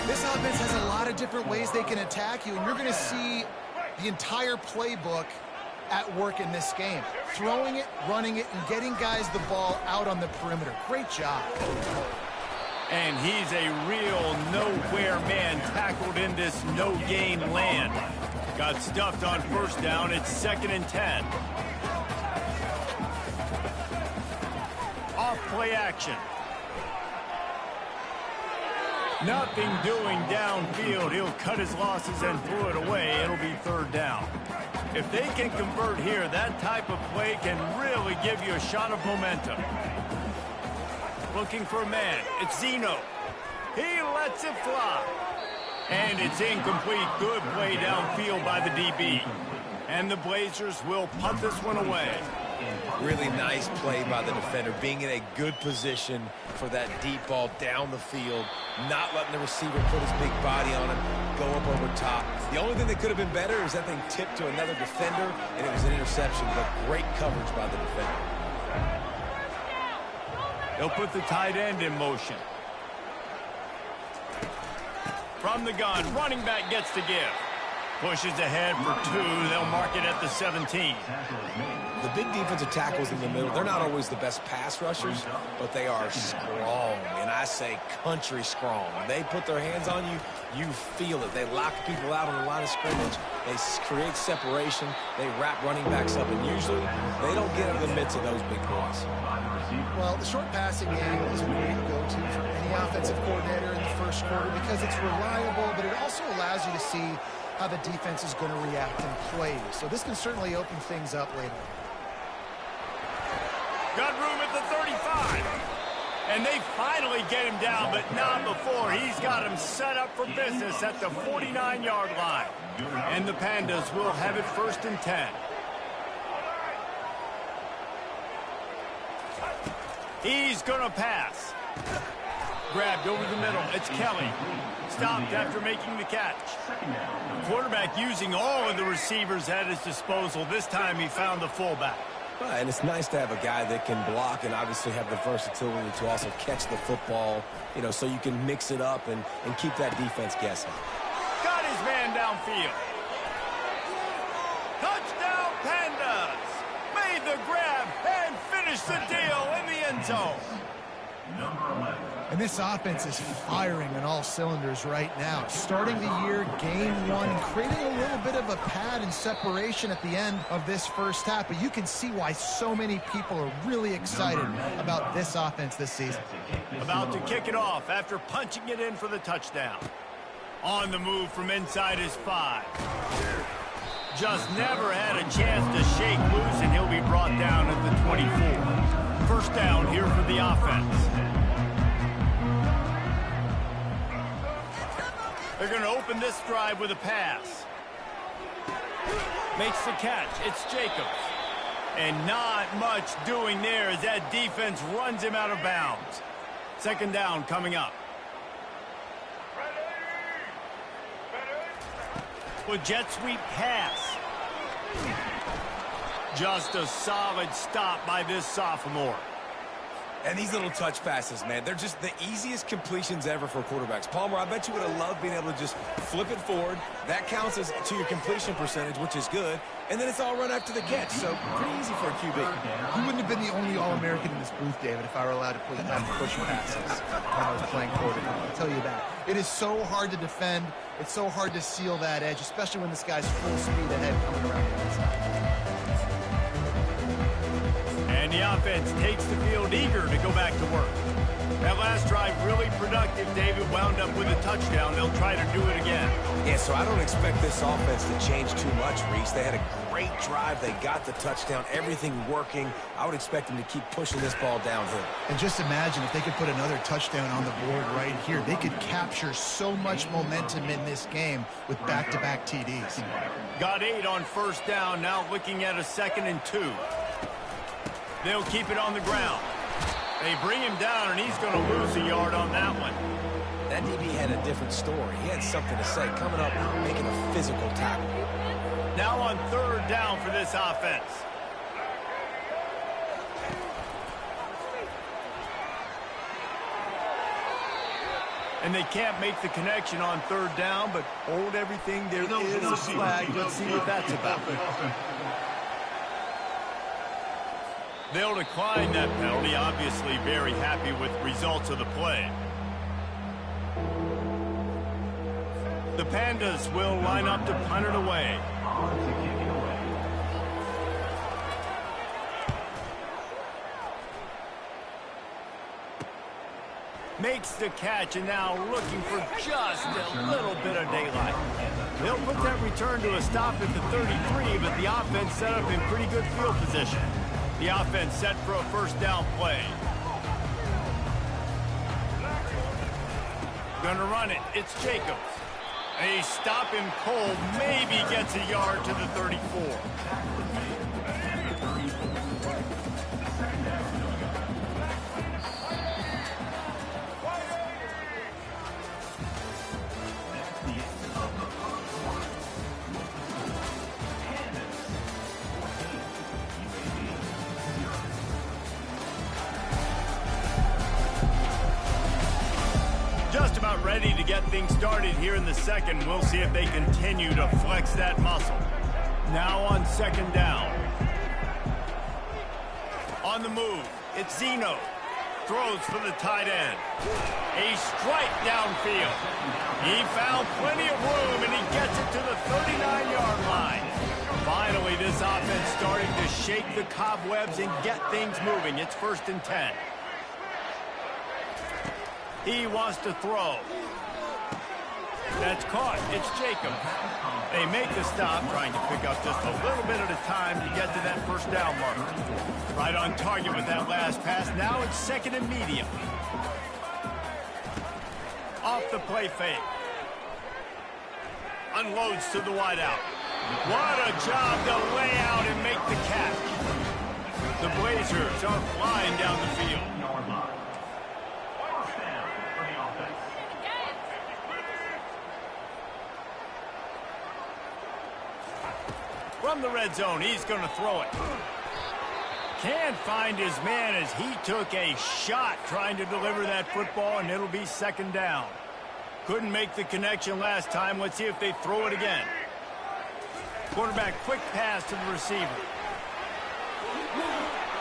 This offense has a lot of different ways they can attack you, and you're going to see the entire playbook at work in this game. Throwing it, running it, and getting guys the ball out on the perimeter. Great job. And he's a real nowhere man tackled in this no-gain land. Got stuffed on first down. It's 2nd and 10. Off play action. Nothing doing downfield. He'll cut his losses and throw it away. It'll be 3rd down. If they can convert here, that type of play can really give you a shot of momentum. Looking for a man. It's Zeno. He lets it fly. And it's incomplete. Good play downfield by the DB. And the Blazers will punt this one away. Really nice play by the defender, being in a good position for that deep ball down the field, not letting the receiver put his big body on him, go up over top. The only thing that could have been better is that thing tipped to another defender, and it was an interception, but great coverage by the defender. They'll put the tight end in motion. From the gun, running back gets to give. Pushes ahead for 2. They'll mark it at the 17. The big defensive tackles in the middle, they're not always the best pass rushers, but they are strong, and I say country strong. They put their hands on you, you feel it. They lock people out on the line of scrimmage. They create separation. They wrap running backs up, and usually they don't get out of the midst of those big boys. Well, the short passing game is a great go-to for any offensive coordinator in the first quarter because it's reliable, but it also allows you to see how the defense is going to react and play. So this can certainly open things up later. Got room at the 35. And they finally get him down, but not before. He's got him set up for business at the 49-yard line. And the Pandas will have it 1st and 10. He's going to pass. Grabbed over the middle. It's Kelly. Stopped after making the catch. Quarterback using all of the receivers at his disposal. This time he found the fullback. And it's nice to have a guy that can block and obviously have the versatility to also catch the football, you know, so you can mix it up and keep that defense guessing. Got his man downfield. Touchdown Pandas! Made the grab and finished the deal in the end zone. And this offense is firing on all cylinders right now. Starting the year, game 1, and creating a little bit of a pad and separation at the end of this first half. But you can see why so many people are really excited about this offense this season. About to kick it off after punching it in for the touchdown. On the move from inside his 5. Just never had a chance to shake loose, and he'll be brought down at the 24. First down here for the offense. They're going to open this drive with a pass. Makes the catch. It's Jacobs. And not much doing there as that defense runs him out of bounds. 2nd down coming up. With jet sweep pass. Just a solid stop by this sophomore. And these little touch passes, man, they're just the easiest completions ever for quarterbacks. Palmer, I bet you would have loved being able to just flip it forward. That counts as to your completion percentage, which is good. And then it's all run after the catch. So pretty easy for a QB. You wouldn't have been the only All-American in this booth, David, if I were allowed to push passes when I was playing quarterback. I'll tell you that. It is so hard to defend. It's so hard to seal that edge, especially when this guy's full speed ahead coming around the inside. And the offense takes the field eager to go back to work. That last drive really productive. David wound up with a touchdown. They'll try to do it again. Yeah, so I don't expect this offense to change too much, Reese. They had a great drive. They got the touchdown. Everything working. I would expect them to keep pushing this ball downhill. And just imagine if they could put another touchdown on the board right here. They could capture so much momentum in this game with back-to-back TDs. Got 8 on first down. Now looking at a 2nd and 2. They'll keep it on the ground. They bring him down, and he's going to lose a yard on that one. That DB had a different story. He had something to say, coming up, making a physical tackle. Now on 3rd down for this offense. And they can't make the connection on third down, but hold everything. There is a flag. Let's see what that's about. They'll decline that penalty. Obviously very happy with the results of the play. The Pandas will line up to punt it away. Makes the catch, and now looking for just a little bit of daylight. They'll put that return to a stop at the 33, but the offense set up in pretty good field position. The offense set for a first down play. Gonna run it. It's Jacobs. They stop him cold. Maybe gets a yard to the 34. Just about ready to get things started here in the second. We'll see if they continue to flex that muscle. Now on second down. On the move, it's Zeno. Throws for the tight end. A strike downfield. He found plenty of room, and he gets it to the 39-yard line. Finally, this offense starting to shake the cobwebs and get things moving. It's 1st and 10. He wants to throw. That's caught. It's Jacobs. They make the stop, trying to pick up just a little bit at a time to get to that first down mark. Right on target with that last pass. Now it's 2nd and medium. Off the play fake. Unloads to the wideout. What a job to lay out and make the catch. The Blazers are flying down the field. From the red zone, he's going to throw it. Can't find his man as he took a shot trying to deliver that football, and it'll be 2nd down. Couldn't make the connection last time. Let's see if they throw it again. Quarterback, quick pass to the receiver.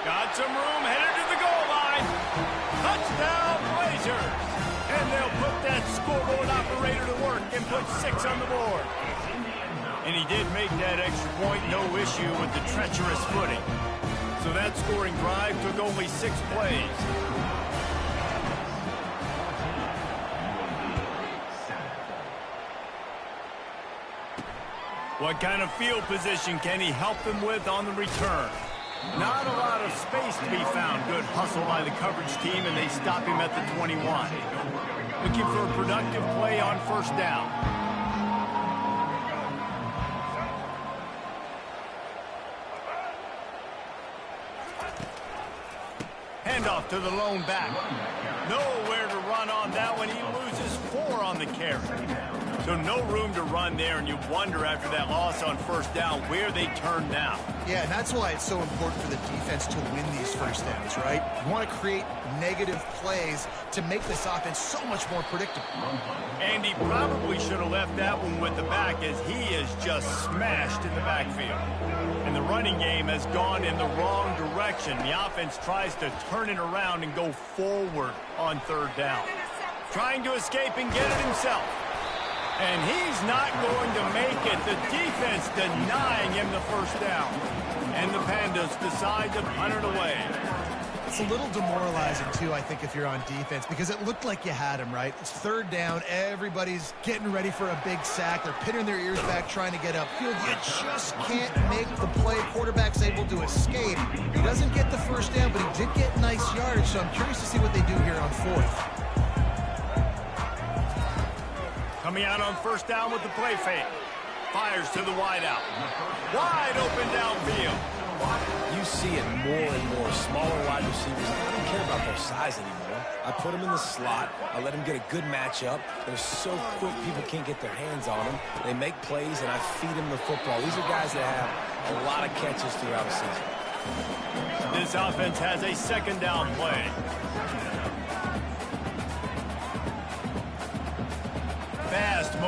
Got some room, headed to the goal line. Touchdown, Blazers. And they'll put that scoreboard operator to work and put 6 on the board. And he did make that extra point, no issue with the treacherous footing. So that scoring drive took only 6 plays. What kind of field position can he help them with on the return? Not a lot of space to be found. Good hustle by the coverage team, and they stop him at the 21. Looking for a productive play on first down. Handoff to the lone back. Nowhere to run on that one. He loses 4 on the carry. So no room to run there, and you wonder after that loss on first down where they turn now. Yeah, and that's why it's so important for the defense to win these first downs, right? You want to create negative plays to make this offense so much more predictable. And he probably should have left that one with the back, as he is just smashed in the backfield. And the running game has gone in the wrong direction. The offense tries to turn it around and go forward on third down. Trying to escape and get it himself. And he's not going to make it. The defense denying him the first down. And the Pandas decide to punt it away. It's a little demoralizing, too, I think, if you're on defense, because it looked like you had him, right? It's third down. Everybody's getting ready for a big sack. They're pinning their ears back, trying to get upfield. You just can't make the play. Quarterback's able to escape. He doesn't get the first down, but he did get nice yardage, so I'm curious to see what they do here on 4th. Coming out on first down with the play fake. Fires to the wideout. Wide open downfield. You see it more and more. Smaller wide receivers. I don't care about their size anymore. I put them in the slot. I let them get a good matchup. They're so quick, people can't get their hands on them. They make plays, and I feed them the football. These are guys that have a lot of catches throughout the season. This offense has a 2nd down play.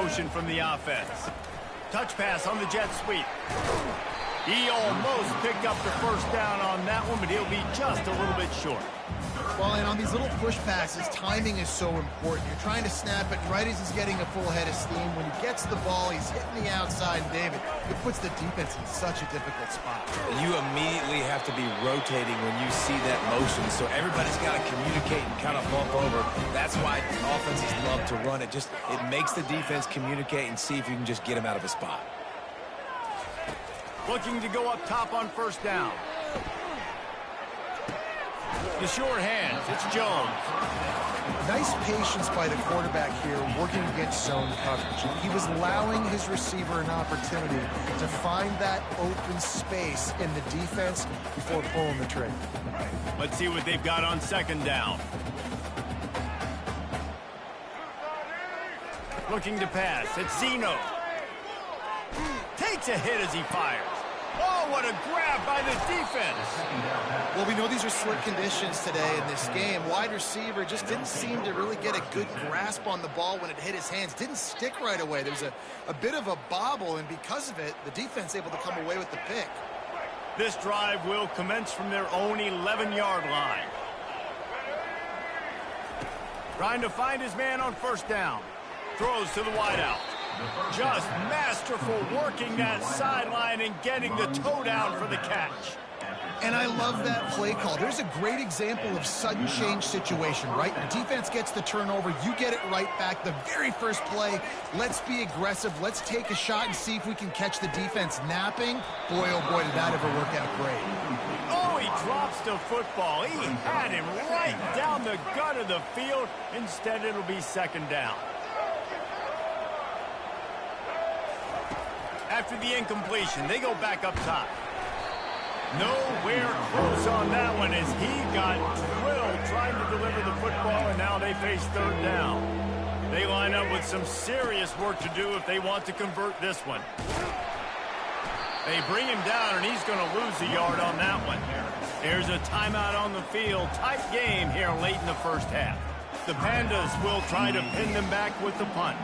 motion from the offense. Touch pass on the jet sweep. He almost picked up the first down on that one, but he'll be just a little bit short. Well, and on these little push passes, timing is so important. You're trying to snap it right as he's getting a full head of steam. When he gets the ball, he's hitting the outside, and David, it puts the defense in such a difficult spot. You immediately have to be rotating when you see that motion, so everybody's got to communicate and kind of bump over. That's why offenses love to run it. It makes the defense communicate and see if you can just get him out of a spot. Looking to go up top on first down. The short hands, it's Jones. Nice patience by the quarterback here working against zone coverage. He was allowing his receiver an opportunity to find that open space in the defense before pulling the trigger. Let's see what they've got on second down. Looking to pass, it's Zeno. Takes a hit as he fires. Oh, what a grab by the defense. Well, we know these are slick conditions today in this game. Wide receiver just didn't seem to really get a good grasp on the ball when it hit his hands. Didn't stick right away. There was a bit of a bobble, and because of it, the defense able to come away with the pick. This drive will commence from their own 11-yard line. Trying to find his man on first down. Throws to the wideout. Just masterful working that sideline and getting the toe down for the catch. And I love that play call. There's a great example of sudden change situation, right? Your defense gets the turnover. You get it right back. The very first play, let's be aggressive. Let's take a shot and see if we can catch the defense napping. Boy, oh boy, did that ever work out great. Oh, he drops the football. He had him right down the gut of the field. Instead, it'll be second down. After the incompletion, they go back up top. Nowhere close on that one as he got drilled trying to deliver the football, and now they face third down. They line up with some serious work to do if they want to convert this one. They bring him down, and he's going to lose a yard on that one. There's a timeout on the field. Tight game here late in the first half. The Pandas will try to pin them back with the punt.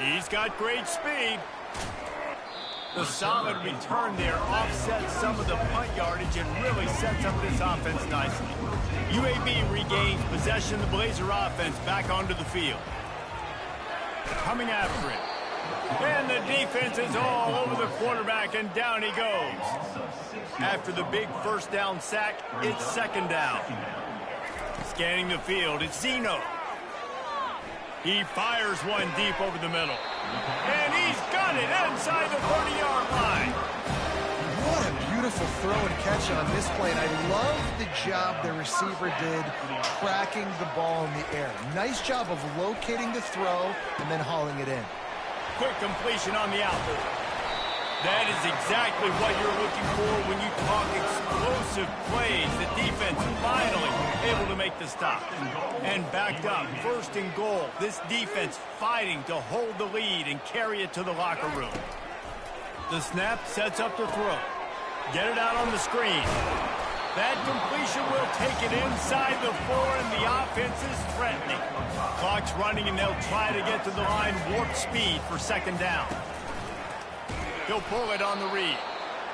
He's got great speed. The solid return there offsets some of the punt yardage and really sets up this offense nicely. UAB regains possession. The Blazer offense back onto the field. Coming after it. And the defense is all over the quarterback, and down he goes. After the big first down sack, it's second down. Scanning the field, it's Zeno. He fires one deep over the middle. And he's got it inside the 30-yard line. What a beautiful throw and catch on this play. And I love the job the receiver did tracking the ball in the air. Nice job of locating the throw and then hauling it in. Quick completion on the out. That is exactly what you're looking for when you talk explosive plays. The defense finally able to make the stop. And backed up, first and goal. This defense fighting to hold the lead and carry it to the locker room. The snap sets up the throw. Get it out on the screen. That completion will take it inside the 4, and the offense is threatening. Clock's running, and they'll try to get to the line warp speed for second down. He'll pull it on the read.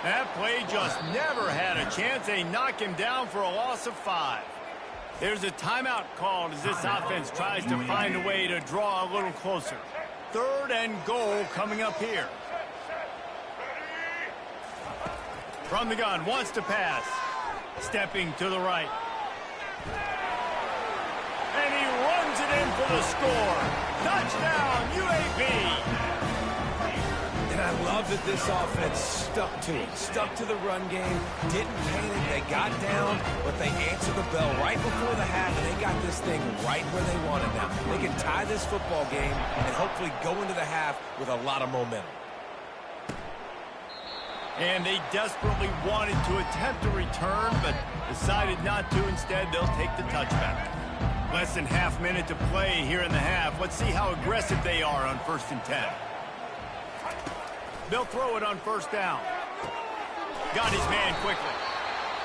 That play just never had a chance. They knock him down for a loss of 5. There's a timeout called as this offense tries to find a way to draw a little closer. Third and goal coming up here. From the gun, wants to pass. Stepping to the right. And he runs it in for the score. Touchdown, UAB. And I love that this offense stuck to it, stuck to the run game, didn't panic, they got down, but they answered the bell right before the half, and they got this thing right where they wanted now. They can tie this football game and hopefully go into the half with a lot of momentum. And they desperately wanted to attempt a return, but decided not to. Instead, they'll take the touchback. Less than half minute to play here in the half. Let's see how aggressive they are on 1st and 10. They'll throw it on first down. Got his man quickly.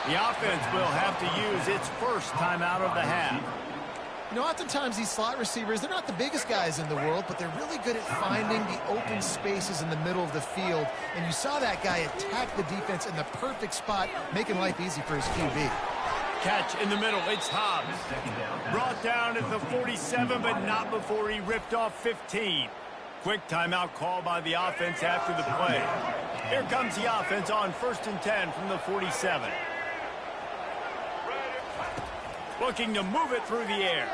The offense will have to use its first timeout of the half. You know, oftentimes these slot receivers, they're not the biggest guys in the world, but they're really good at finding the open spaces in the middle of the field. And you saw that guy attack the defense in the perfect spot, making life easy for his QB. Catch in the middle. It's Hobbs. Brought down at the 47, but not before he ripped off 15. Quick timeout call by the offense after the play. Here comes the offense on 1st and 10 from the 47. Looking to move it through the air.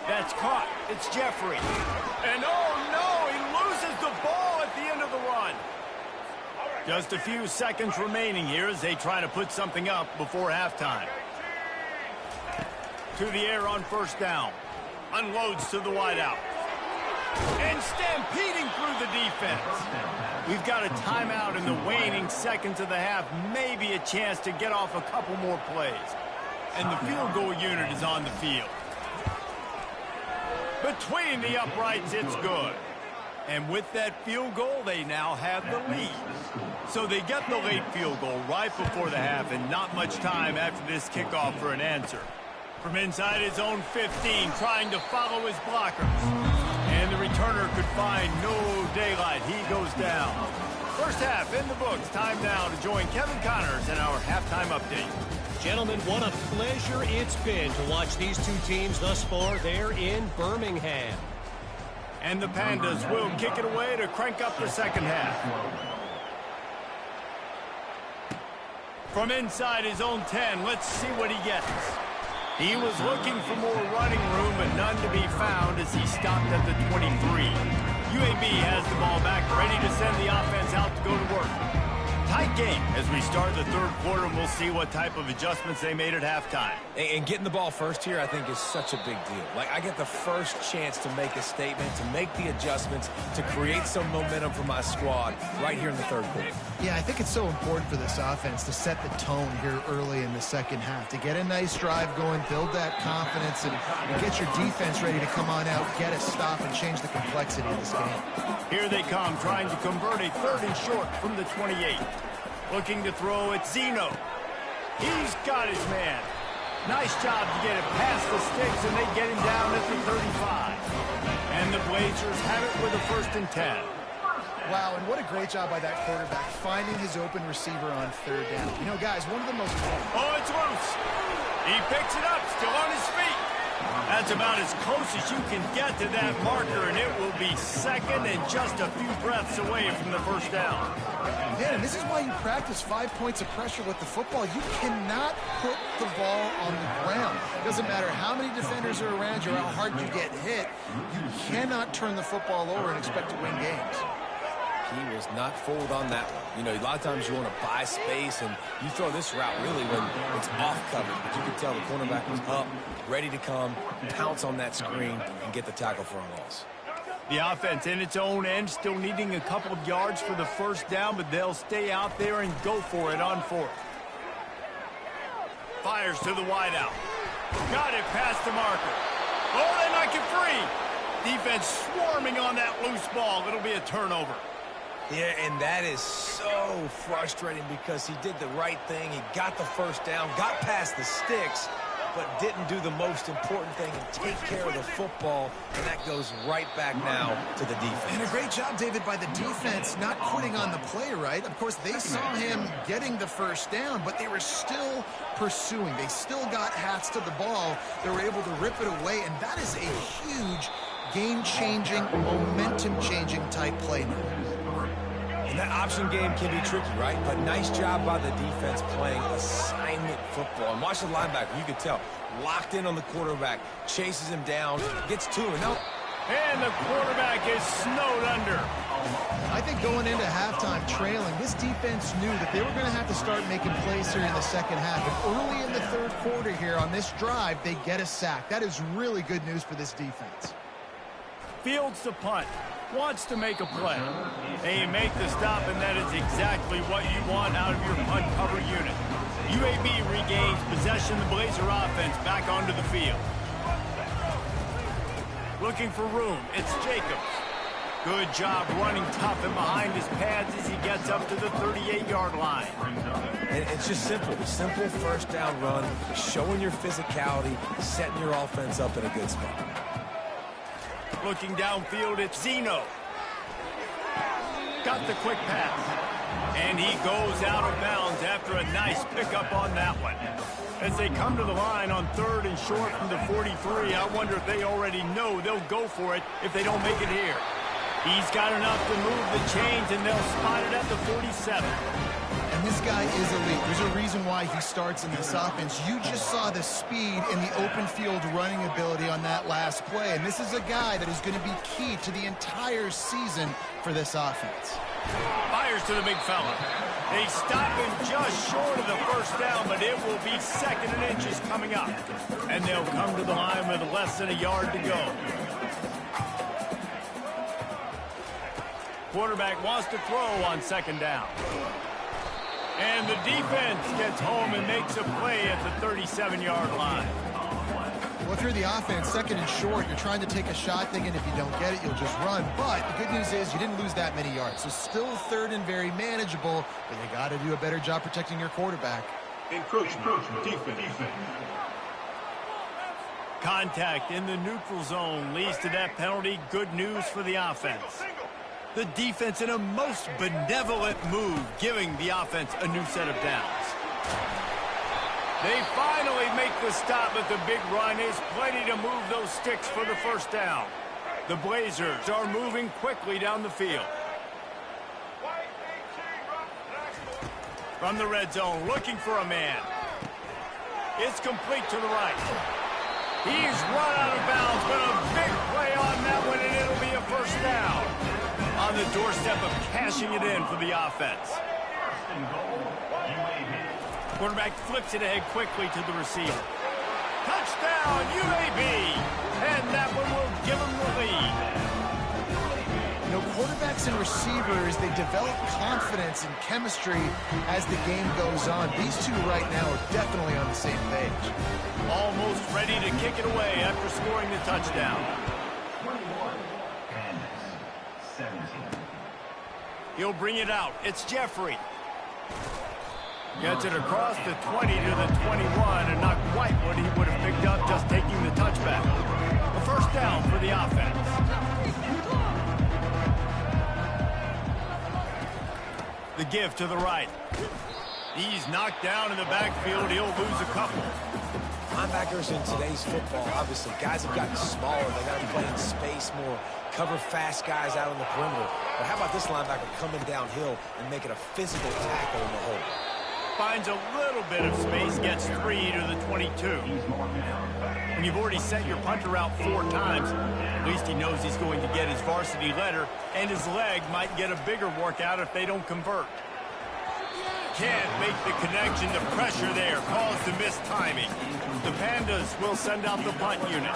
That's caught. It's Jeffrey. And oh no, he loses the ball at the end of the run. Just a few seconds remaining here as they try to put something up before halftime. To the air on 1st down. Unloads to the wideout. And stampeding through the defense. We've got a timeout in the waning seconds of the half. Maybe a chance to get off a couple more plays. And the field goal unit is on the field. Between the uprights, it's good. And with that field goal, they now have the lead. So they get the late field goal right before the half and not much time after this kickoff for an answer. From inside his own 15, trying to follow his blockers. And the returner could find no daylight. He goes down. First half in the books. Time now to join Kevin Connors in our halftime update. Gentlemen, what a pleasure it's been to watch these two teams thus far there in Birmingham. And the Pandas will kick it away to crank up the second half. From inside his own 10, let's see what he gets. He was looking for more running room, but none to be found as he stopped at the 23. UAB has the ball back, ready to send the offense out to go to work. Tight game as we start the third quarter, and we'll see what type of adjustments they made at halftime. And getting the ball first here, I think, is such a big deal. Like, I get the first chance to make a statement, to make the adjustments, to create some momentum for my squad right here in the third quarter. Yeah, I think it's so important for this offense to set the tone here early in the second half, to get a nice drive going, build that confidence, and get your defense ready to come on out, get a stop, and change the complexity of this game. Here they come, trying to convert a 3rd and short from the 28. Looking to throw at Zeno. He's got his man. Nice job to get it past the sticks, and they get him down at the 35. And the Blazers have it with a 1st and 10. Wow, and what a great job by that quarterback, finding his open receiver on 3rd down. You know, guys, one of the most... Oh, it's loose. He picks it up, still on his feet. That's about as close as you can get to that marker, and it will be second and just a few breaths away from the 1st down. Yeah, and this is why you practice 5 points of pressure with the football. You cannot put the ball on the ground. It doesn't matter how many defenders are around you or how hard you get hit. You cannot turn the football over and expect to win games. He was not fooled on that one. You know, a lot of times you want to buy space, and you throw this route really when it's off coverage. But you can tell the cornerback was up, ready to come, pounce on that screen, and get the tackle for a loss. The offense in its own end, still needing a couple of yards for the 1st down, but they'll stay out there and go for it on 4th. Fires to the wideout. Got it past the marker. Oh, they knock it free. Defense swarming on that loose ball. It'll be a turnover. Yeah, and that is so frustrating because he did the right thing. He got the 1st down, got past the sticks, but didn't do the most important thing and take care of the football, and that goes right back now to the defense. And a great job, David, by the defense not quitting on the play, right? Of course, they saw him getting the 1st down, but they were still pursuing. They still got hats to the ball. They were able to rip it away, and that is a huge game-changing, momentum-changing type play now. And that option game can be tricky, right? But nice job by the defense playing assignment football. And watch the linebacker. You could tell. Locked in on the quarterback. Chases him down. Gets to him. And the quarterback is snowed under. I think going into halftime trailing, this defense knew that they were going to have to start making plays here in the second half. And early in the third quarter here on this drive, they get a sack. That is really good news for this defense. Fields to punt. Wants to make a play. They make the stop, and that is exactly what you want out of your punt cover unit. UAB regains possession. The Blazer offense back onto the field. Looking for room. It's Jacobs. Good job running tough and behind his pads as he gets up to the 38-yard line. And it's just simple. Simple first down run, showing your physicality, setting your offense up in a good spot. Looking downfield, it's Zeno. Got the quick pass. And he goes out of bounds after a nice pickup on that one. As they come to the line on 3rd and short from the 43, I wonder if they already know they'll go for it if they don't make it here. He's got enough to move the chains, and they'll spot it at the 47. And this guy is elite. There's a reason why he starts in this offense. You just saw the speed and the open field running ability on that last play. And this is a guy that is going to be key to the entire season for this offense. Fires to the big fella. They stop him just short of the first down, but it will be 2nd and inches coming up. And they'll come to the line with less than a yard to go. Quarterback wants to throw on 2nd down. And the defense gets home and makes a play at the 37-yard line. Well, if you're the offense, 2nd and short, you're trying to take a shot thinking if you don't get it, you'll just run. But the good news is you didn't lose that many yards. So still 3rd and very manageable, but you got to do a better job protecting your quarterback. Encroachment, defense. Contact in the neutral zone leads to that penalty. Good news for the offense. The defense in a most benevolent move, giving the offense a new set of downs. They finally make the stop at the big run. There's plenty to move those sticks for the first down. The Blazers are moving quickly down the field. From the red zone, looking for a man. It's complete to the right. He's run out of bounds, but a big play on that one, and it'll be a first down. On the doorstep of cashing it in for the offense. Quarterback flips it ahead quickly to the receiver. Touchdown, UAB! And that one will give him the lead. You know, quarterbacks and receivers, they develop confidence and chemistry as the game goes on. These two right now are definitely on the same page. Almost ready to kick it away after scoring the touchdown. 17. He'll bring it out. It's Jeffrey. Gets it across the 20 to the 21, and not quite what he would have picked up just taking the touchback. A first down for the offense. The give to the right. He's knocked down in the backfield. He'll lose a couple. Linebackers in today's football, obviously, guys have gotten smaller. They got to play in space more, cover fast guys out on the perimeter. But how about this linebacker coming downhill and making a physical tackle in the hole? Finds a little bit of space, gets 3 to the 22. When you've already sent your punter out 4 times, at least he knows he's going to get his varsity letter, and his leg might get a bigger workout if they don't convert. Can't make the connection. The pressure there caused the missed timing. The Pandas will send out the punt unit.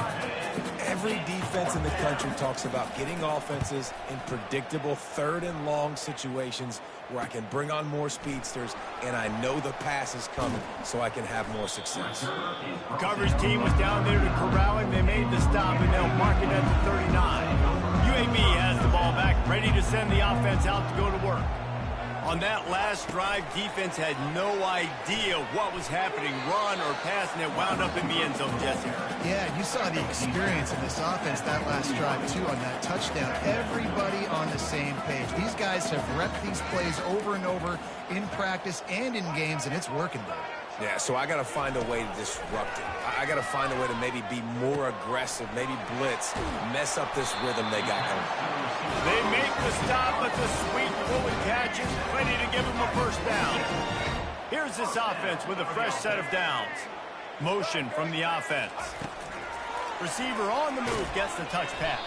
Every defense in the country talks about getting offenses in predictable 3rd and long situations where I can bring on more speedsters and I know the pass is coming so I can have more success. The coverage team was down there to corral him. They made the stop, and they'll mark it at the 39. UAB has the ball back, ready to send the offense out to go to work. On that last drive, defense had no idea what was happening, run or pass, and it wound up in the end zone, Jesse. Yeah, you saw the experience in this offense that last drive, too, on that touchdown. Everybody on the same page. These guys have repped these plays over and over in practice and in games, and it's working there. Yeah, so I got to find a way to disrupt it. I got to find a way to maybe be more aggressive, maybe blitz, mess up this rhythm they got going. They make the stop, but the sweet bullet catch is plenty to give them a first down. Here's this offense with a fresh set of downs. Motion from the offense. Receiver on the move gets the touch pass.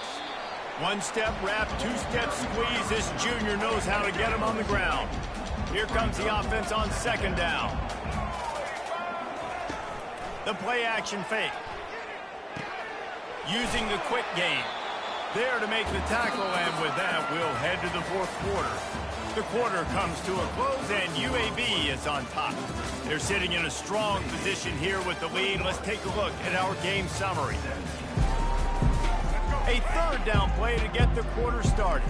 1-step wrap, 2-step squeeze. This junior knows how to get him on the ground. Here comes the offense on 2nd down. The play-action fake. Using the quick game. There to make the tackle, and with that, we'll head to the 4th quarter. The quarter comes to a close, and UAB is on top. They're sitting in a strong position here with the lead. Let's take a look at our game summary. A third down play to get the quarter started.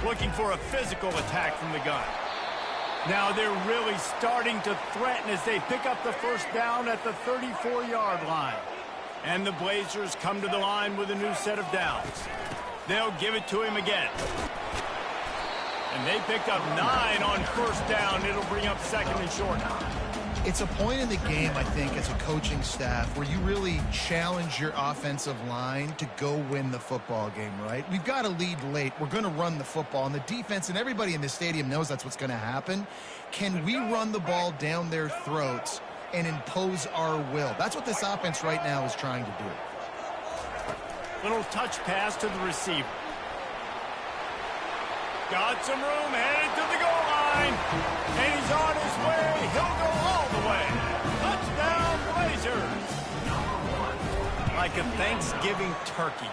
Looking for a physical attack from the gun. Now they're really starting to threaten as they pick up the first down at the 34-yard line. And the Blazers come to the line with a new set of downs. They'll give it to him again. And they picked up 9 on first down. It'll bring up second and short. It's a point in the game, I think, as a coaching staff where you really challenge your offensive line to go win the football game, right? We've got to lead late. We're going to run the football. And the defense and everybody in the stadium knows that's what's going to happen. Can we run the ball down their throats and impose our will? That's what this offense right now is trying to do. Little touch pass to the receiver. Got some room, headed to the goal line. And he's on his way. He'll go all the way. Touchdown, Blazers. Like a Thanksgiving turkey.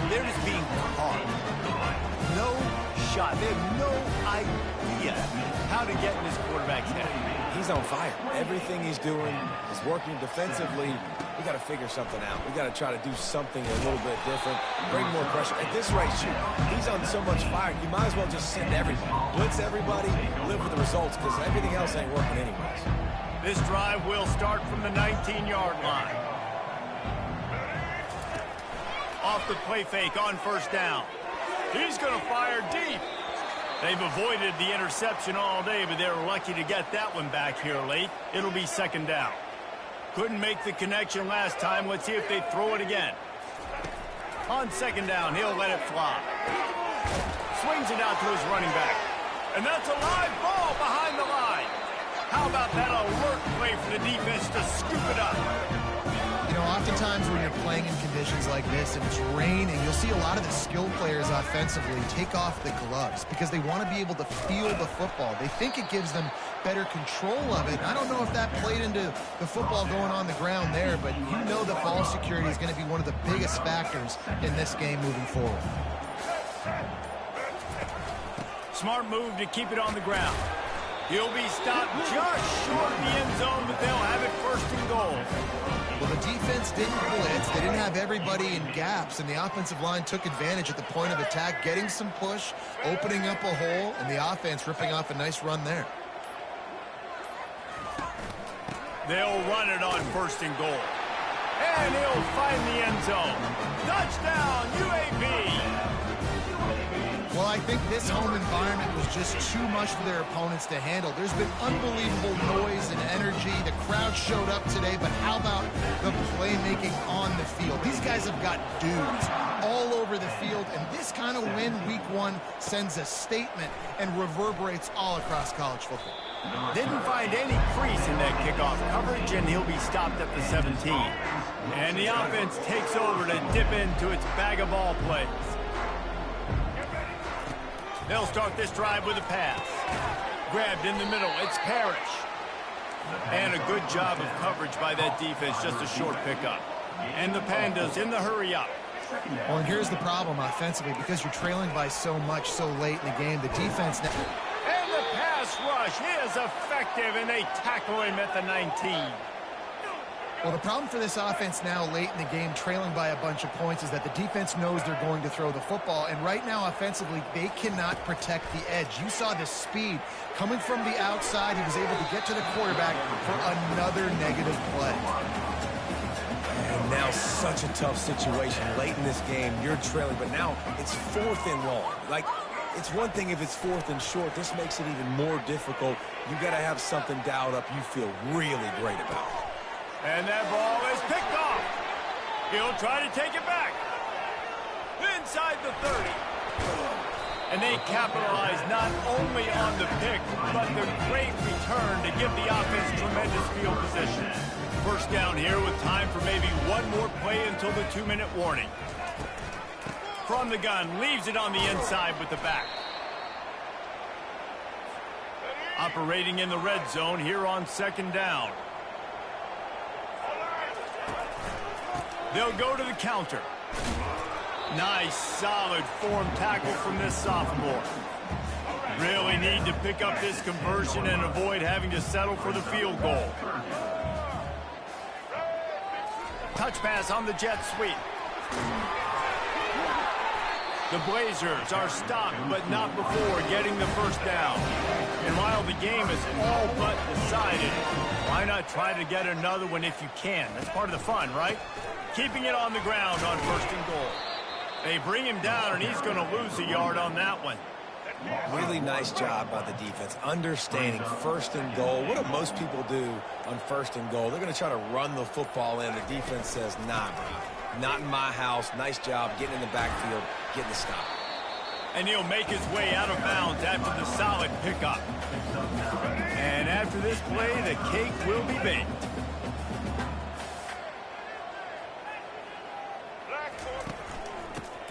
They're just being caught. No shot. They have no idea how to get in this quarterback's head. He's on fire. Everything he's doing is working defensively. We got to figure something out. We got to try to do something a little bit different. Bring more pressure. At this rate, shoot, he's on so much fire. You might as well just send everybody. Blitz everybody, live with the results, because everything else ain't working anyways. This drive will start from the 19-yard line. Off the play fake on first down. He's going to fire deep. They've avoided the interception all day, but they're lucky to get that one back here late. It'll be second down. Couldn't make the connection last time. Let's see if they throw it again. On second down, he'll let it fly. Swings it out to his running back. And that's a live ball behind the line. How about that alert play for the defense to scoop it up? You know, oftentimes when you're playing in conditions like this and it's raining, you'll see a lot of the skill players offensively take off the gloves because they want to be able to feel the football. They think it gives them better control of it. I don't know if that played into the football going on the ground there, but you know that ball security is going to be one of the biggest factors in this game moving forward. Smart move to keep it on the ground. He'll be stopped just short of the end zone, but they'll have it first and goal. Well, the defense didn't blitz. They didn't have everybody in gaps, and the offensive line took advantage at the point of attack, getting some push, opening up a hole, and the offense ripping off a nice run there. They'll run it on first and goal. And he'll find the end zone. Touchdown, UAB! Well, I think this home environment was just too much for their opponents to handle. There's been unbelievable noise and energy. The crowd showed up today, but how about the playmaking on the field? These guys have got dudes all over the field, and this kind of win week one sends a statement and reverberates all across college football. Didn't find any crease in that kickoff coverage, and he'll be stopped at the 17. And the offense takes over to dip into its bag of ball plays. They'll start this drive with a pass. Grabbed in the middle. It's Parrish. And a good job of coverage by that defense. Just a short pickup. And the Pandas in the hurry up. Well, and here's the problem offensively. Because you're trailing by so much so late in the game, the defense... And the pass rush is effective, and they tackle him at the 19. Well, the problem for this offense now late in the game, trailing by a bunch of points, is that the defense knows they're going to throw the football. And right now, offensively, they cannot protect the edge. You saw the speed coming from the outside. He was able to get to the quarterback for another negative play. And now such a tough situation. Late in this game, you're trailing, but now it's fourth and long. Like, it's one thing if it's fourth and short. This makes it even more difficult. You got to have something dialed up you feel really great about. And that ball is picked off. He'll try to take it back. Inside the 30. And they capitalize not only on the pick, but the great return to give the offense tremendous field position. First down here with time for maybe one more play until the 2-minute warning. From the gun, leaves it on the inside with the back. Operating in the red zone here on second down. They'll go to the counter. Nice, solid form tackle from this sophomore. Really need to pick up this conversion and avoid having to settle for the field goal. touch pass on the jet sweep. The Blazers are stopped, but not before getting the first down. And while the game is all but decided, why not try to get another one if you can? That's part of the fun, right? Keeping it on the ground on 1st and goal. They bring him down, and he's going to lose a yard on that one. Really nice job by the defense, understanding 1st and goal. What do most people do on 1st and goal? They're going to try to run the football in. The defense says, nah, bro, not in my house. Nice job getting in the backfield, getting the stop. And he'll make his way out of bounds after the solid pickup. And after this play, the cake will be baked.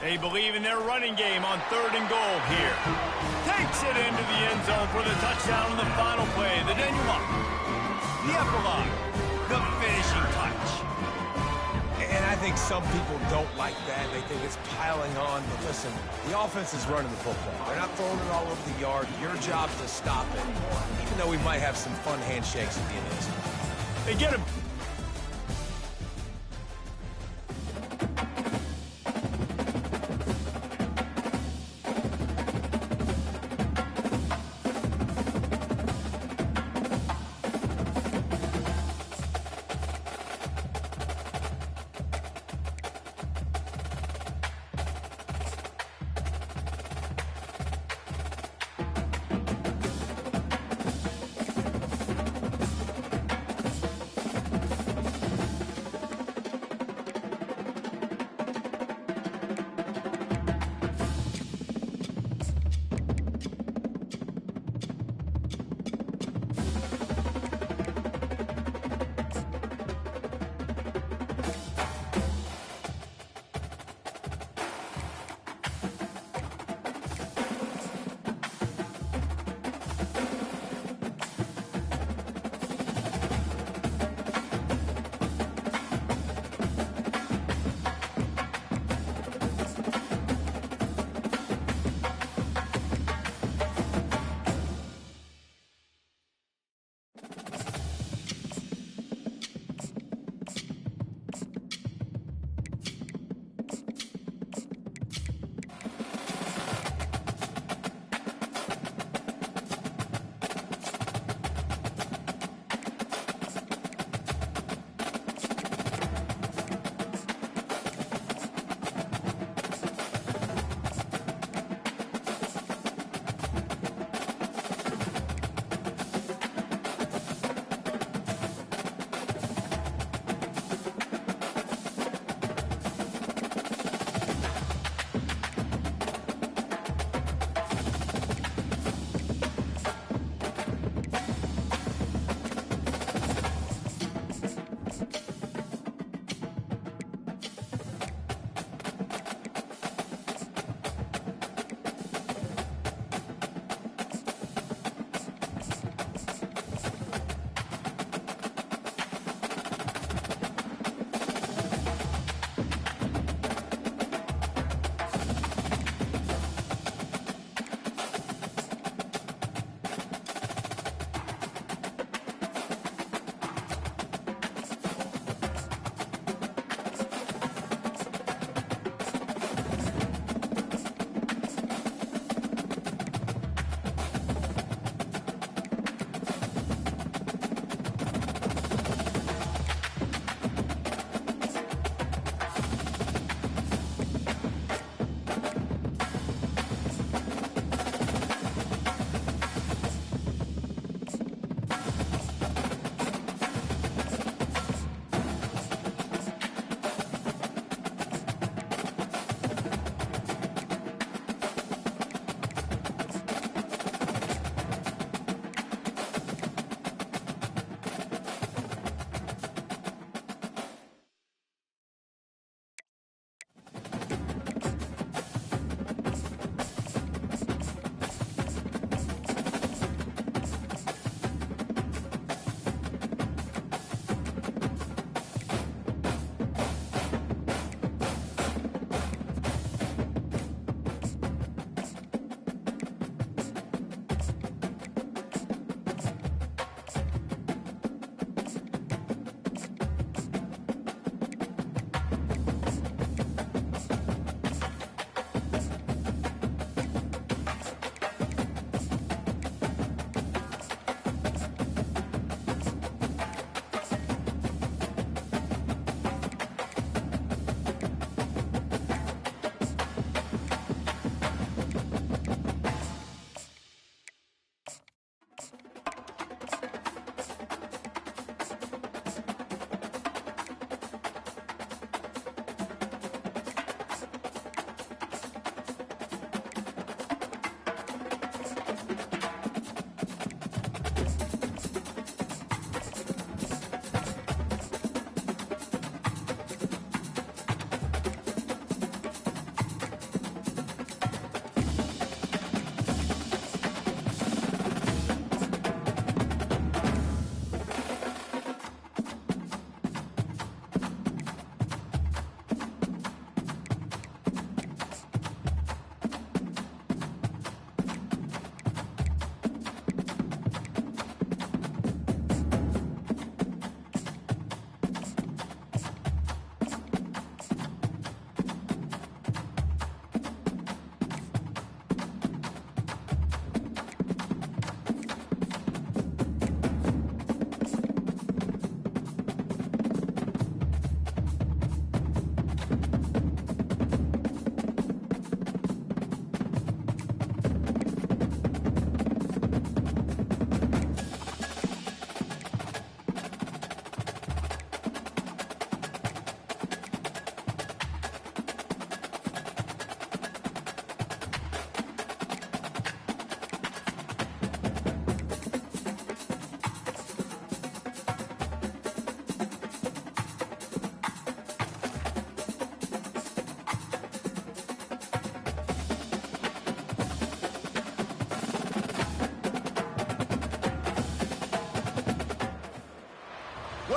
They believe in their running game on 3rd and goal here. Takes it into the end zone for the touchdown on the final play. The denouement, the epilogue, the finishing touch. And I think some people don't like that. They think it's piling on. But listen, the offense is running the football. They're not throwing it all over the yard. Your job is to stop it, even though we might have some fun handshakes at the end of this one. They get him.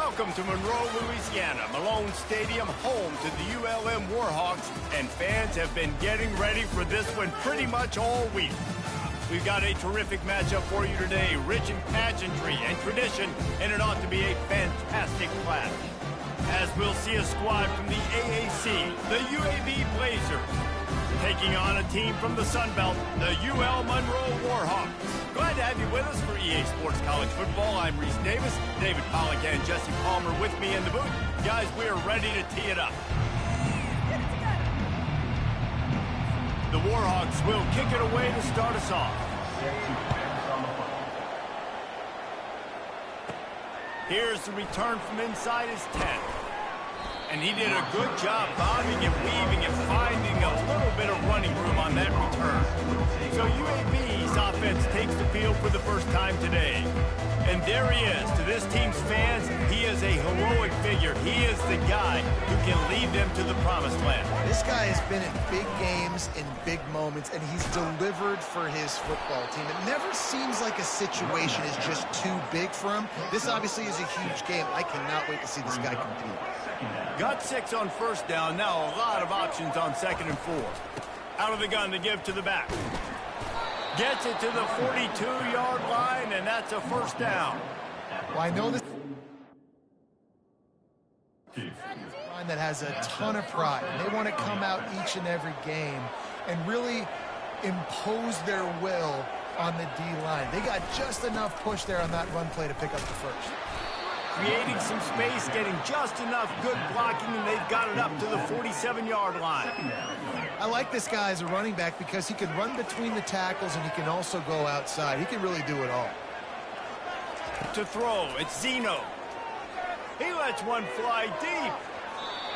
Welcome to Monroe, Louisiana, Malone Stadium, home to the ULM Warhawks, and fans have been getting ready for this one pretty much all week. We've got a terrific matchup for you today, rich in pageantry and tradition, and it ought to be a fantastic clash. As we'll see a squad from the AAC, the UAB Blazers, taking on a team from the Sun Belt, the UL Monroe Warhawks. Glad to have you with us for EA Sports College Football. I'm Reese Davis, David Pollack and Jesse Palmer with me in the booth. Guys, we are ready to tee it up. The Warhawks will kick it away to start us off. Here's the return from inside his 10. And he did a good job bombing and weaving and finding a little bit of running room on that return. So UAB's offense takes the field for the first time today. And there he is. To this team's fans, he is a heroic figure. He is the guy who can lead them to the promised land. This guy has been in big games, in big moments, and he's delivered for his football team. It never seems like a situation is just too big for him. This obviously is a huge game. I cannot wait to see this guy compete. Got 6 on first down. Now a lot of options on 2nd and 4. Out of the gun to give to the back. Gets it to the 42-yard line, and that's a first down. Well, I know this line that has a ton of pride. They want to come out each and every game and really impose their will on the D-line. They got just enough push there on that run play to pick up the first. Creating some space, getting just enough good blocking, and they've got it up to the 47-yard line. I like this guy as a running back because he can run between the tackles and he can also go outside. He can really do it all. To throw, it's Zeno. He lets one fly deep.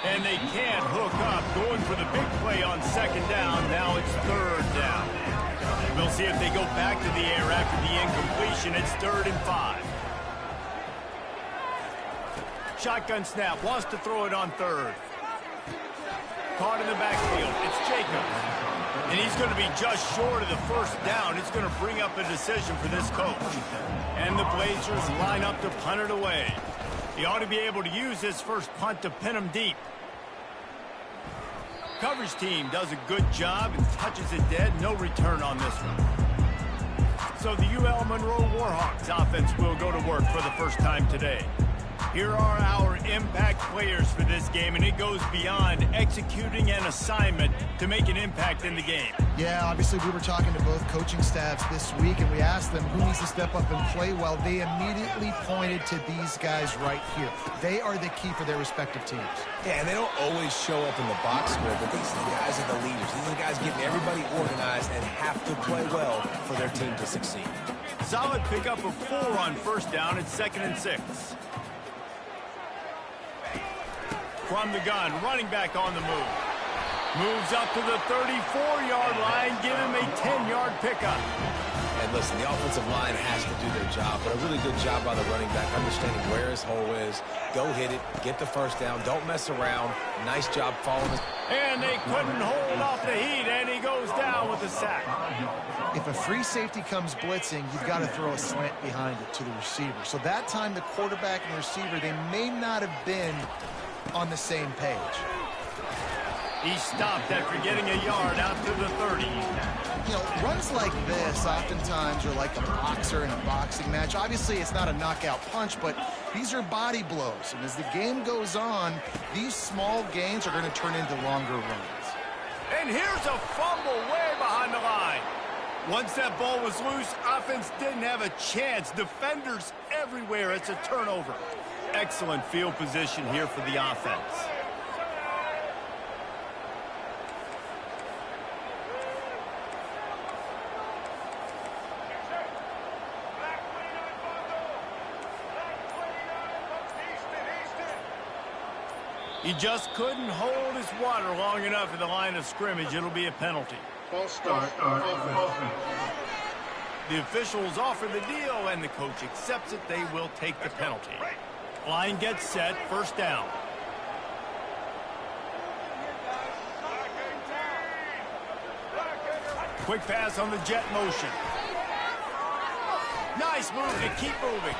And they can't hook up, going for the big play on 2nd down. Now it's 3rd down. We'll see if they go back to the air after the incompletion. It's 3rd and 5. Shotgun snap, wants to throw it on 3rd. Caught in the backfield, it's Jacobs. And he's going to be just short of the first down. It's going to bring up a decision for this coach. And the Blazers line up to punt it away. He ought to be able to use this first punt to pin him deep. Coverage team does a good job and touches it dead. No return on this one. So the UL Monroe Warhawks offense will go to work for the first time today. Here are our impact players for this game, and it goes beyond executing an assignment to make an impact in the game. Yeah, obviously we were talking to both coaching staffs this week, and we asked them who needs to step up and play well. They immediately pointed to these guys right here. They are the key for their respective teams. Yeah, and they don't always show up in the box score, but these guys are the leaders. These are the guys getting everybody organized and have to play well for their team to succeed. Solid pickup of 4 on first down. It's 2nd and 6. From the gun, running back on the move. Moves up to the 34-yard line, give him a 10-yard pickup. And listen, the offensive line has to do their job, but a really good job by the running back, understanding where his hole is. Go hit it, get the first down, don't mess around. Nice job following this. And they couldn't hold off the heat, and he goes down with a sack. If a free safety comes blitzing, you've got to throw a slant behind it to the receiver. So that time, the quarterback and the receiver, they may not have been on the same page. He stopped after getting a yard out to the 30. You know, runs like this oftentimes are like a boxer in a boxing match. Obviously, it's not a knockout punch, but these are body blows. And as the game goes on, these small gains are going to turn into longer runs. And here's a fumble way behind the line. Once that ball was loose, offense didn't have a chance. Defenders everywhere. It's a turnover. Excellent field position here for the offense. He just couldn't hold his water long enough at the line of scrimmage. It'll be a penalty. False start. Offense. The officials offer the deal, and the coach accepts it. They will take the penalty. Line gets set, first down. Quick pass on the jet motion. Nice move to keep moving.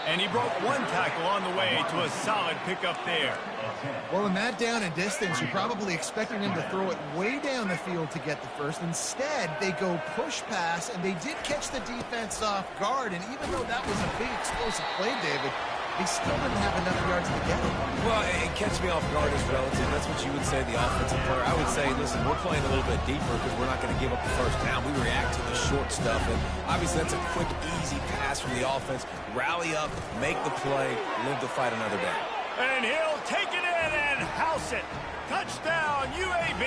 And he broke one tackle on the way to a solid pickup there. Well, in that down and distance, you're probably expecting him to throw it way down the field to get the first. Instead, they go push pass, and they did catch the defense off guard. And even though that was a big explosive play, David, they still didn't have enough yards to get it. Well, it catch me off guard is relative. That's what you would say, the offensive player. I would say, listen, we're playing a little bit deeper because we're not going to give up the first down. We react to the short stuff, and obviously that's a quick, easy pass from the offense. Rally up, make the play, live to fight another day. And he'll take it in and house it. Touchdown, UAB.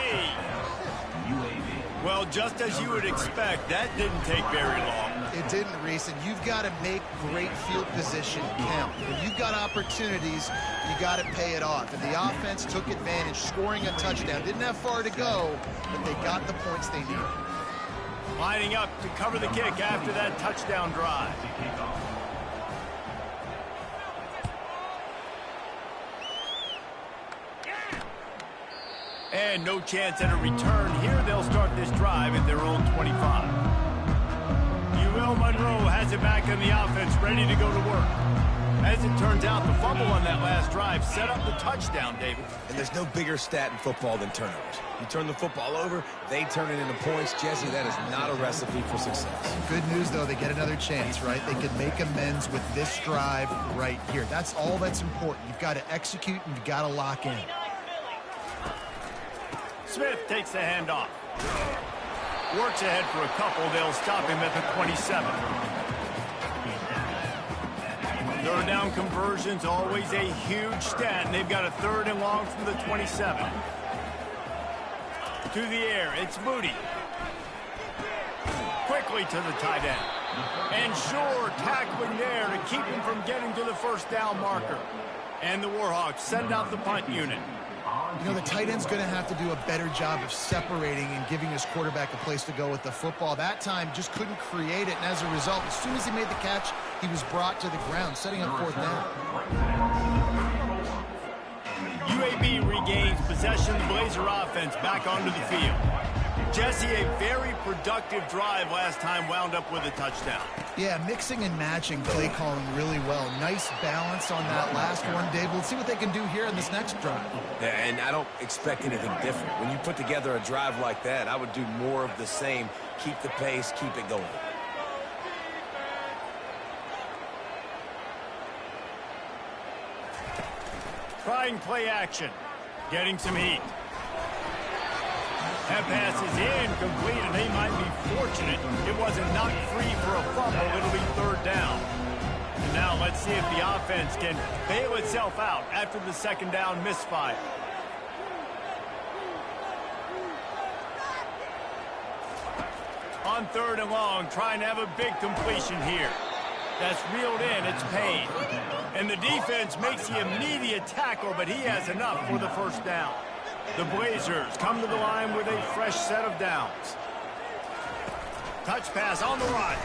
Well, just as you would expect, that didn't take very long. It didn't, Reese, and you've got to make great field position count. When you've got opportunities, you got to pay it off. And the offense took advantage, scoring a touchdown. Didn't have far to go, but they got the points they needed. Lining up to cover the kick after that touchdown drive. And no chance at a return here. They'll start this drive at their own 25. UL Monroe has it back in the offense, ready to go to work. As it turns out, the fumble on that last drive set up the touchdown, David. And there's no bigger stat in football than turnovers. You turn the football over, they turn it into points. Jesse, that is not a recipe for success. Good news, though, they get another chance, right? They can make amends with this drive right here. That's all that's important. You've got to execute and you've got to lock in. Smith takes the handoff. Works ahead for a couple. They'll stop him at the 27. Third down conversion's always a huge stat, and they've got a 3rd and long from the 27. To the air, it's Moody. Quickly to the tight end. And sure, tackling there to keep him from getting to the first down marker. And the Warhawks send out the punt unit. You know, the tight end's going to have to do a better job of separating and giving his quarterback a place to go with the football. That time just couldn't create it, and as a result, as soon as he made the catch, he was brought to the ground, setting up 4th down. UAB regains possession of the Blazer offense back onto the field. Jesse, a very productive drive last time, wound up with a touchdown. Yeah, mixing and matching play calling really well. Nice balance on that last one, Dave. Let's see what they can do here in this next drive. Yeah, and I don't expect anything different. When you put together a drive like that, I would do more of the same. Keep the pace, keep it going. Trying play action. Getting some heat. That pass is incomplete, and they might be fortunate it wasn't knocked free for a fumble. It'll be 3rd down. And now let's see if the offense can bail itself out after the 2nd down misfire. On 3rd and long, trying to have a big completion here. That's reeled in, it's Payne. And the defense makes the immediate tackle, but he has enough for the first down. The Blazers come to the line with a fresh set of downs. Touch pass on the right.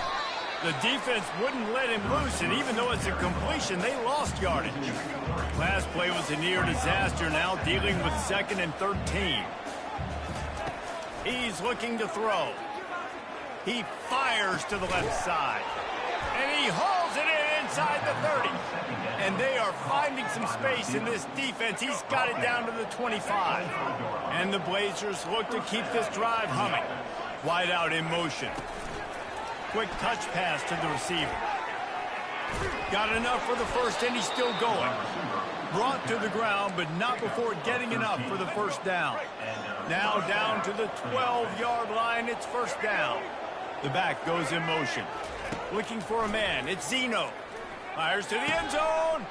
The defense wouldn't let him loose, and even though it's a completion, they lost yardage. Last play was a near disaster, now dealing with 2nd and 13. He's looking to throw. He fires to the left side. And he hauls it in inside the 30. And they are finding some space in this defense. He's got it down to the 25. And the Blazers look to keep this drive humming. Wide out in motion. Quick touch pass to the receiver. Got enough for the first, and he's still going. Brought to the ground, but not before getting enough for the first down. Now down to the 12-yard line. It's 1st down. The back goes in motion. Looking for a man. It's Zeno. Fires to the end zone.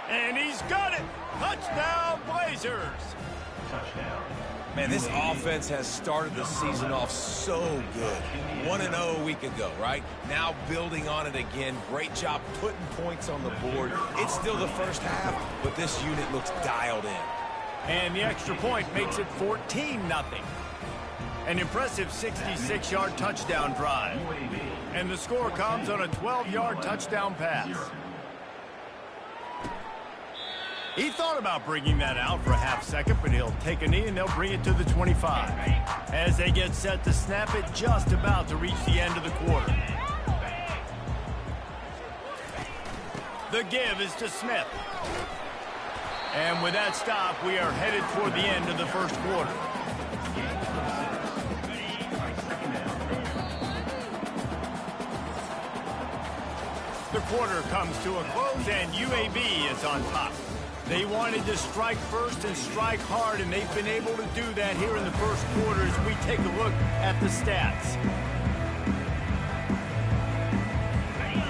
And he's got it. Touchdown, Blazers. Touchdown. Man, this offense has started the season off so good. 1-0 a week ago, right? Now building on it again. Great job putting points on the board. It's still the first half, but this unit looks dialed in. And the extra point makes it 14-0. An impressive 66-yard touchdown drive. And the score comes on a 12-yard touchdown pass. He thought about bringing that out for a half second, but he'll take a knee and they'll bring it to the 25. As they get set to snap it, just about to reach the end of the quarter. The give is to Smith. And with that stop, we are headed toward the end of the first quarter. The quarter comes to a close, and UAB is on top. They wanted to strike first and strike hard, and they've been able to do that here in the first quarter as we take a look at the stats.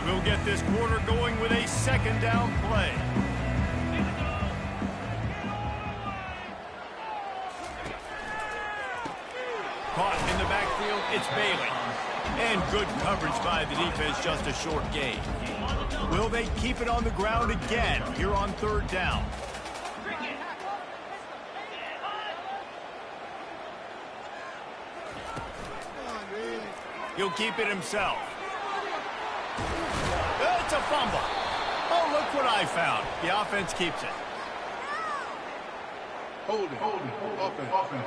We'll get this quarter going with a second down play. Caught in the backfield, it's Bailey. And good coverage by the defense, just a short gain. Will they keep it on the ground again here on third down? He'll keep it himself. It's a fumble. Oh, look what I found. The offense keeps it. Holding. Offense.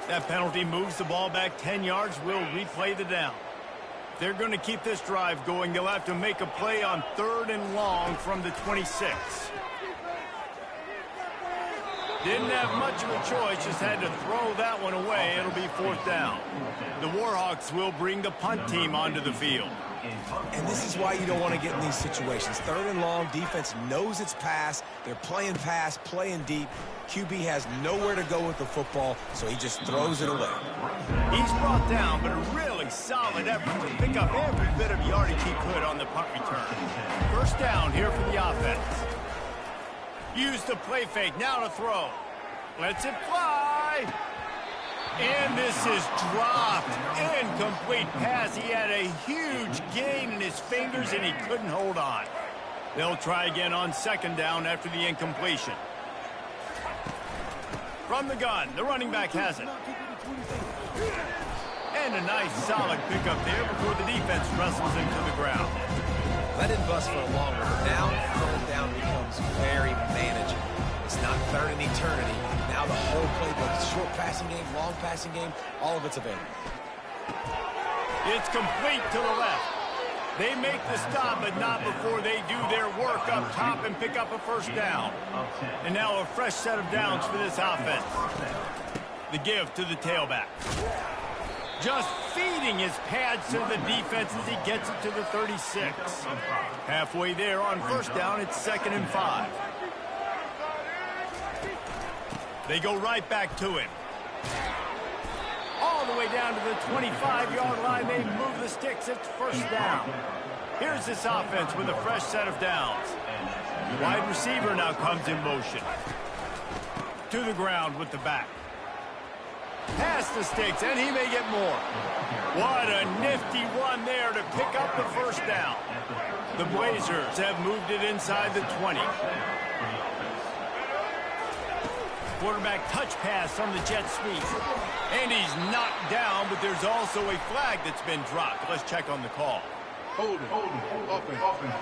That penalty moves the ball back 10 yards. We'll replay the down. If they're going to keep this drive going, they'll have to make a play on third and long from the 26. Didn't have much of a choice, just had to throw that one away. It'll be fourth down. The Warhawks will bring the punt team onto the field. And this is why you don't want to get in these situations. Third and long, defense knows it's pass. They're playing pass, playing deep. QB has nowhere to go with the football, so he just throws it away. He's brought down, but a really solid effort to pick up every bit of yardage he could on the punt return. First down here for the offense. Use the play fake, now to throw. Lets it fly. And this is dropped. Incomplete pass. He had a huge gain in his fingers, and he couldn't hold on. They'll try again on second down after the incompletion. From the gun, the running back has it. And a nice solid pickup there before the defense wrestles him to the ground. That didn't bust for a long one, but now third down becomes very manageable. It's not third in eternity. Now the whole playbook, short passing game, long passing game, all of it's available. It's complete to the left. They make the stop, but not before they do their work up top and pick up a first down. And now a fresh set of downs for this offense. The give to the tailback. Just feeding his pads to the defense as he gets it to the 36. Halfway there on first down, it's 2nd and 5. They go right back to him. All the way down to the 25-yard line. They move the sticks. It's first down. Here's this offense with a fresh set of downs. Wide receiver now comes in motion. To the ground with the back. Past the sticks, and he may get more. What a nifty run there to pick up the first down. The Blazers have moved it inside the 20. Quarterback touch pass on the jet sweep. And he's knocked down, but there's also a flag that's been dropped. Let's check on the call. Holding. Offense.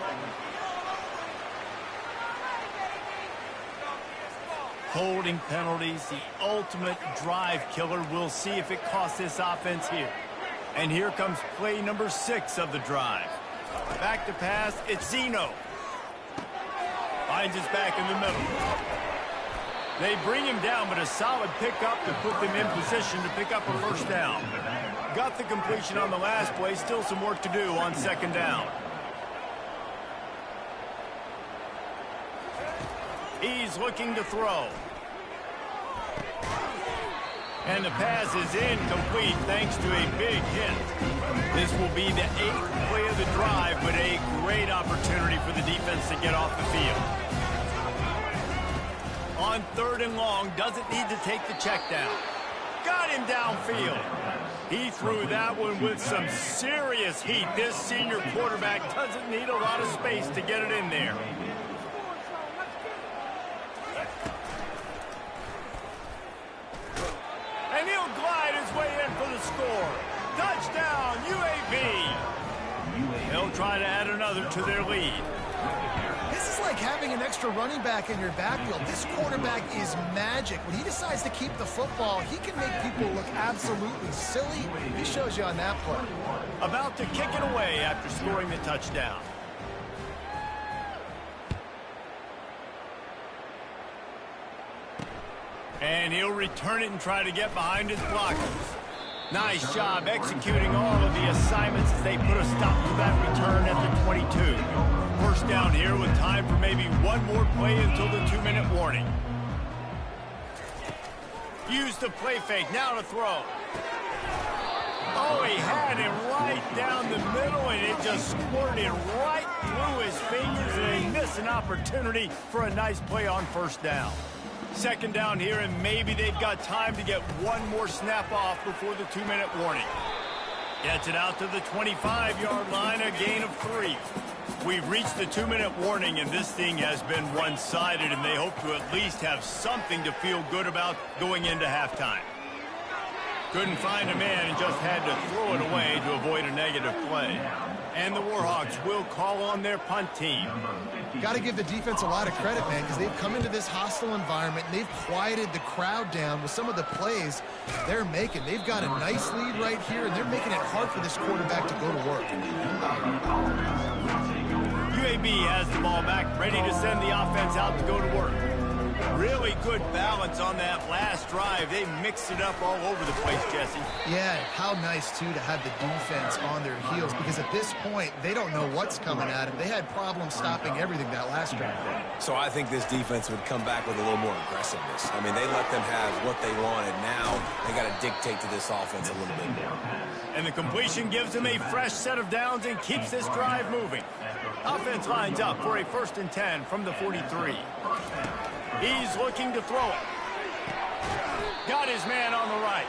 Holding penalties, the ultimate drive killer. We'll see if it costs this offense here. And here comes play number 6 of the drive. Back to pass, it's Zeno. Finds his back in the middle. They bring him down, but a solid pickup to put them in position to pick up a first down. Got the completion on the last play, still some work to do on second down. He's looking to throw. And the pass is incomplete thanks to a big hit. This will be the 8th play of the drive, but a great opportunity for the defense to get off the field. On third and long, doesn't need to take the check down. Got him downfield. He threw that one with some serious heat. This senior quarterback doesn't need a lot of space to get it in there. And he'll glide his way in for the score. Touchdown, UAB. They'll try to add another to their lead. This is like having an extra running back in your backfield. This quarterback is magic. When he decides to keep the football, he can make people look absolutely silly. He shows you on that play. About to kick it away after scoring the touchdown. And he'll return it and try to get behind his blockers. Nice job executing all of the assignments as they put a stop to that return at the 22. First down here with time for maybe one more play until the 2-minute warning. Use the play fake, now to throw. Oh, he had him right down the middle, and it just squirted right through his fingers, and he missed an opportunity for a nice play on first down. Second down here, and maybe they've got time to get one more snap off before the 2-minute warning. Gets it out to the 25-yard line, a gain of 3. We've reached the 2-minute warning, and this thing has been one-sided, and they hope to at least have something to feel good about going into halftime. Couldn't find a man and just had to throw it away to avoid a negative play. And the Warhawks will call on their punt team. Got to give the defense a lot of credit, man, because they've come into this hostile environment and they've quieted the crowd down with some of the plays they're making. They've got a nice lead right here, and they're making it hard for this quarterback to go to work. UAB has the ball back, ready to send the offense out to go to work. Really good balance on that last drive. They mixed it up all over the place, Jesse. Yeah, how nice, too, to have the defense on their heels, because at this point, they don't know what's coming at them. They had problems stopping everything that last drive. So I think this defense would come back with a little more aggressiveness. I mean, they let them have what they wanted. Now they got to dictate to this offense a little bit more. And the completion gives them a fresh set of downs and keeps this drive moving. Offense lines up for a 1st and 10 from the 43. He's looking to throw it. Got his man on the right.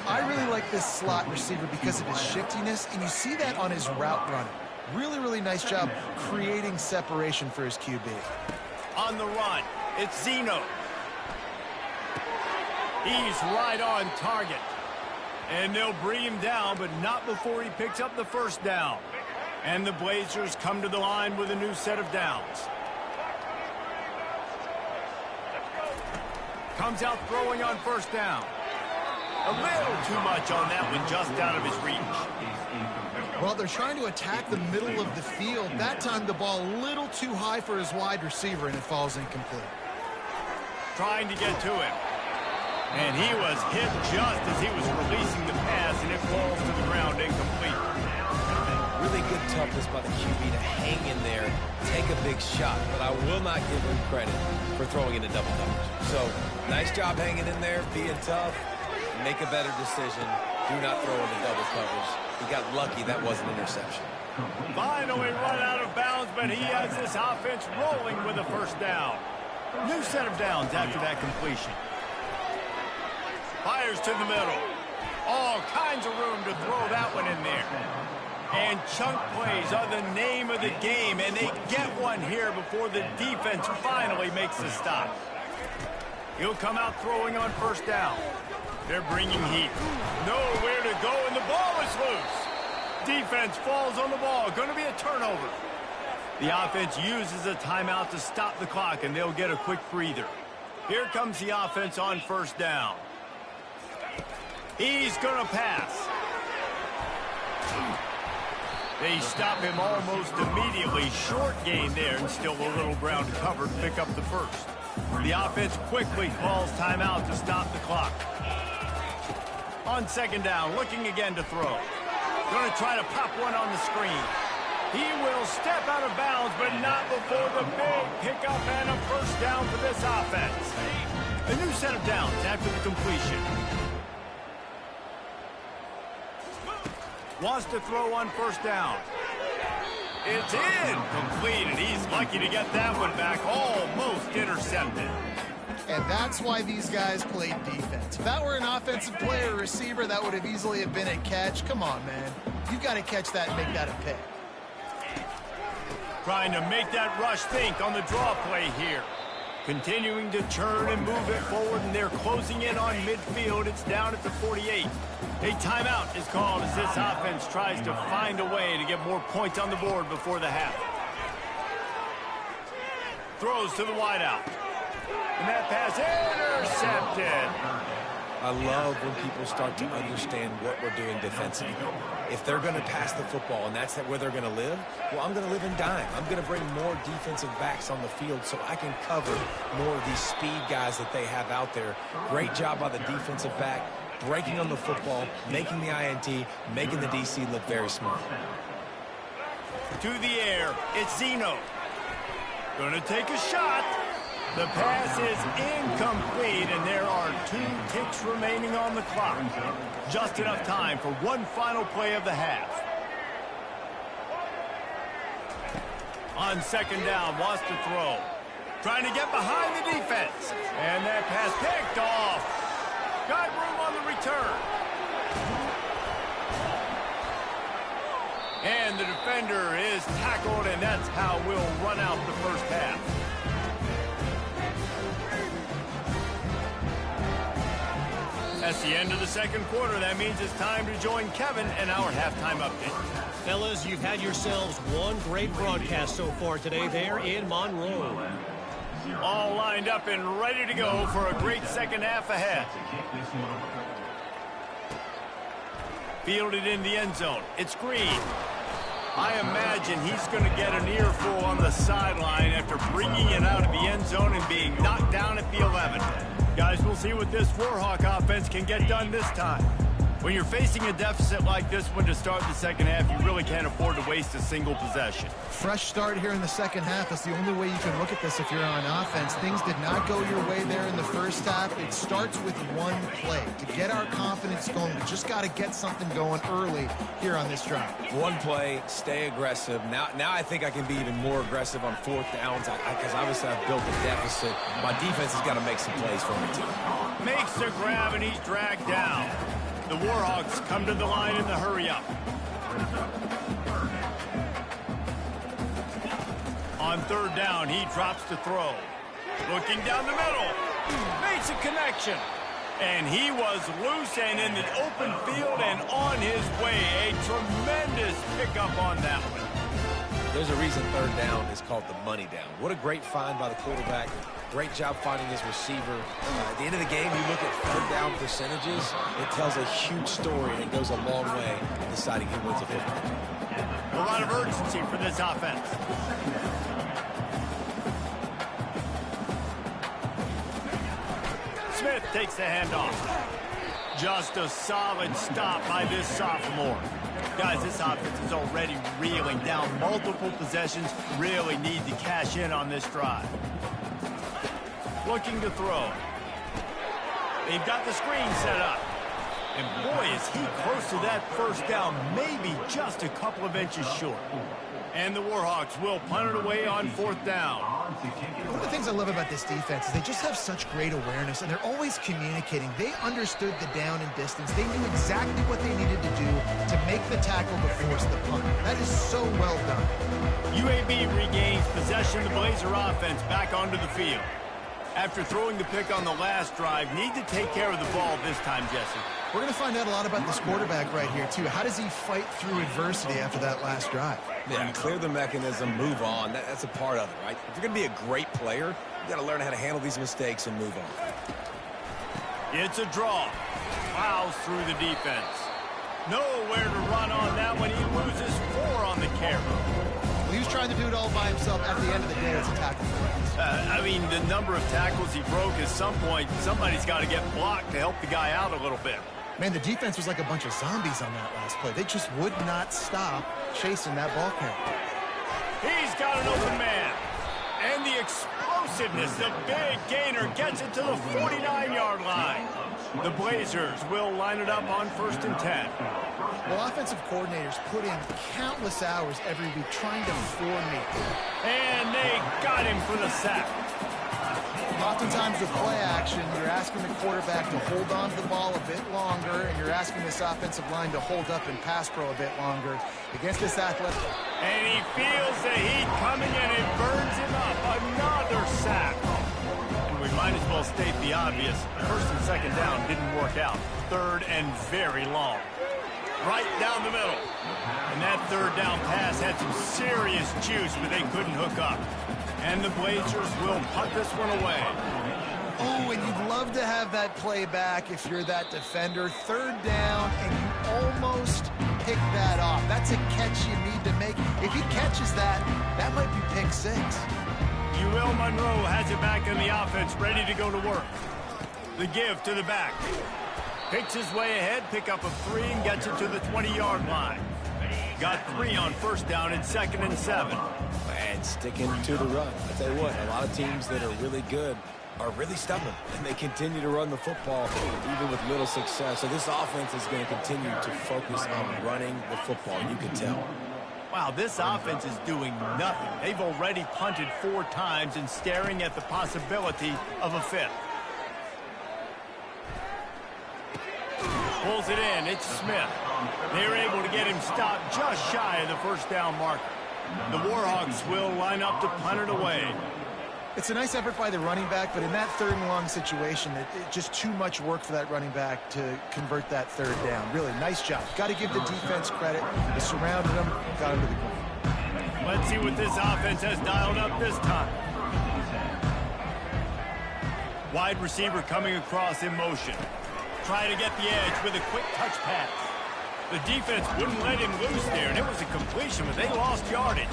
I really like this slot receiver because of his shiftiness, and you see that on his route running. Really, really nice job creating separation for his QB. On the run, it's Zeno. He's right on target. And they'll bring him down, but not before he picks up the first down. And the Blazers come to the line with a new set of downs. Comes out throwing on first down. A little too much on that one, just out of his reach. Well, they're trying to attack the middle of the field. That time the ball a little too high for his wide receiver, and it falls incomplete. Trying to get to him. And he was hit just as he was releasing the pass, and it falls to the ground incomplete. Really good toughness by the QB to hang in there, take a big shot, but I will not give him credit for throwing into double coverage. So, nice job hanging in there, being tough, make a better decision, do not throw into double coverage. He got lucky that was an interception. Finally run out of bounds, but he has this offense rolling with a first down. New set of downs after that completion. Fires to the middle. All kinds of room to throw that one in there. And chunk plays are the name of the game, and they get one here before the defense finally makes the stop. He'll come out throwing on first down. They're bringing heat. Nowhere to go, and the ball is loose. Defense falls on the ball. Going to be a turnover. The offense uses a timeout to stop the clock, and they'll get a quick breather. Here comes the offense on first down. He's going to pass. They stop him almost immediately. Short gain there, and still a little ground covered. Pick up the first. The offense quickly calls timeout to stop the clock. On second down, looking again to throw. Going to try to pop one on the screen. He will step out of bounds, but not before the big pickup and a first down for this offense. A new set of downs after the completion. Wants to throw on first down. It's incomplete, and he's lucky to get that one back. Almost intercepted. And that's why these guys played defense. If that were an offensive player or receiver, that would have easily have been a catch. Come on, man. You've got to catch that and make that a pick. Trying to make that rush think on the draw play here. Continuing to turn and move it forward, and they're closing in on midfield. It's down at the 48. A timeout is called as this offense tries to find a way to get more points on the board before the half. throws to the wideout. And that pass intercepted. I love when people start to understand what we're doing defensively. If they're going to pass the football and that's where they're going to live, well, I'm going to live in dime. I'm going to bring more defensive backs on the field so I can cover more of these speed guys that they have out there. Great job by the defensive back, breaking on the football, making the INT, making the DC look very smart. To the air, it's Zeno. Going to take a shot. The pass is incomplete, and there are 2 ticks remaining on the clock. Just enough time for one final play of the half. On second down, wants to throw. Trying to get behind the defense. And that pass picked off. Got room on the return. And the defender is tackled, and that's how we'll run out the first half. That's the end of the second quarter. That means it's time to join Kevin and our halftime update. Fellas, you've had yourselves one great broadcast so far today there in Monroe. All lined up and ready to go for a great second half ahead. Fielded in the end zone. It's Green. I imagine he's going to get an earful on the sideline after bringing it out of the end zone and being knocked down at the 11. Guys, we'll see what this Warhawk offense can get done this time. When you're facing a deficit like this one to start the second half, you really can't afford to waste a single possession. Fresh start here in the second half. That's the only way you can look at this if you're on offense. Things did not go your way there in the first half. It starts with one play. To get our confidence going, we just got to get something going early here on this drive. One play, stay aggressive. Now I think I can be even more aggressive on 4th downs because obviously I've built a deficit. My defense has got to make some plays for me too. Makes the grab and he's dragged down. The Warhawks come to the line in the hurry-up. On third down, he drops to throw. Looking down the middle. Makes a connection. And he was loose and in the open field and on his way. A tremendous pickup on that one. There's a reason third down is called the money down. What a great find by the quarterback. Great job finding his receiver. At the end of the game, you look at third down percentages, it tells a huge story and it goes a long way in deciding who wins a football. A lot of urgency for this offense. Smith takes the handoff. Just a solid stop by this sophomore. Guys, this offense is already reeling down multiple possessions. Really need to cash in on this drive. Looking to throw. They've got the screen set up. And boy, is he close to that first down, maybe just a couple of inches short. And the Warhawks will punt it away on 4th down. One of the things I love about this defense is they just have such great awareness, and they're always communicating. They understood the down and distance. They knew exactly what they needed to do to make the tackle to force the punt. That is so well done. UAB regains possession of the Blazer offense back onto the field. After throwing the pick on the last drive, need to take care of the ball this time, Jesse. We're going to find out a lot about this quarterback right here, too. How does he fight through adversity after that last drive? Yeah, clear the mechanism, move on. That's a part of it, right? If you're going to be a great player, you got to learn how to handle these mistakes and move on. It's a draw. Plows through the defense. Nowhere to run on that one. He loses 4 on the carry. Well, he was trying to do it all by himself. At the end of the day, it's a tackle. I mean, the number of tackles he broke at some point, somebody's got to get blocked to help the guy out a little bit. Man, the defense was like a bunch of zombies on that last play. They just would not stop chasing that ball carrier. He's got an open man. And the explosiveness, the big gainer gets it to the 49-yard line. The Blazers will line it up on 1st and 10. Well, offensive coordinators put in countless hours every week trying to formate. And they got him for the sack. Oftentimes with play action, you're asking the quarterback to hold on to the ball a bit longer, and you're asking this offensive line to hold up and pass pro a bit longer. Against this athletic... And he feels the heat coming, and it burns him up. Another sack. We might as well state the obvious. 1st and 2nd down didn't work out. 3rd and very long. Right down the middle. And that 3rd down pass had some serious juice, but they couldn't hook up. And the Blazers will punt this one away. Oh, and you'd love to have that play back if you're that defender. Third down, and you almost pick that off. That's a catch you need to make. If he catches that, that might be pick 6. Will Monroe has it back in the offense, ready to go to work. The give to the back. Picks his way ahead, pick up a 3, and gets it to the 20-yard line. Got 3 on first down and 2nd and 7. And sticking to the run. I tell you what, a lot of teams that are really good are really stubborn, and they continue to run the football even with little success. So this offense is going to continue to focus on running the football, you can tell. Wow, this offense is doing nothing. They've already punted 4 times and staring at the possibility of a 5th. Pulls it in. It's Smith. They're able to get him stopped just shy of the first down marker. The Warhawks will line up to punt it away. It's a nice effort by the running back, but in that 3rd and long situation, it's just too much work for that running back to convert that 3rd down. Really, nice job. Got to give the defense credit. They surrounded him, got him to the ground. Let's see what this offense has dialed up this time. Wide receiver coming across in motion. Trying to get the edge with a quick touch pass. The defense wouldn't let him loose there, and it was a completion, but they lost yardage.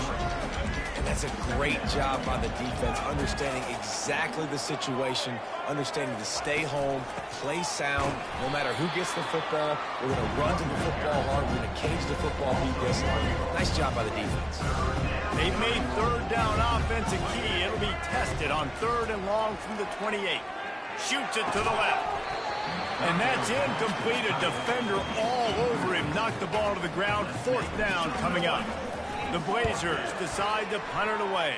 And that's a great job by the defense, understanding exactly the situation, understanding to stay home, play sound. No matter who gets the football, we're going to run to the football hard. We're going to cage the football, be disciplined. Nice job by the defense. They've made 3rd down offense a key. It'll be tested on 3rd and long from the 28. Shoots it to the left. And that's incomplete. A defender all over him. Knocked the ball to the ground. 4th down coming up. The Blazers decide to punt it away.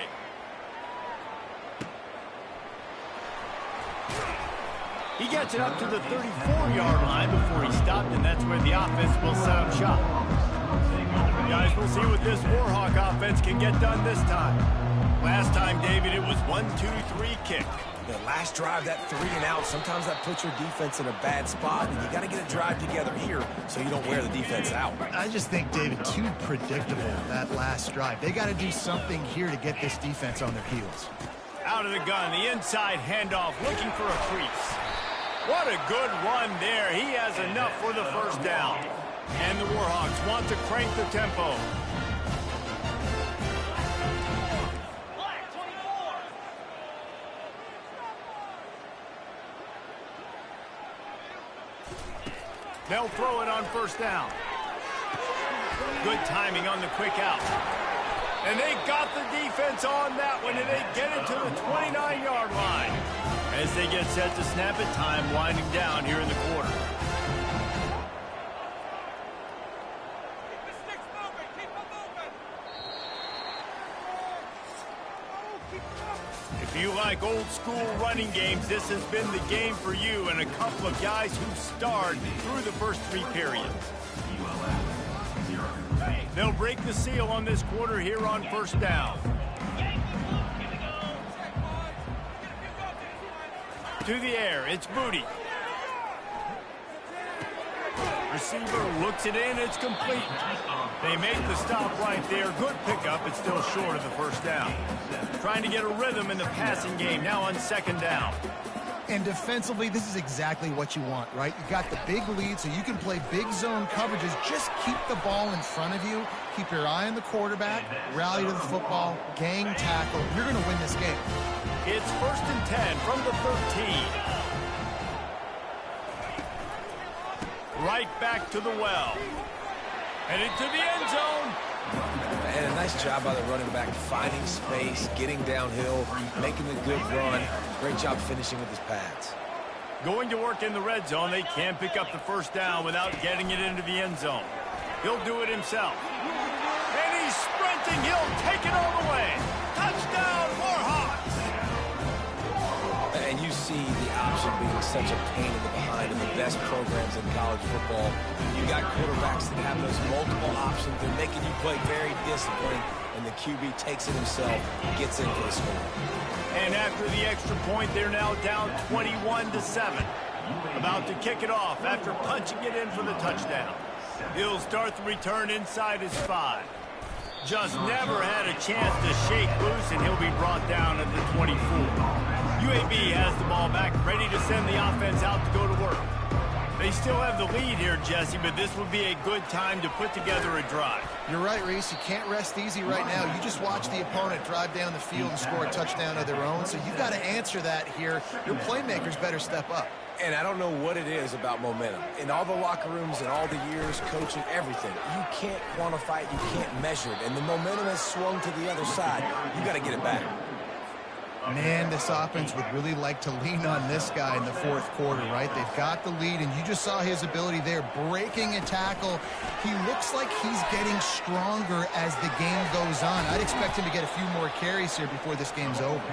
He gets it up to the 34-yard line before he stopped, and that's where the offense will set up shop. Guys, we'll see what this Warhawk offense can get done this time. Last time, David, it was 1-2-3 kick. The last drive, that 3 and out, sometimes that puts your defense in a bad spot, and you got to get a drive together here so you don't wear the defense out. I just think, David, too predictable, that last drive. They got to do something here to get this defense on their heels. Out of the gun, the inside handoff, looking for a crease. What a good run there. He has enough for the first down. And the Warhawks want to crank the tempo. They'll throw it on first down. Good timing on the quick out. And they got the defense on that one, and they get it to the 29-yard line. As they get set to snap it, time winding down here in the quarter. If you like old school running games, this has been the game for you, and a couple of guys who starred through the first 3 periods. They'll break the seal on this quarter here on first down. To the air, it's Booty. Receiver looks it in, it's complete. They make the stop right there. Good pickup, it's still short of the first down. Trying to get a rhythm in the passing game, now on 2nd down. And defensively, this is exactly what you want, right? You got the big lead, so you can play big zone coverages. Just keep the ball in front of you. Keep your eye on the quarterback. Rally to the football. Gang tackle. You're going to win this game. It's 1st and 10 from the 13. Right back to the well. Headed to the end zone. And a nice job by the running back, finding space, getting downhill, making a good run. Great job finishing with his pads. Going to work in the red zone. They can't pick up the first down without getting it into the end zone. He'll do it himself. And he's sprinting. He'll take it all the way. Touchdown, Warhawks! And you see the option being such a pain in the behind in the best programs in college football. You got quarterbacks that have those multiple options. They're making you play very disciplined, and the QB takes it himself, gets in for the score. And after the extra point, they're now down 21-7. About to kick it off after punching it in for the touchdown. He'll start the return inside his 5. Just never had a chance to shake loose, and he'll be brought down at the 24. UAB has the ball back, ready to send the offense out to go to work. They still have the lead here, Jesse, but this would be a good time to put together a drive. You're right, Reese. You can't rest easy right now. You just watch the opponent drive down the field and score a touchdown of their own, so you've got to answer that here. Your playmakers better step up. And I don't know what it is about momentum. In all the locker rooms and all the years, coaching, everything, you can't quantify it, you can't measure it. And the momentum has swung to the other side. You got to get it back. Man, this offense would really like to lean on this guy in the fourth quarter, right? They've got the lead, and you just saw his ability there, breaking a tackle. He looks like he's getting stronger as the game goes on. I'd expect him to get a few more carries here before this game's over.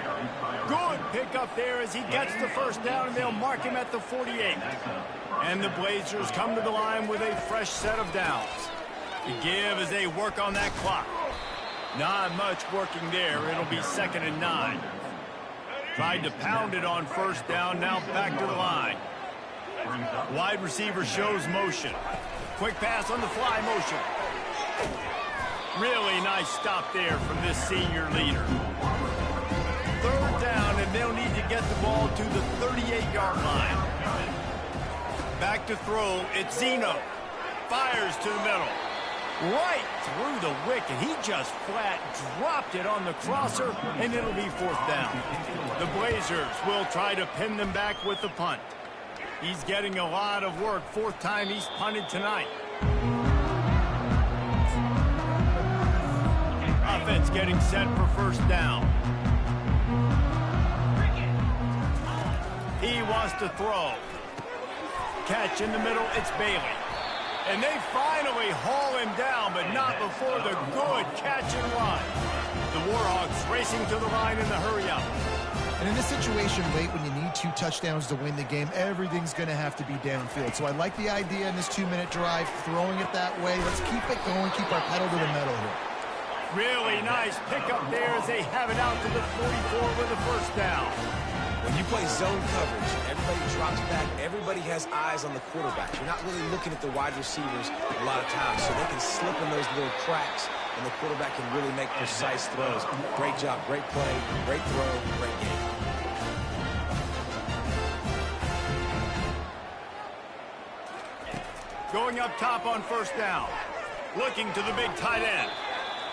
Good pickup there as he gets the first down, and they'll mark him at the 48. And the Blazers come to the line with a fresh set of downs. To give as they work on that clock. Not much working there. It'll be 2nd and 9. Tried to pound it on first down, now back to the line. Wide receiver shows motion. Quick pass on the fly motion. Really nice stop there from this senior leader. 3rd down, and they'll need to get the ball to the 38-yard line. Back to throw, it's Zeno. Fires to the middle. Right through the wicket. He just flat dropped it on the crosser, and it'll be 4th down. The Blazers will try to pin them back with the punt. He's getting a lot of work. 4th time he's punted tonight. Offense getting set for first down. He wants to throw. Catch in the middle, it's Bailey. And they finally haul him down, but not before the good catch and run. The Warhawks racing to the line in the hurry-up. And in this situation late when you need 2 touchdowns to win the game, everything's going to have to be downfield. So I like the idea in this 2-minute drive, throwing it that way. Let's keep it going, keep our pedal to the metal here. Really nice pickup there as they have it out to the 44 with a first down. When you play zone coverage, everybody drops back, everybody has eyes on the quarterback. You're not really looking at the wide receivers a lot of times, so they can slip in those little cracks, and the quarterback can really make precise throws. Great job, great play, great throw, great game. Going up top on first down. Looking to the big tight end.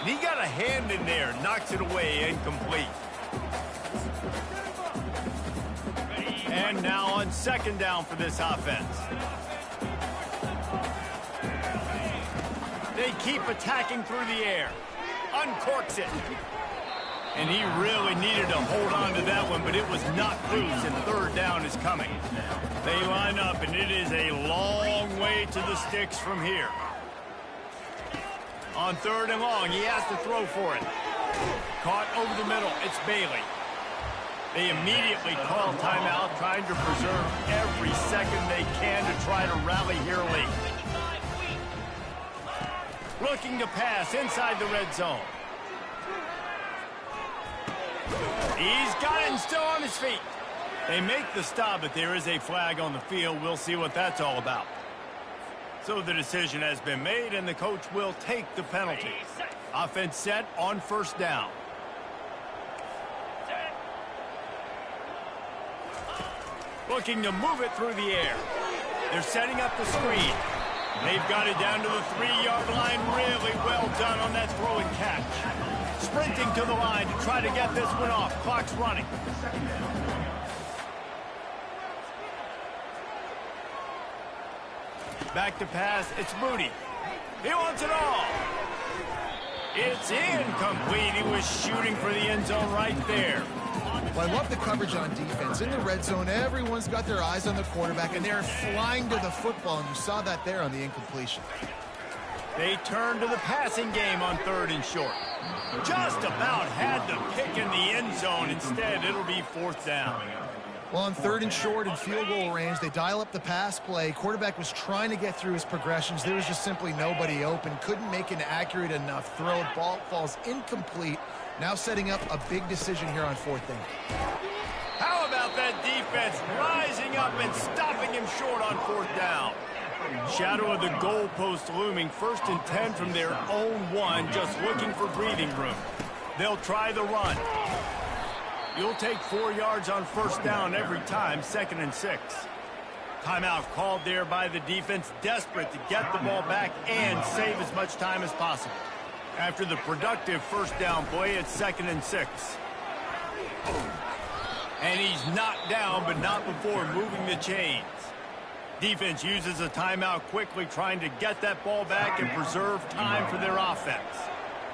And he got a hand in there, knocks it away, incomplete. And now on 2nd down for this offense. They keep attacking through the air. Uncorks it. And he really needed to hold on to that one, but it was knocked loose, and 3rd down is coming. They line up, and it is a long way to the sticks from here. On 3rd and long, he has to throw for it. Caught over the middle, it's Bailey. They immediately call timeout, trying to preserve every second they can to try to rally here late. Looking to pass inside the red zone. He's got it and still on his feet. They make the stop, but there is a flag on the field. We'll see what that's all about. So the decision has been made, and the coach will take the penalty. Offense set on first down. Looking to move it through the air. They're setting up the screen. They've got it down to the 3-yard line. Really well done on that throw and catch. Sprinting to the line to try to get this one off. Clock's running. Back to pass. It's Moody. He wants it all. It's incomplete. He was shooting for the end zone right there. Well, I love the coverage on defense. In the red zone, everyone's got their eyes on the quarterback, and they're flying to the football, and you saw that there on the incompletion. They turn to the passing game on 3rd and short. Just about had the pick in the end zone. Instead, it'll be 4th down. Well, on 3rd and short and field goal range, they dial up the pass play. Quarterback was trying to get through his progressions. There was just simply nobody open. Couldn't make an accurate enough throw. Ball falls incomplete. Now setting up a big decision here on 4th down. How about that defense rising up and stopping him short on 4th down? Shadow of the goalpost looming, 1st and 10 from their own 1, just looking for breathing room. They'll try the run. You'll take 4 yards on 1st down every time, 2nd and 6. Timeout called there by the defense, desperate to get the ball back and save as much time as possible. After the productive 1st down play, it's 2nd and 6. And he's knocked down, but not before moving the chains. Defense uses a timeout quickly, trying to get that ball back and preserve time for their offense.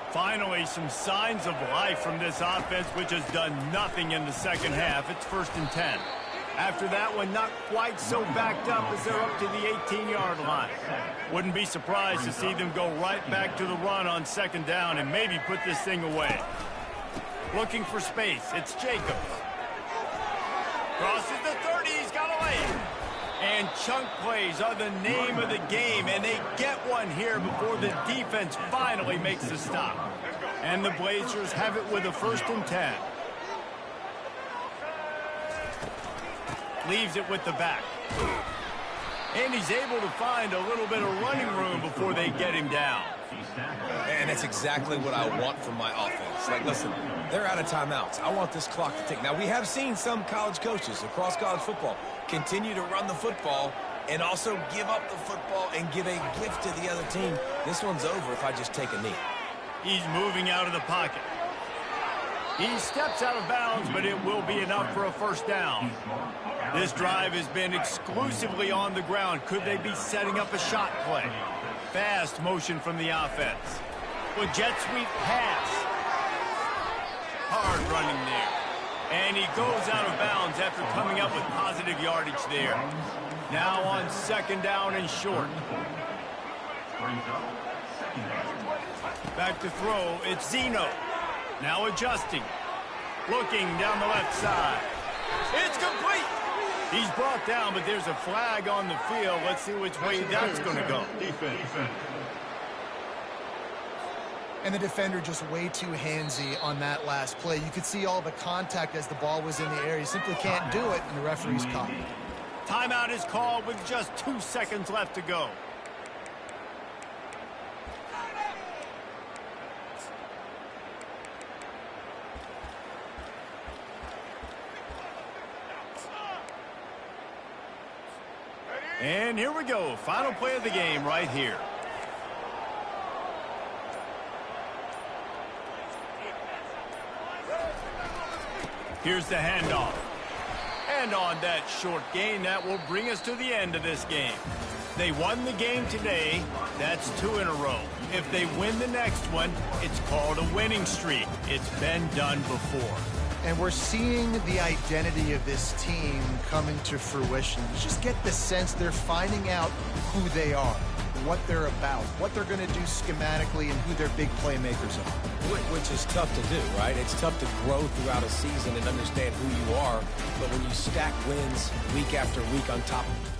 Finally, some signs of life from this offense, which has done nothing in the 2nd half. It's 1st and 10. After that one, not quite so backed up as they're up to the 18-yard line. Wouldn't be surprised to see them go right back to the run on 2nd down and maybe put this thing away. Looking for space. It's Jacobs. Crosses the 30. He's got a lane. And chunk plays are the name of the game, and they get one here before the defense finally makes the stop. And the Blazers have it with a 1st and 10. Leaves it with the back. And he's able to find a little bit of running room before they get him down. And that's exactly what I want from my offense. Like, listen, they're out of timeouts. I want this clock to tick. Now, we have seen some college coaches across college football continue to run the football and also give up the football and give a gift to the other team. This one's over if I just take a knee. He's moving out of the pocket. He steps out of bounds, but it will be enough for a 1st down. This drive has been exclusively on the ground. Could they be setting up a shot play? Fast motion from the offense. With jet sweep pass. Hard running there. And he goes out of bounds after coming up with positive yardage there. Now on 2nd down and short. Back to throw. It's Zeno. Now adjusting. Looking down the left side. It's complete. He's brought down, but there's a flag on the field. Let's see which way that's going to go. And the defender just way too handsy on that last play. You could see all the contact as the ball was in the air. He simply can't do it, and the referee's caught it. Timeout is called with just 2 seconds left to go. And here we go. Final play of the game right here. Here's the handoff. And on that short gain, that will bring us to the end of this game. They won the game today. That's 2 in a row. If they win the next one, it's called a winning streak. It's been done before. And we're seeing the identity of this team coming to fruition. You just get the sense they're finding out who they are, what they're about, what they're going to do schematically, and who their big playmakers are. Which is tough to do, right? It's tough to grow throughout a season and understand who you are. But when you stack wins week after week on top of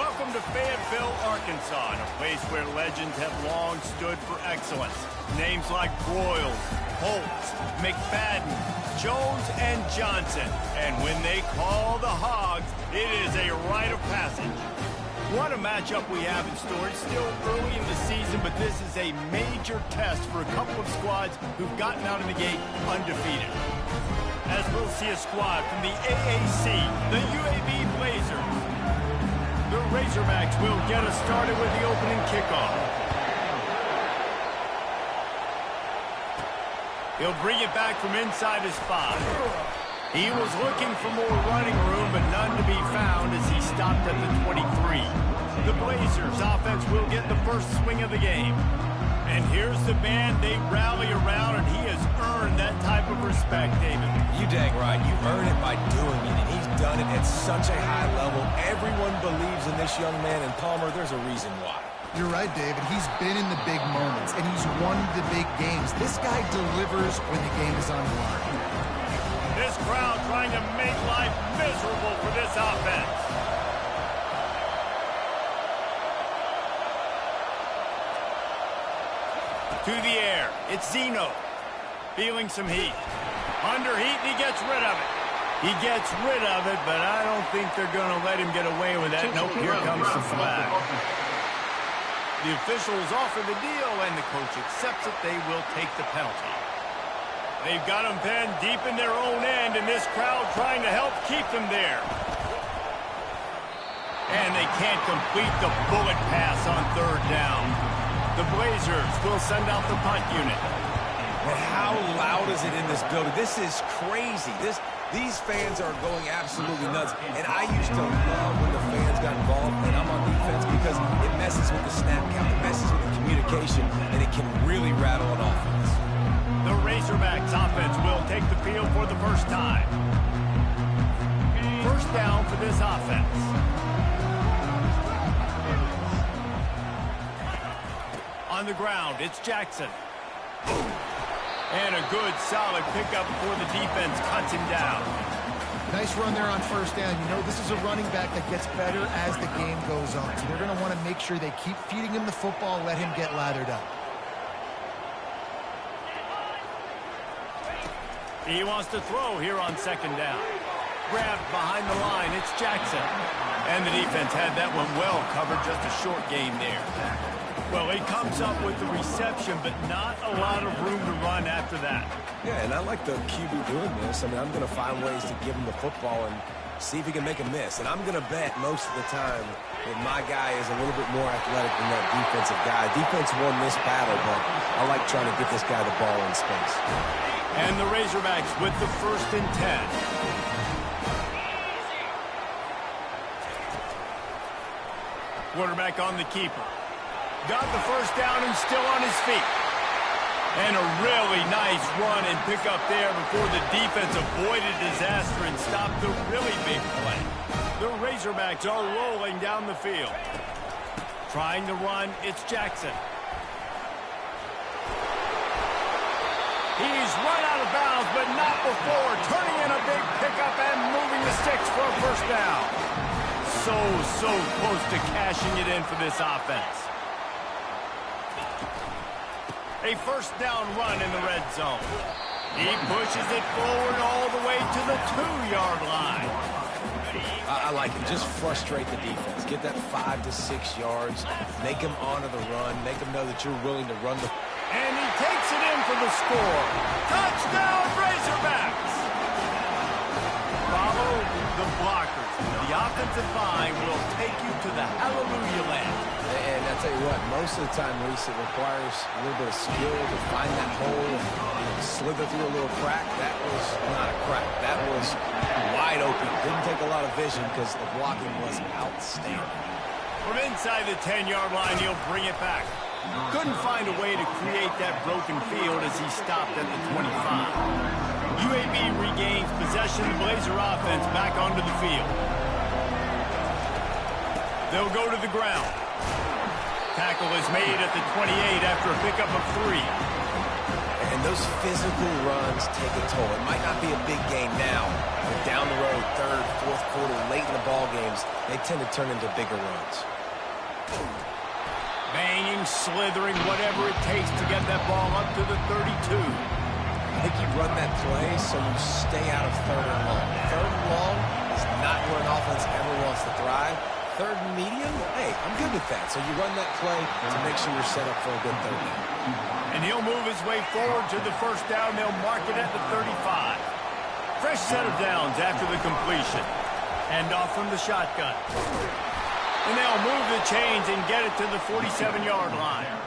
Welcome to Fayetteville, Arkansas, a place where legends have long stood for excellence. Names like Broyles, Holtz, McFadden, Jones, and Johnson. And when they call the Hogs, it is a rite of passage. What a matchup we have in store. It's still early in the season, but this is a major test for a couple of squads who've gotten out of the gate undefeated. As we'll see a squad from the AAC, the UAB Blazers. The Razorbacks will get us started with the opening kickoff. He'll bring it back from inside his 5. He was looking for more running room, but none to be found as he stopped at the 23. The Blazers offense will get the first swing of the game. And here's the man they rally around, and he has earned that type of respect, David. You dang right. You earn it by doing it, and he's done it at such a high level. Everyone believes in this young man, and Palmer, there's a reason why. You're right, David. He's been in the big moments, and he's won the big games. This guy delivers when the game is on the line. This crowd trying to make life miserable for this offense. To the air, it's Zeno. Feeling some heat. Under heat, and he gets rid of it. He gets rid of it, but I don't think they're going to let him get away with that. Nope, here comes the flag. The officials offer the deal, and the coach accepts it. They will take the penalty. They've got them pinned deep in their own end, and this crowd trying to help keep them there. And they can't complete the bullet pass on 3rd down. The Blazers will send out the punt unit. And how loud is it in this building? This is crazy. These fans are going absolutely nuts. And I used to love when the fans got involved, and I'm on defense, because it messes with the snap count, it messes with the communication, and it can really rattle an offense. The Razorbacks offense will take the field for the first time. First down for this offense. On the ground, it's Jackson. And a good, solid pickup before the defense cuts him down. Nice run there on 1st down. You know, this is a running back that gets better as the game goes on. So they're going to want to make sure they keep feeding him the football, let him get lathered up. He wants to throw here on 2nd down. Grabbed behind the line, it's Jackson. And the defense had that one well covered, just a short gain there. Well, he comes up with the reception, but not a lot of room to run after that. Yeah, and I like the QB doing this. I mean, I'm going to find ways to give him the football and see if he can make a miss. And I'm going to bet most of the time that my guy is a little bit more athletic than that defensive guy. Defense won this battle, but I like trying to get this guy the ball in space. And the Razorbacks with the 1st and 10. Quarterback on the keeper. Got the 1st down and still on his feet. And a really nice run and pick up there before the defense avoided disaster and stopped the really big play. The Razorbacks are rolling down the field. Trying to run, it's Jackson. He's run out of bounds, but not before. Turning in a big pickup and moving the sticks for a 1st down. So close to cashing it in for this offense. A 1st down run in the red zone. He pushes it forward all the way to the 2-yard line. I like it. Just frustrate the defense. Get that 5 to 6 yards. Make them honor the run. Make them know that you're willing to run the... And he takes it in for the score. Touchdown, Razorbacks! Follow the blockers. The offensive line will take you to the hallelujah land. And I tell you what, most of the time, Reese, it requires a little bit of skill to find that hole and slither through a little crack. That was not a crack. That was wide open. Didn't take a lot of vision because the blocking was outstanding. From inside the 10-yard line, he'll bring it back. Couldn't find a way to create that broken field as he stopped at the 25. UAB regains possession of the Blazer offense back onto the field. They'll go to the ground. Tackle is made at the 28 after a pickup of 3. And And those physical runs take a toll. It might not be a big game now, but down the road, third, fourth quarter, late in the ball games, they tend to turn into bigger runs. Banging, slithering, whatever it takes to get that ball up to the 32. I think you run that play so you stay out of third and long. Third and long is not where an offense ever wants to thrive. Third and medium, hey, I'm good with that. So you run that play to make sure you're set up for a good third down. And he'll move his way forward to the first down. They'll mark it at the 35. Fresh set of downs after the completion. Hand off from the shotgun. And they'll move the chains and get it to the 47-yard line.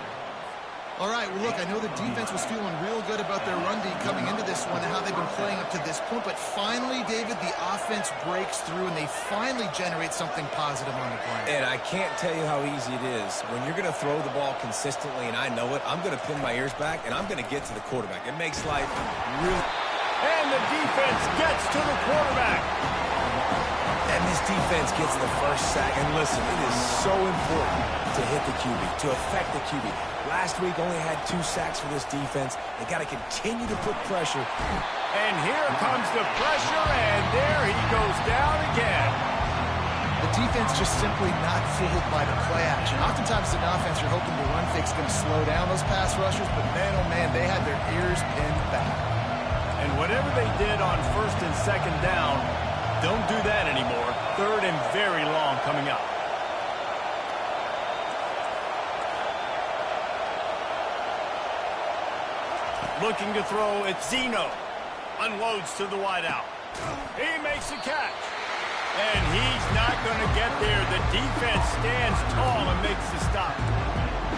All right, well, look, I know the defense was feeling real good about their run D coming into this one and how they've been playing up to this point. But finally, David, the offense breaks through and they finally generate something positive on the ground. And I can't tell you how easy it is. When you're going to throw the ball consistently, and I know it, I'm going to pin my ears back, and I'm going to get to the quarterback. It makes life really... And the defense gets to the quarterback. And this defense gets the first sack. And listen, it is so important to hit the QB, to affect the QB. Last week only had 2 sacks for this defense. They got to continue to put pressure. And here comes the pressure, and there he goes down again. The defense just simply not fooled by the play action. Oftentimes as an offense, you're hoping the run fake's going to slow down those pass rushers, but man, oh man, they had their ears pinned back. And whatever they did on first and second down, don't do that anymore. Third and very long coming up. Looking to throw, it's Zeno. Unloads to the wideout. He makes a catch. And he's not going to get there. The defense stands tall and makes the stop.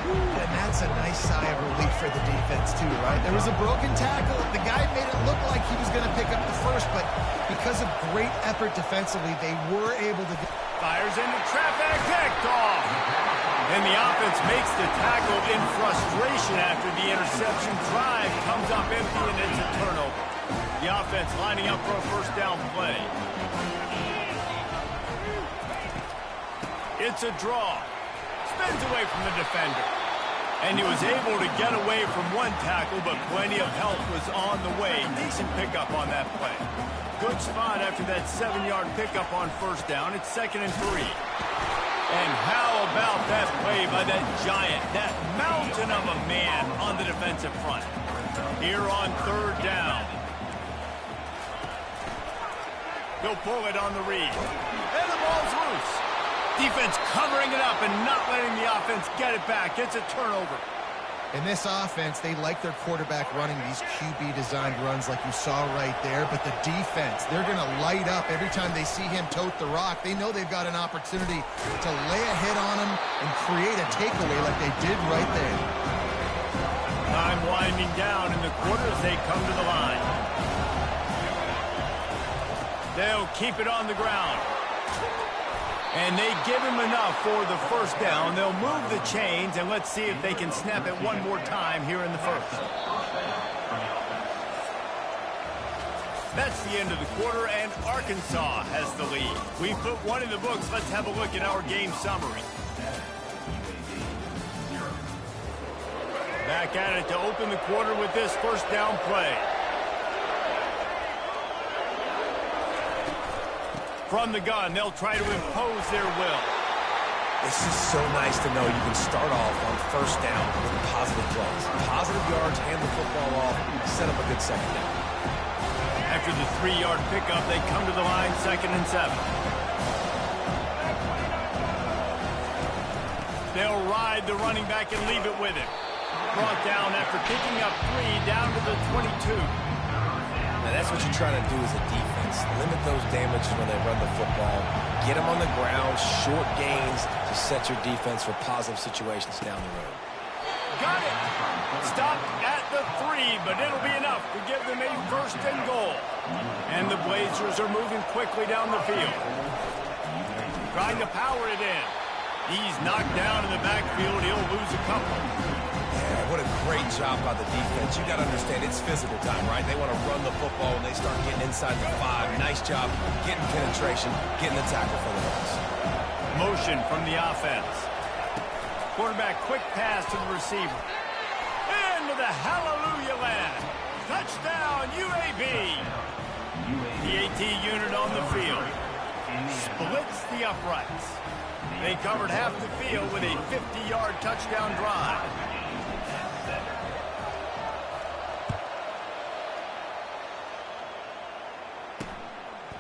And that's a nice sigh of relief for the defense too, right? There was a broken tackle. The guy made it look like he was going to pick up the first, but because of great effort defensively, they were able to... Fires into traffic, picked off. And the offense makes the tackle in frustration after the interception. Drive comes up empty, and it's a turnover. The offense lining up for a first down play. It's a draw. Spins away from the defender. And he was able to get away from one tackle, but plenty of help was on the way. Decent pickup on that play. Good spot after that 7-yard pickup on first down. It's 2nd and 3. And how about that play by that giant, that mountain of a man on the defensive front? Here on third down. He'll pull it on the read. And the ball's loose. Defense covering it up and not letting the offense get it back. It's a turnover. In this offense, they like their quarterback running these QB-designed runs like you saw right there, but the defense, they're going to light up every time they see him tote the rock. They know they've got an opportunity to lay a hit on him and create a takeaway like they did right there. Time winding down in the quarter as they come to the line. They'll keep it on the ground. And they give him enough for the first down. They'll move the chains, and let's see if they can snap it one more time here in the first. That's the end of the quarter, and Arkansas has the lead. We put one in the books. Let's have a look at our game summary. Back at it to open the quarter with this first down play. From the gun, they'll try to impose their will. It's just so nice to know you can start off on first down with positive plays. Positive yards, hand the football off, set up a good second down. After the 3-yard pickup, they come to the line 2nd and 7. They'll ride the running back and leave it with him. Brought down after picking up 3 down to the 22. Now that's what you're trying to do as a defense. Limit those damages when they run the football. Get them on the ground, short gains to set your defense for positive situations down the road. Got it. Stopped at the 3, but it'll be enough to give them a first and goal. And the Blazers are moving quickly down the field. Trying to power it in. He's knocked down in the backfield. He'll lose a couple. Yeah, what a great job by the defense. You got to understand, it's physical time, right? They want to run the football when they start getting inside the 5. Nice job getting penetration, getting the tackle for the loss. Motion from the offense. Quarterback quick pass to the receiver. Into the hallelujah land. Touchdown, UAB. The AT unit on the field splits the uprights. They covered half the field with a 50-yard touchdown drive.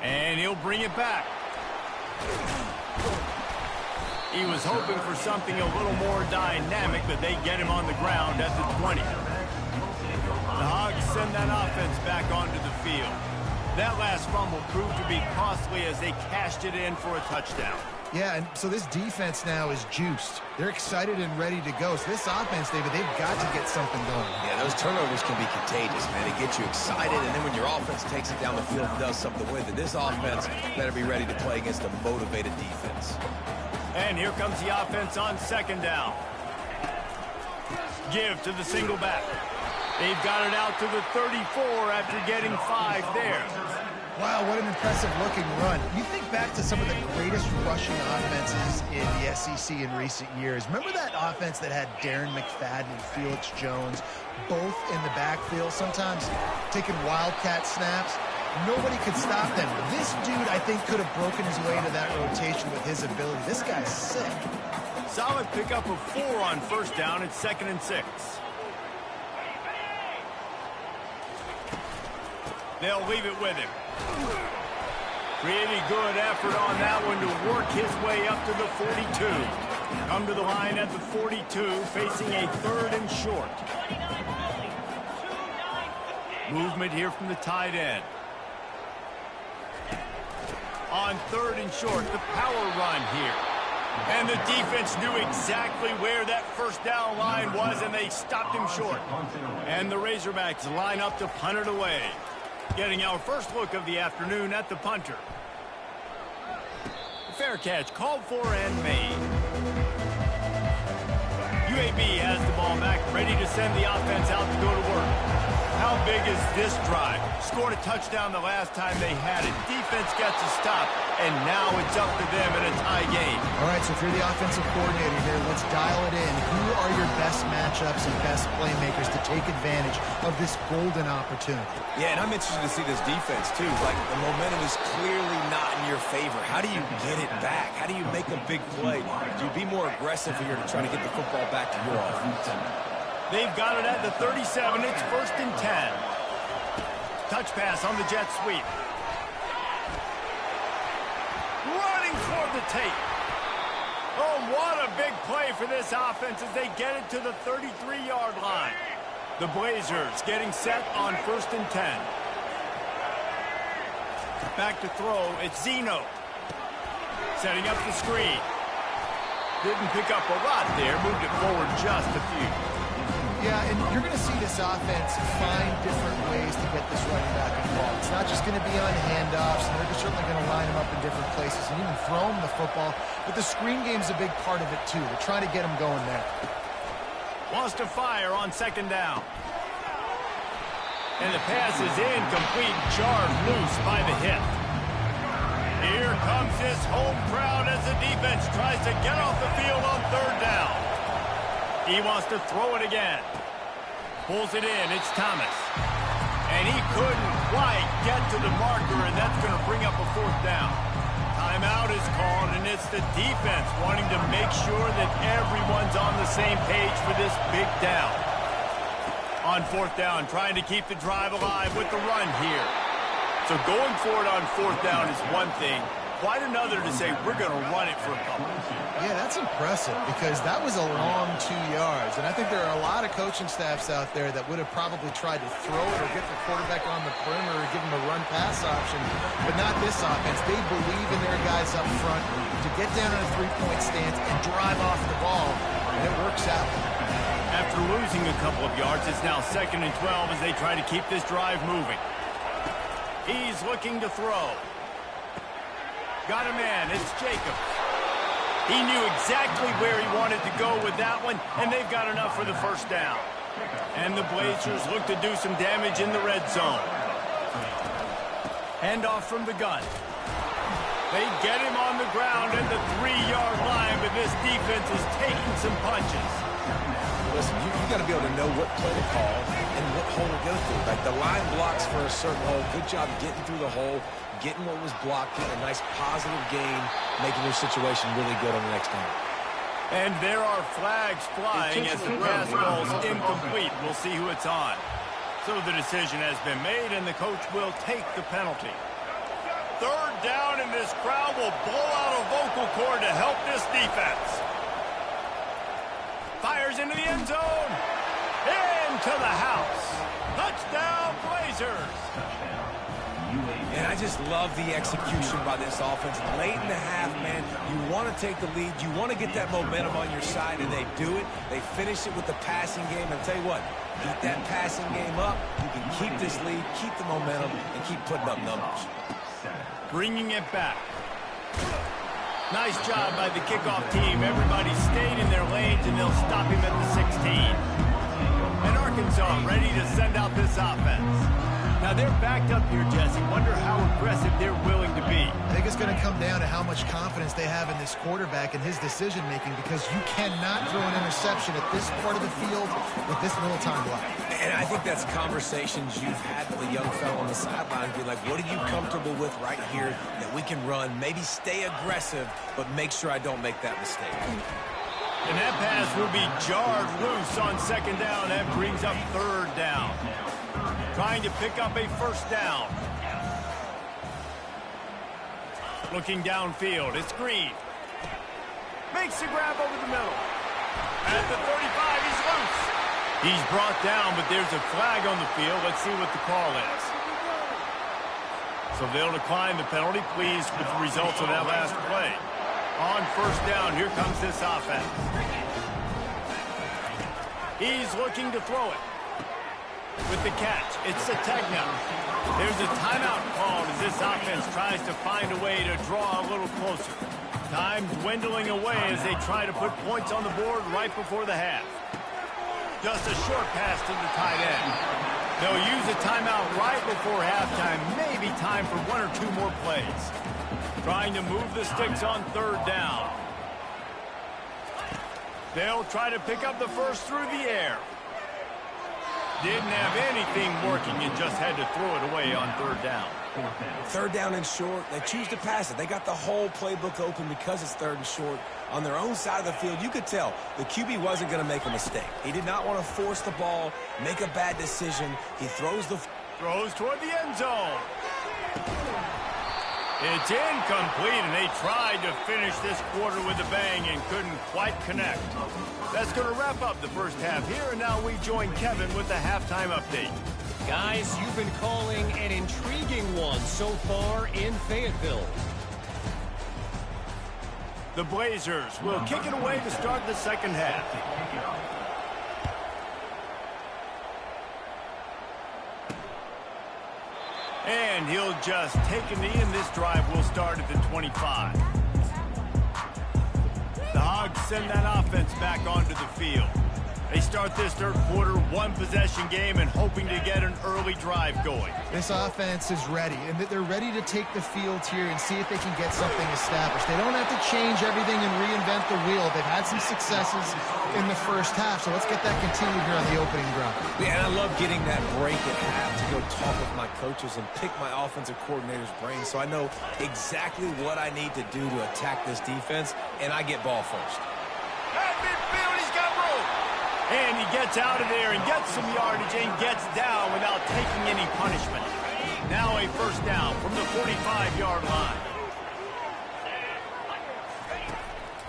And he'll bring it back. He was hoping for something a little more dynamic, but they get him on the ground at the 20. The Hogs send that offense back onto the field. That last fumble proved to be costly as they cashed it in for a touchdown. Yeah, and so this defense now is juiced. They're excited and ready to go. So this offense, David, they've got to get something going. Yeah, those turnovers can be contagious, man. They get you excited, and then when your offense takes it down the field and does something with it, this offense better be ready to play against a motivated defense. And here comes the offense on second down. Give to the single back. They've got it out to the 34 after getting 5 there. Wow, what an impressive-looking run. You think back to some of the greatest rushing offenses in the SEC in recent years. Remember that offense that had Darren McFadden and Felix Jones both in the backfield, sometimes taking wildcat snaps? Nobody could stop them. This dude, I think, could have broken his way into that rotation with his ability. This guy's sick. Solid pickup of 4 on first down. It's 2nd and 6. They'll leave it with him. Pretty good effort on that one to work his way up to the 42. Come to the line at the 42, facing a 3rd and short. Movement here from the tight end. On 3rd and short, the power run here. And the defense knew exactly where that first down line was, and they stopped him short. And the Razorbacks line up to punt it away. Getting our first look of the afternoon at the punter. Fair catch called for and made. UAB has the ball back, ready to send the offense out to go to work. How big is this drive? Scored a touchdown the last time they had it. Defense gets a stop, and now it's up to them in a tie game. All right, so if you're the offensive coordinator here, let's dial it in. Who are your best matchups and best playmakers to take advantage of this golden opportunity? Yeah, and I'm interested to see this defense, too. Like, the momentum is clearly not in your favor. How do you get it back? How do you make a big play? Do you be more aggressive here to try to get the football back to your offense? They've got it at the 37. It's 1st and 10. Touch pass on the jet sweep. Running toward the tape. Oh, what a big play for this offense as they get it to the 33-yard line. The Blazers getting set on 1st and 10. Back to throw. It's Zeno. Setting up the screen. Didn't pick up a lot there. Moved it forward just a few. Yeah, and you're going to see this offense find different ways to get this running back involved. It's not just going to be on handoffs, and they're certainly going to line him up in different places and even throw him the football. But the screen game's a big part of it, too. They're trying to get him going there. Wants to fire on 2nd down. And the pass is incomplete, jarred loose by the hip. Here comes this home crowd as the defense tries to get off the field on 3rd down. He wants to throw it again. Pulls it in. It's Thomas. And he couldn't quite get to the marker, and that's going to bring up a 4th down. Timeout is called, and it's the defense wanting to make sure that everyone's on the same page for this big down. On 4th down, trying to keep the drive alive with the run here. So going for it on 4th down is one thing. Quite another to say we're going to run it for a couple. Yeah, that's impressive because that was a long 2 yards. And I think there are a lot of coaching staffs out there that would have probably tried to throw it or get the quarterback on the perimeter or give him a run-pass option. But not this offense. They believe in their guys up front to get down in a 3-point stance and drive off the ball. And it works out. After losing a couple of yards, it's now 2nd and 12 as they try to keep this drive moving. He's looking to throw. Got a man. It's Jacobs. He knew exactly where he wanted to go with that one, and they've got enough for the 1st down. And the Blazers look to do some damage in the red zone. Handoff from the gun. They get him on the ground at the 3-yard line, but this defense is taking some punches. Listen, you got to be able to know what play to call and what hole to go through. Like the line blocks for a certain hole. Good job getting through the hole, getting what was blocked, getting a nice positive gain, making your situation really good on the next down. And there are flags flying as the pass falls incomplete. We'll see who it's on. So the decision has been made, and the coach will take the penalty. Third down, and this crowd will blow out a vocal cord to help this defense. Fires into the end zone. Into the house. Touchdown, Blazers. And I just love the execution by this offense. Late in the half, man, you want to take the lead. You want to get that momentum on your side, and they do it. They finish it with the passing game. And I'll tell you what, keep that passing game up. You can keep this lead, keep the momentum, and keep putting up numbers. Bringing it back. Nice job by the kickoff team. Everybody stayed in their lanes, and they'll stop him at the 16. And Arkansas ready to send out this offense. Now they're backed up here, Jesse. Wonder how aggressive they're willing to be. I think it's going to come down to how much confidence they have in this quarterback and his decision-making, because you cannot throw an interception at this part of the field with this little time left. And I think that's conversations you've had with a young fellow on the sideline. Be like, what are you comfortable with right here that we can run? Maybe stay aggressive, but make sure I don't make that mistake. And that pass will be jarred loose on second down. That brings up third down. Trying to pick up a first down. Looking downfield. It's Green. Makes the grab over the middle. At the 35, he's loose. He's brought down, but there's a flag on the field. Let's see what the call is. So they'll decline the penalty. Pleased with the results of that last play. On first down, here comes this offense. He's looking to throw it. With the catch, it's Sategna. There's a timeout called as this offense tries to find a way to draw a little closer. Time dwindling away as they try to put points on the board right before the half. Just a short pass to the tight end. They'll use a timeout right before halftime. Maybe time for one or two more plays. Trying to move the sticks on third down. They'll try to pick up the first through the air. Didn't have anything working and just had to throw it away on third down. Third down and short, they choose to pass it. They got the whole playbook open because it's third and short. On their own side of the field, you could tell the QB wasn't going to make a mistake. He did not want to force the ball, make a bad decision. He throws toward the end zone. It's incomplete, and they tried to finish this quarter with a bang and couldn't quite connect. That's going to wrap up the first half here, and now we join Kevin with the halftime update. Guys, you've been calling an intriguing one so far in Fayetteville. The Blazers will kick it away to start the second half. And he'll just take a knee, and this drive will start at the 25. The Hogs send that offense back onto the field. They start this third quarter one-possession game and hoping to get an early drive going. This offense is ready, and they're ready to take the field here and see if they can get something established. They don't have to change everything and reinvent the wheel. They've had some successes in the first half, so let's get that continued here on the opening drive. Yeah, and I love getting that break at half to go talk with my coaches and pick my offensive coordinator's brain so I know exactly what I need to do to attack this defense, and I get ball first. At midfield, he's got room. And he gets out of there and gets some yardage and gets down without taking any punishment. Now a first down from the 45-yard line.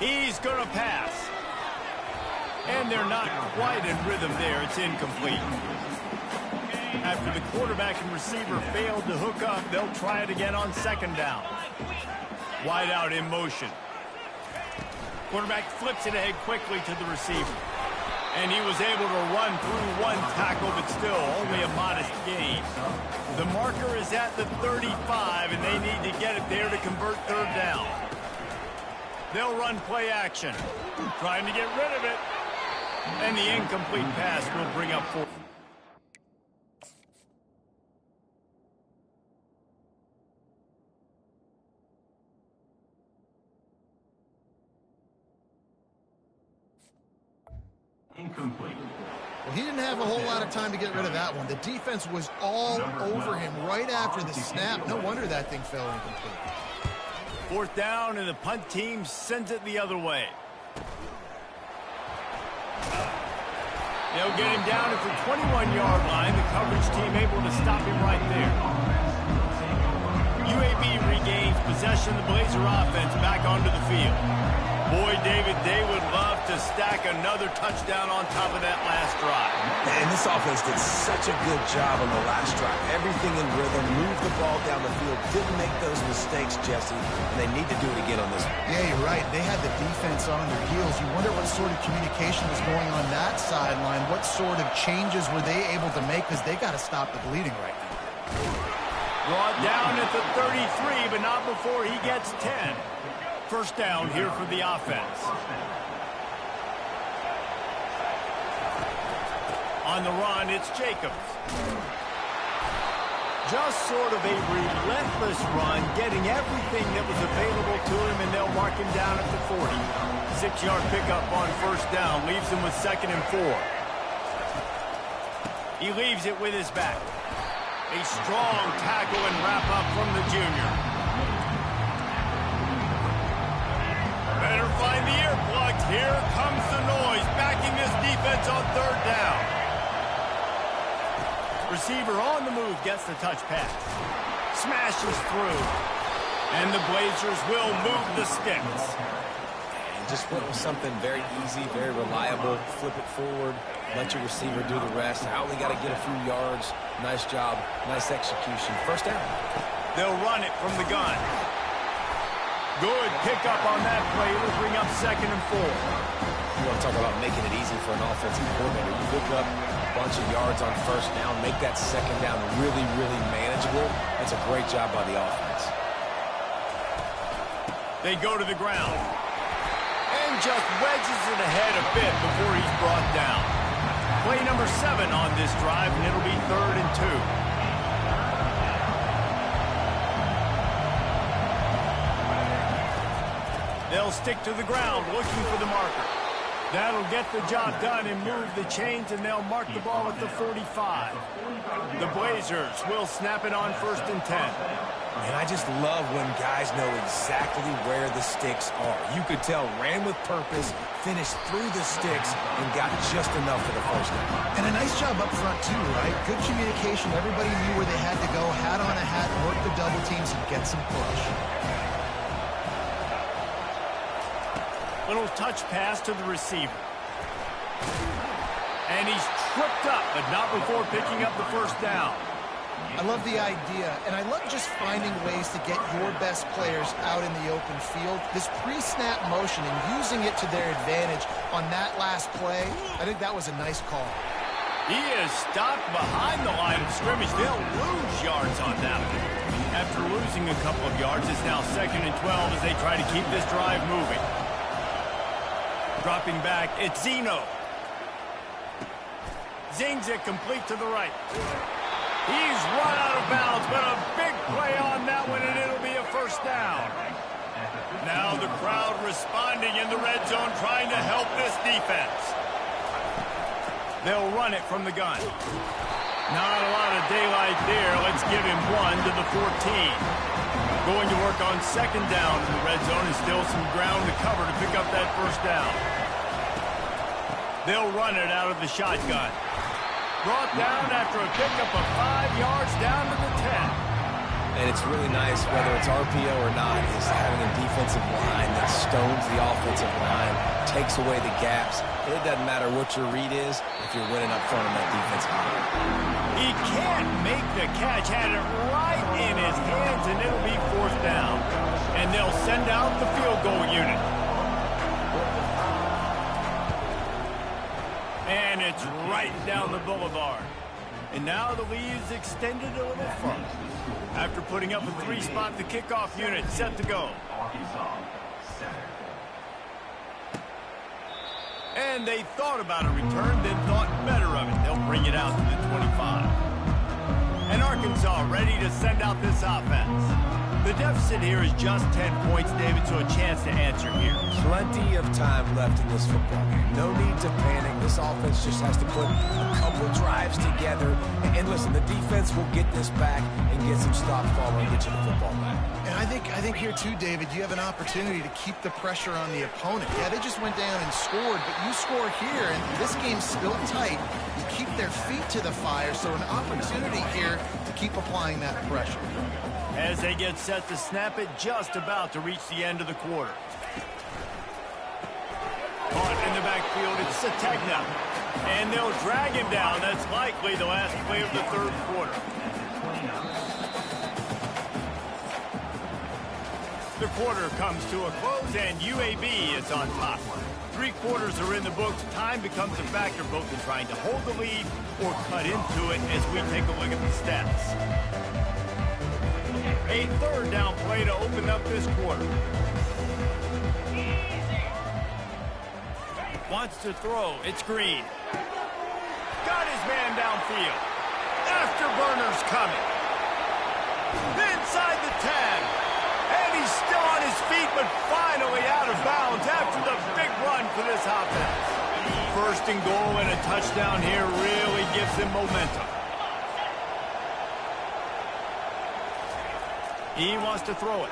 He's going to pass. And they're not quite in rhythm there. It's incomplete. After the quarterback and receiver failed to hook up, they'll try it again on second down. Wide out in motion. Quarterback flips it ahead quickly to the receiver. And he was able to run through one tackle, but still only a modest gain. The marker is at the 35, and they need to get it there to convert third down. They'll run play action, trying to get rid of it. And the incomplete pass will bring up fourth. Incomplete. Well, he didn't have a whole lot of time to get rid of that one. The defense was all over him right after the snap. No wonder that thing fell incomplete. 4th down, and the punt team sends it the other way. They'll get him down at the 21-yard line. The coverage team able to stop him right there. UAB regains possession. The Blazer offense back onto the field. Boy, David, they would love to stack another touchdown on top of that last drive. And this offense did such a good job on the last drive. Everything in rhythm, moved the ball down the field, didn't make those mistakes, Jesse, and they need to do it again on this one. Yeah, you're right. They had the defense on their heels. You wonder what sort of communication was going on that sideline. What sort of changes were they able to make, because they got to stop the bleeding right now. Brought down at the 33, but not before he gets 10. 1st down here for the offense. On the run, it's Jacobs. Just sort of a relentless run, getting everything that was available to him, and they'll mark him down at the 40. 6-yard pickup on 1st down, leaves him with 2nd and 4. He leaves it with his back. A strong tackle and wrap-up from the junior. Better find the earplugs. Here comes the noise, backing this defense on 3rd down. Receiver on the move gets the touch pass. Smashes through. And the Blazers will move the sticks. And just went with something very easy, very reliable. Flip it forward. Let your receiver do the rest. I only got to get a few yards. Nice job. Nice execution. 1st down. They'll run it from the gun. Good pickup on that play. It'll bring up 2nd and 4. You want to talk about making it easy for an offensive coordinator. You pick up a bunch of yards on 1st down, make that 2nd down really, really manageable. That's a great job by the offense. They go to the ground. And just wedges it ahead a bit before he's brought down. Play number 7 on this drive, and it'll be 3rd and 2. They'll stick to the ground, looking for the marker. That'll get the job done and move the chains, and they'll mark the ball at the 45. The Blazers will snap it on 1st and 10. And I just love when guys know exactly where the sticks are. You could tell, ran with purpose, finished through the sticks, and got just enough for the 1st down. And a nice job up front, too, right? Good communication. Everybody knew where they had to go, hat on a hat, work the double teams, and get some push. Little touch pass to the receiver. And he's tripped up, but not before picking up the 1st down. I love the idea, and I love just finding ways to get your best players out in the open field. This pre-snap motion and using it to their advantage on that last play, I think that was a nice call. He is stopped behind the line of scrimmage. They'll lose yards on that one. After losing a couple of yards, it's now 2nd and 12 as they try to keep this drive moving. Dropping back, it's Zeno. Zings it complete to the right. He's run out of bounds, but a big play on that one, and it'll be a 1st down. Now the crowd responding in the red zone, trying to help this defense. They'll run it from the gun. Not a lot of daylight there. Let's give him 1 to the 14. Going to work on 2nd down in the red zone, and still some ground to cover to pick up that 1st down. They'll run it out of the shotgun. Brought down after a pickup of 5 yards down to the 10. And it's really nice, whether it's RPO or not, is having a defensive line that stones the offensive line, takes away the gaps. It doesn't matter what your read is if you're winning up front on that defensive line. He can't make the catch. Had it right in his hands, and it'll be 4th down. And they'll send out the field goal unit. And it's right down the boulevard. And now the lead is extended a little further. After putting up a 3-spot, the kickoff unit set to go. And they thought about a return, then thought better of it. They'll bring it out to the 25. And Arkansas ready to send out this offense. The deficit here is just 10 points, David, so a chance to answer here. Plenty of time left in this football game. No need to panic. This offense just has to put a couple drives together. And listen, the defense will get this back and get some stop following, get you the football back. And I think here too, David, you have an opportunity to keep the pressure on the opponent. Yeah, they just went down and scored, but you score here, and this game's still tight. You keep their feet to the fire, so an opportunity here to keep applying that pressure. As they get set to snap it, just about to reach the end of the quarter. Caught in the backfield, it's Sategna. And they'll drag him down. That's likely the last play of the third quarter. The quarter comes to a close, and UAB is on top. 3 quarters are in the books. Time becomes a factor both in trying to hold the lead or cut into it as we take a look at the stats. A third down play to open up this quarter. Wants to throw. It's Green. Got his man downfield. Afterburner's coming. Inside the 10. And he's still on his feet, but finally out of bounds after the big run for this offense. First and goal and a touchdown here really gives them momentum. He wants to throw it.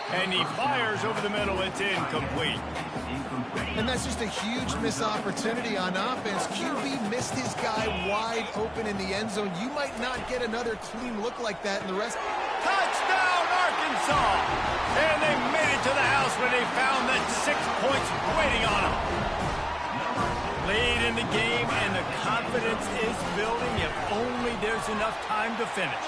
And he fires over the middle. It's incomplete. And that's just a huge missed opportunity on offense. QB missed his guy wide open in the end zone. You might not get another clean look like that in the rest. Touchdown, Arkansas! And they made it to the house when they found that 6 points waiting on them. Late in the game, and the confidence is building if only there's enough time to finish.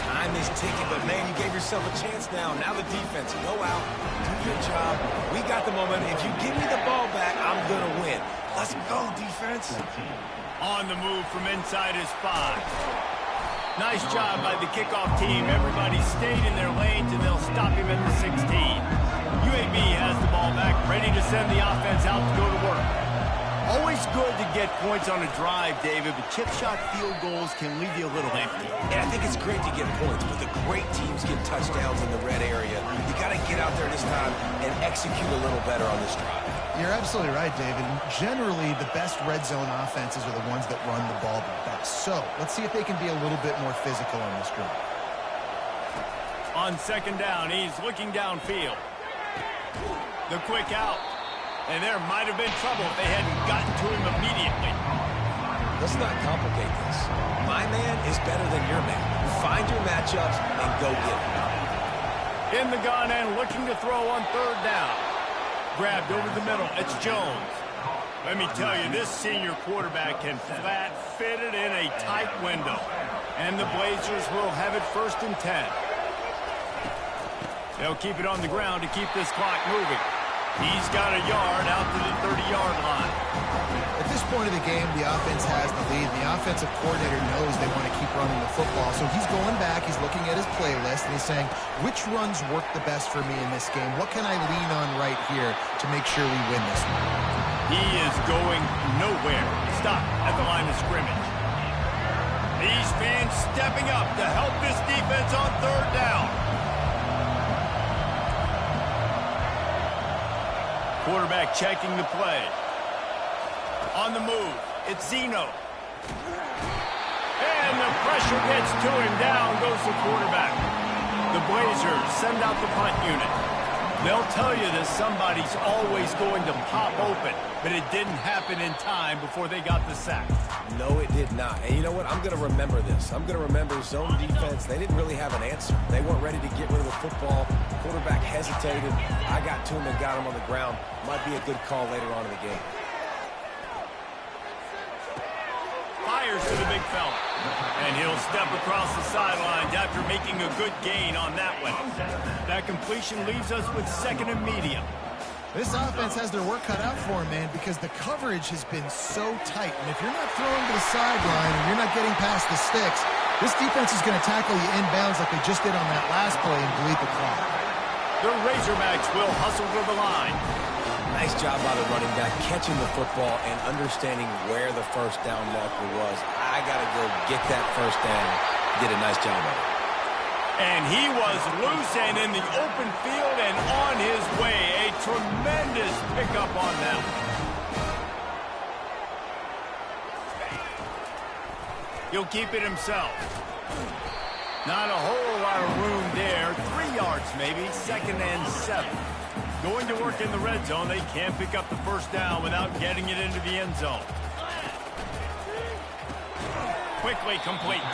Time is ticking, but man, you gave yourself a chance now. Now the defense, go out, do your job. We got the momentum. If you give me the ball back, I'm going to win. Let's go, defense. On the move from inside his 5. Nice job by the kickoff team. Everybody stayed in their lanes, and they'll stop him at the 16. UAB has the ball back, ready to send the offense out to go to work. Always good to get points on a drive, David, but chip shot field goals can leave you a little empty. And I think it's great to get points, but the great teams get touchdowns in the red area. You got to get out there this time and execute a little better on this drive. You're absolutely right, David. Generally, the best red zone offenses are the ones that run the ball the best. So let's see if they can be a little bit more physical on this drive. On second down, he's looking downfield. The quick out. And there might have been trouble if they hadn't gotten to him immediately. Let's not complicate this. My man is better than your man. Find your matchups and go get it. In the gun and looking to throw on third down. Grabbed over the middle. It's Jones. Let me tell you, this senior quarterback can flat fit it in a tight window. And the Blazers will have it 1st and 10. They'll keep it on the ground to keep this clock moving. He's got a yard out to the 30-yard line. At this point of the game, the offense has the lead. The offensive coordinator knows they want to keep running the football. So he's going back, he's looking at his playlist, and he's saying, which runs work the best for me in this game? What can I lean on right here to make sure we win this one? He is going nowhere. Stop at the line of scrimmage. These fans stepping up to help this defense on third down. Quarterback checking the play. On the move, it's Zeno. And the pressure gets to him. Down goes the quarterback. The Blazers send out the punt unit. They'll tell you that somebody's always going to pop open, but it didn't happen in time before they got the sack. No, it did not. And you know what? I'm going to remember this. I'm going to remember zone defense. They didn't really have an answer. They weren't ready to get rid of the football. Quarterback hesitated. I got to him and got him on the ground. Might be a good call later on in the game. Fires to the big fella. And he'll step across the sidelines after making a good gain on that one. That completion leaves us with 2nd and medium. This offense has their work cut out for them, man, because the coverage has been so tight. And if you're not throwing to the sideline and you're not getting past the sticks, this defense is going to tackle you inbounds like they just did on that last play and bleed the clock. The Razorbacks will hustle to the line. Nice job by the running back, catching the football and understanding where the first down marker was. I got to go get that first down. Did a nice job of it. And he was loose and in the open field and on his way. A tremendous pickup on that one. He'll keep it himself. Not a whole lot of room there. 3 yards maybe, 2nd and 7. Going to work in the red zone. They can't pick up the first down without getting it into the end zone. Quickly complete.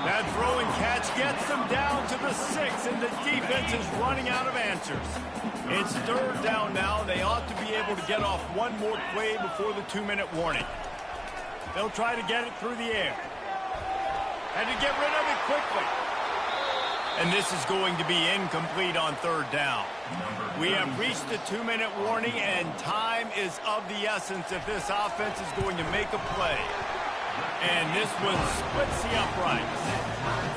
That throw and catch gets them down to the 6, and the defense is running out of answers. It's 3rd down now. They ought to be able to get off one more play before the 2-minute warning. They'll try to get it through the air. Had to get rid of it quickly. And this is going to be incomplete on 3rd down. We have reached the 2-minute warning, and time is of the essence if this offense is going to make a play. And this one splits the uprights.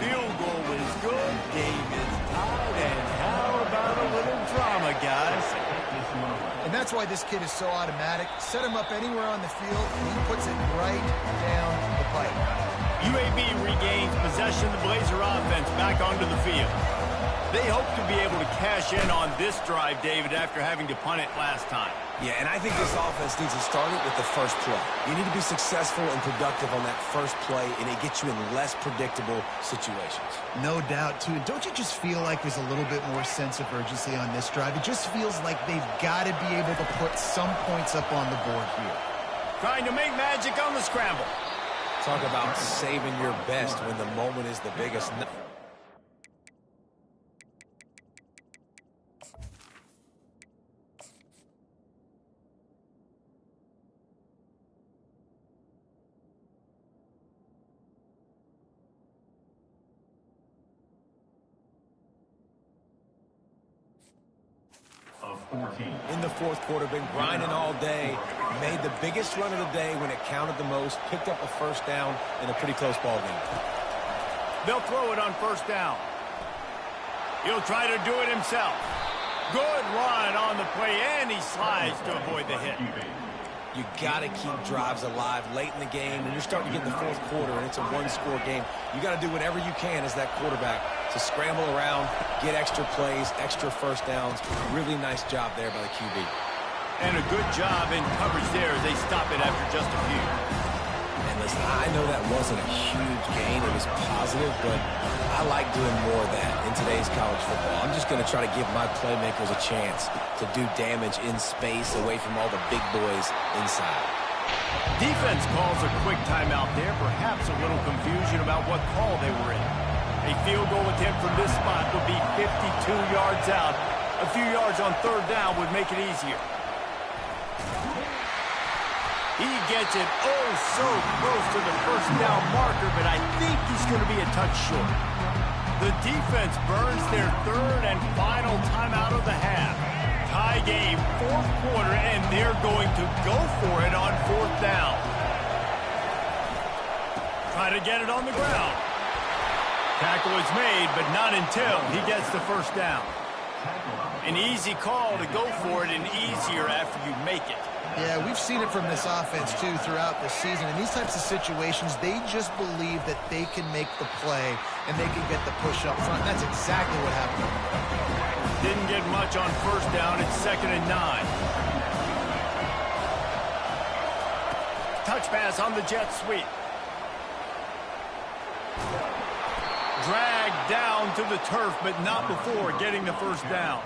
Field goal is good. Game is tied. And how about a little drama, guys? And that's why this kid is so automatic. Set him up anywhere on the field, and he puts it right down the pipe. UAB regains possession of the Blazer offense back onto the field. They hope to be able to cash in on this drive, David, after having to punt it last time. Yeah, and I think this offense needs to start it with the first play. You need to be successful and productive on that first play, and it gets you in less predictable situations. No doubt, too. And don't you just feel like there's a little bit more sense of urgency on this drive? It just feels like they've got to be able to put some points up on the board here. Trying to make magic on the scramble. Talk about saving your best when the moment is the biggest. In the 4th quarter, been grinding all day, made the biggest run of the day when it counted the most, picked up a first down in a pretty close ball game. They'll throw it on 1st down. He'll try to do it himself. Good run on the play, and he slides to avoid the hit. You got to keep drives alive late in the game. When you're starting to get in the 4th quarter and it's a one-score game, you got to do whatever you can as that quarterback to scramble around, get extra plays, extra first downs. Really nice job there by the QB. And a good job in coverage there as they stop it after just a few. And listen, I know that wasn't a huge gain. It was positive, but I like doing more of that in today's college football. I'm just going to try to give my playmakers a chance to do damage in space away from all the big boys inside. Defense calls a quick timeout there. Perhaps a little confusion about what call they were in. A field goal attempt from this spot would be 52 yards out. A few yards on 3rd down would make it easier. He gets it oh so close to the first down marker, but I think he's going to be a touch short. The defense burns their 3rd and final timeout of the half. Tie game, 4th quarter, and they're going to go for it on 4th down. Try to get it on the ground. Tackle is made, but not until he gets the first down. An easy call to go for it, and easier after you make it. Yeah, we've seen it from this offense, too, throughout the season. In these types of situations, they just believe that they can make the play and they can get the push up front. That's exactly what happened. Didn't get much on 1st down. It's 2nd and 9. Touch pass on the jet sweep. Dragged down to the turf, but not before getting the first down.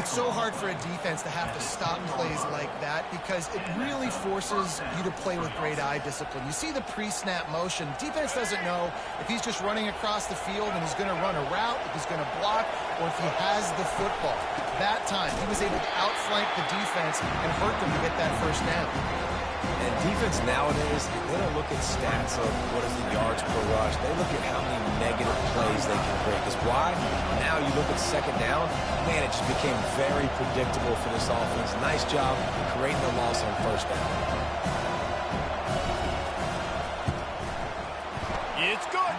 It's so hard for a defense to have to stop plays like that because it really forces you to play with great eye discipline. You see the pre-snap motion. Defense doesn't know if he's just running across the field and he's going to run a route, if he's going to block, or if he has the football. That time, he was able to outflank the defense and hurt them to get that first down. And defense nowadays, they don't look at stats of what is the yards per rush. They look at how many negative plays they can create. Because why? Now you look at 2nd down, man, it just became very predictable for this offense. Nice job creating the loss on 1st down. It's good.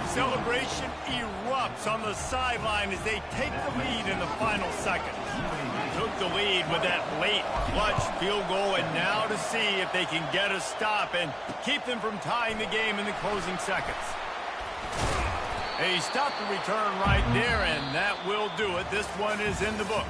Celebration erupts on the sideline as they take the lead in the final seconds. Took the lead with that late clutch field goal, and now to see if they can get a stop and keep them from tying the game in the closing seconds. He stopped the return right there, and that will do it. This one is in the book.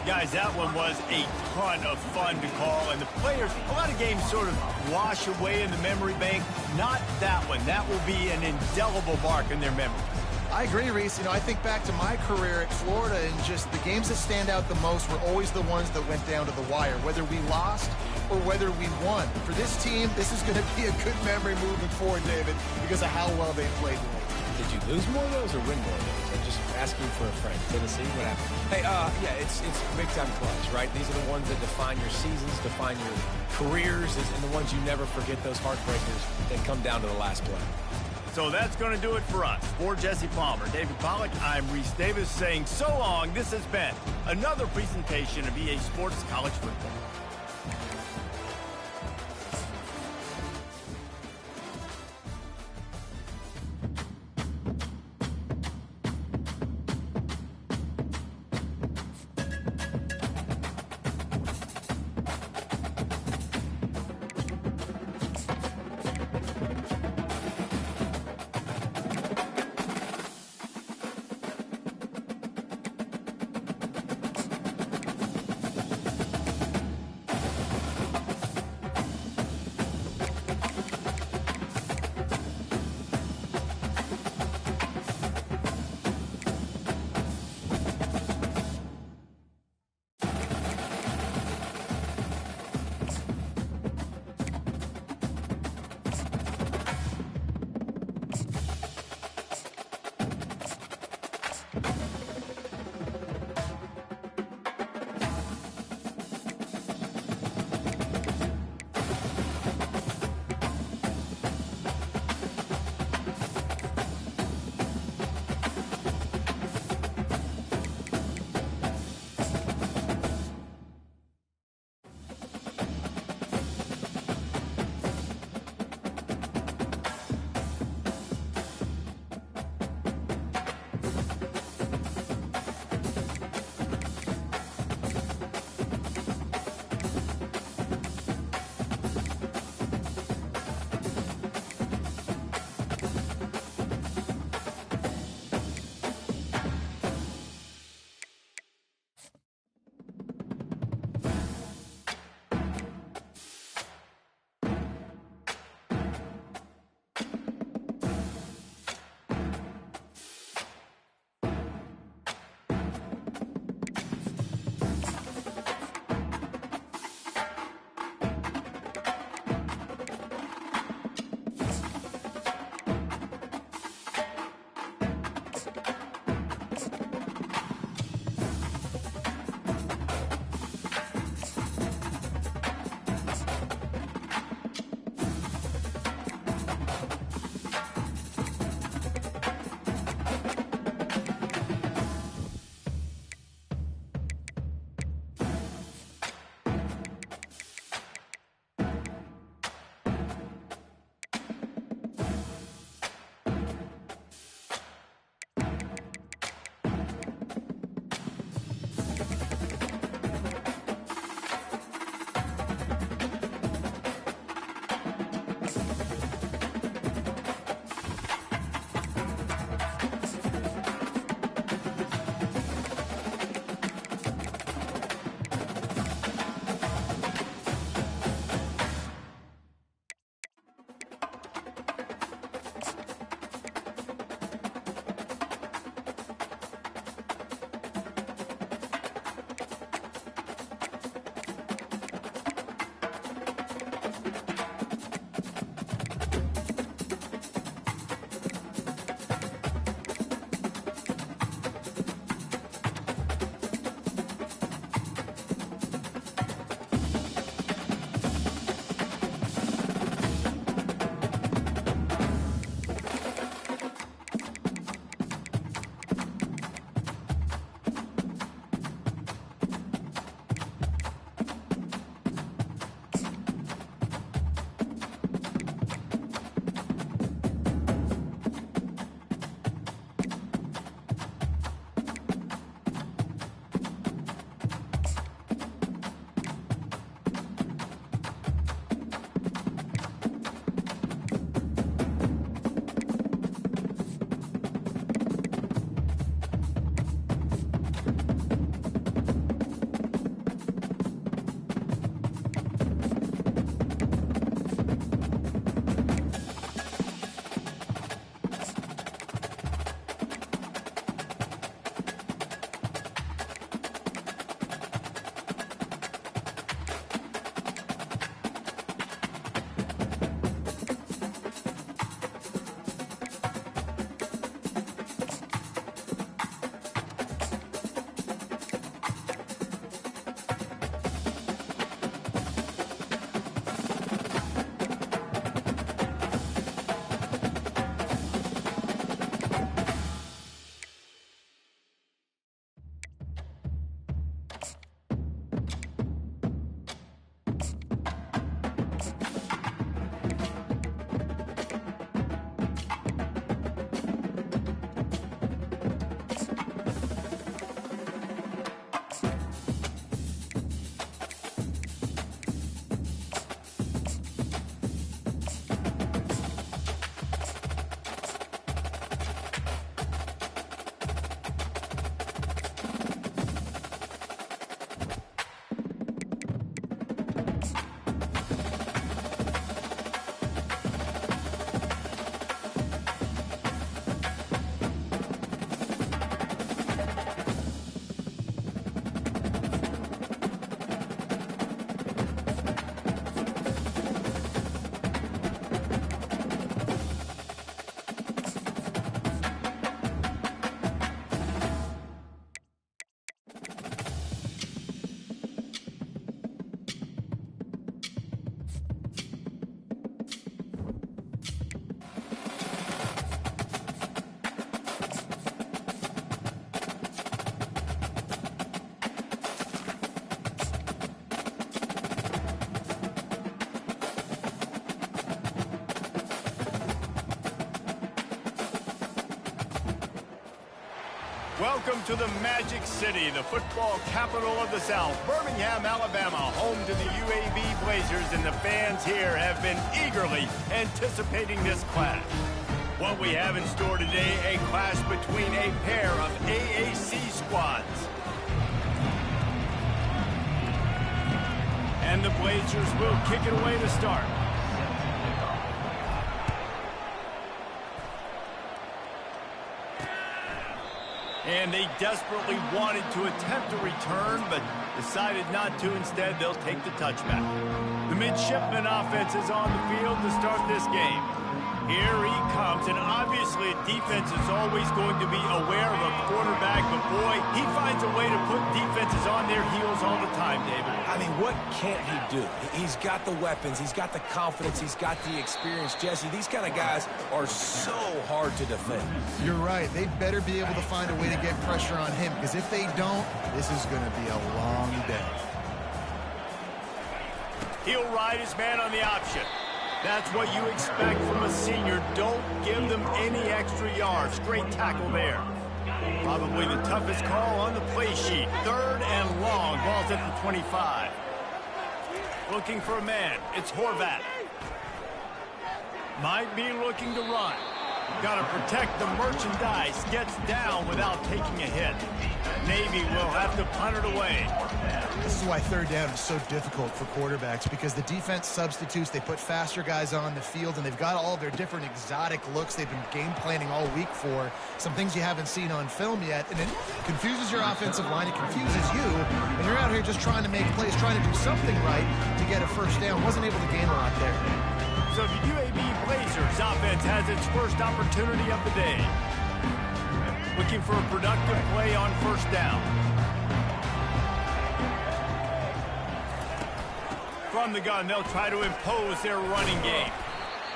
Guys, that one was a ton of fun to call, and the players, a lot of games sort of wash away in the memory bank. Not that one. That will be an indelible mark in their memory. I agree, Reese. I think back to my career at Florida, and just the games that stand out the most were always the ones that went down to the wire, whether we lost or whether we won. For this team, this is going to be a good memory moving forward, David, because of how well they played lately. Did you lose more of those or win more of those? I'm just asking for a friend. Tennessee, what happened? Hey, yeah, it's big-time clutch, right? These are the ones that define your seasons, define your careers, and the ones you never forget, those heartbreakers that come down to the last play. So that's going to do it for us. For Jesse Palmer, David Pollack, I'm Reese Davis saying so long. This has been another presentation of EA Sports College Football. Welcome to the Magic City, the football capital of the South. Birmingham, Alabama, home to the UAB Blazers, and the fans here have been eagerly anticipating this clash. What we have in store today, a clash between a pair of AAC squads. And the Blazers will kick it away to start. And they desperately wanted to attempt a return, but decided not to. Instead, they'll take the touchback. The midshipman offense is on the field to start this game. Here he comes, and obviously defense is always going to be aware of a quarterback, but boy, he finds a way to put defenses on their heels all the time, David. I mean, what can't he do? He's got the weapons, he's got the confidence, he's got the experience. Jesse, these kind of guys are so hard to defend. You're right. They better be able to find a way to get pressure on him, because if they don't, this is going to be a long day. He'll ride his man on the option. That's what you expect from a senior. Don't give them any extra yards. Great tackle there. Probably the toughest call on the play sheet. 3rd and long. Ball's at the 25. Looking for a man. It's Horvat. Might be looking to run. Got to protect the merchandise. Gets down without taking a hit. Navy will have to punt it away. This is why 3rd down is so difficult for quarterbacks, because the defense substitutes. They put faster guys on the field, and they've got all their different exotic looks they've been game planning all week for. Some things you haven't seen on film yet, and it confuses your offensive line. It confuses you, and you're out here just trying to make plays, trying to do something right to get a 1st down. Wasn't able to gain a lot there. So the UAB Blazers offense has its first opportunity of the day. Looking for a productive play on 1st down. From the gun, they'll try to impose their running game.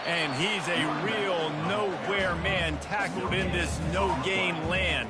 And he's a real nowhere man, tackled in this no-gain land.